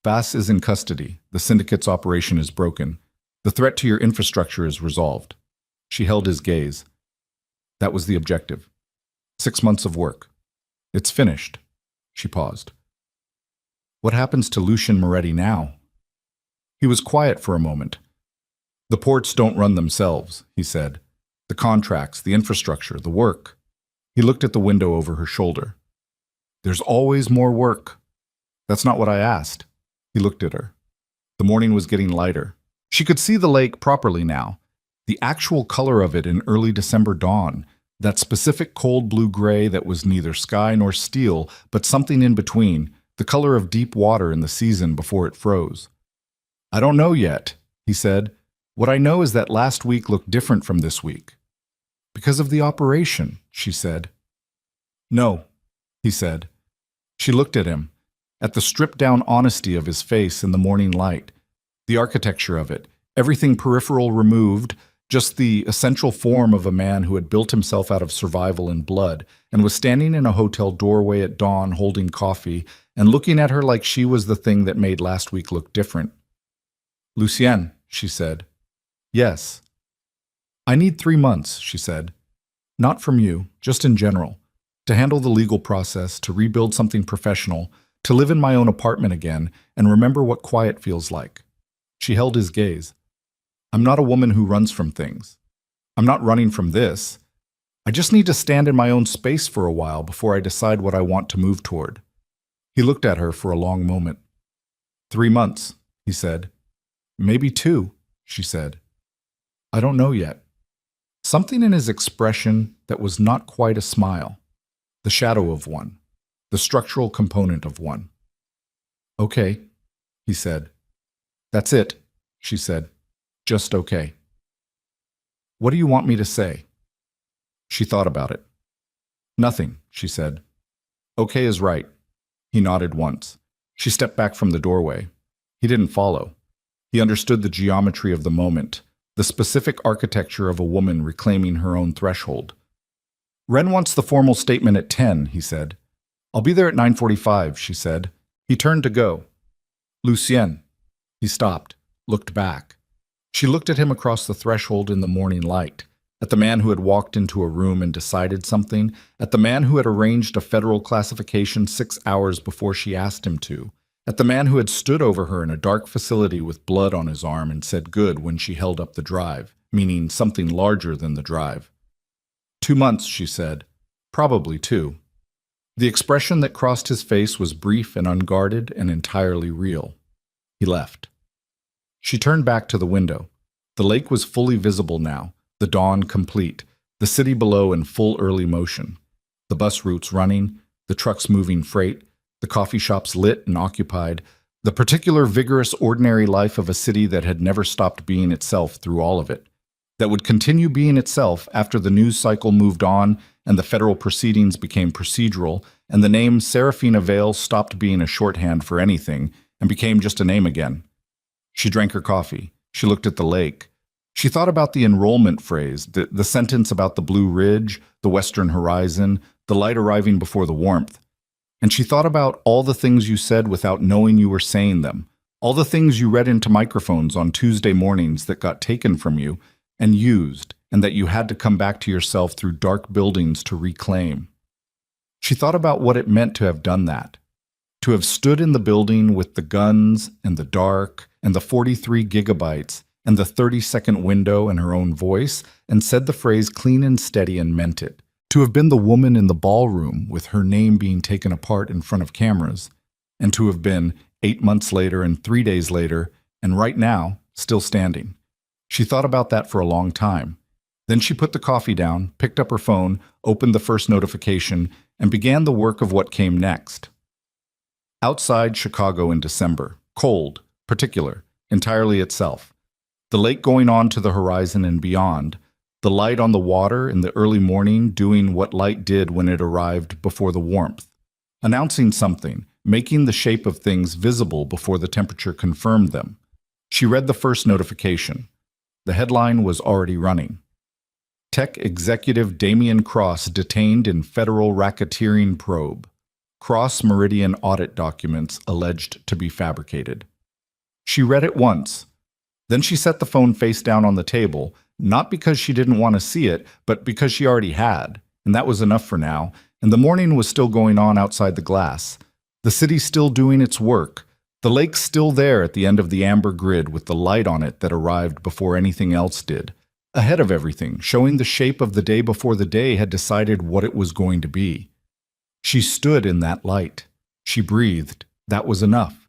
"Vass is in custody. The syndicate's operation is broken. The threat to your infrastructure is resolved." She held his gaze. "That was the objective. 6 months of work. It's finished." She paused. "What happens to Lucien Moretti now?" He was quiet for a moment. "The ports don't run themselves," he said. "The contracts, the infrastructure, the work." He looked at the window over her shoulder. "There's always more work." "That's not what I asked." He looked at her. The morning was getting lighter. She could see the lake properly now. The actual color of it in early December dawn, that specific cold blue gray that was neither sky nor steel, but something in between, the color of deep water in the season before it froze. "I don't know yet," he said. "What I know is that last week looked different from this week." "Because of the operation," she said. "No," he said. She looked at him, at the stripped-down honesty of his face in the morning light, the architecture of it, everything peripheral removed, just the essential form of a man who had built himself out of survival and blood, and was standing in a hotel doorway at dawn holding coffee and looking at her like she was the thing that made last week look different. "Lucienne," she said. "Yes." "I need 3 months," she said. "Not from you, just in general. To handle the legal process, to rebuild something professional, to live in my own apartment again, and remember what quiet feels like." She held his gaze. "I'm not a woman who runs from things. I'm not running from this. I just need to stand in my own space for a while before I decide what I want to move toward." He looked at her for a long moment. 3 months, he said. "Maybe 2, she said. "I don't know yet." Something in his expression that was not quite a smile, the shadow of one, the structural component of one. "Okay," he said. "That's it," she said. "Just okay." "What do you want me to say?" She thought about it. "Nothing," she said. "Okay is right." He nodded once. She stepped back from the doorway. He didn't follow. He understood the geometry of the moment, the specific architecture of a woman reclaiming her own threshold. "Ren wants the formal statement at 10, he said. "I'll be there at 9:45, she said. He turned to go. "Lucienne." He stopped, looked back. She looked at him across the threshold in the morning light, at the man who had walked into a room and decided something, at the man who had arranged a federal classification 6 hours before she asked him to, at the man who had stood over her in a dark facility with blood on his arm and said good when she held up the drive, meaning something larger than the drive. 2 months, she said. Probably 2. The expression that crossed his face was brief and unguarded and entirely real. He left. She turned back to the window. The lake was fully visible now, the dawn complete, the city below in full early motion. The bus routes running, the trucks moving freight, the coffee shops lit and occupied, the particular vigorous ordinary life of a city that had never stopped being itself through all of it, that would continue being itself after the news cycle moved on and the federal proceedings became procedural and the name Serafina Vale stopped being a shorthand for anything and became just a name again. She drank her coffee. She looked at the lake. She thought about the enrollment phrase, the sentence about the Blue Ridge, the western horizon, the light arriving before the warmth. And she thought about all the things you said without knowing you were saying them, all the things you read into microphones on Tuesday mornings that got taken from you and used, and that you had to come back to yourself through dark buildings to reclaim. She thought about what it meant to have done that, to have stood in the building with the guns and the dark and the 43 gigabytes and the 30-second window and her own voice and said the phrase clean and steady and meant it, to have been the woman in the ballroom with her name being taken apart in front of cameras, and to have been 8 months later and 3 days later, and right now, still standing. She thought about that for a long time. Then she put the coffee down, picked up her phone, opened the first notification, and began the work of what came next. Outside Chicago in December, cold, particular, entirely itself. The lake going on to the horizon and beyond, the light on the water in the early morning doing what light did when it arrived before the warmth, announcing something, making the shape of things visible before the temperature confirmed them. She read the first notification. The headline was already running. Tech executive Damian Cross detained in federal racketeering probe. Cross-Meridian audit documents alleged to be fabricated. She read it once. Then she set the phone face down on the table, not because she didn't want to see it, but because she already had, and that was enough for now, and the morning was still going on outside the glass. The city still doing its work, the lake still there at the end of the amber grid with the light on it that arrived before anything else did, ahead of everything, showing the shape of the day before the day had decided what it was going to be. She stood in that light. She breathed. That was enough.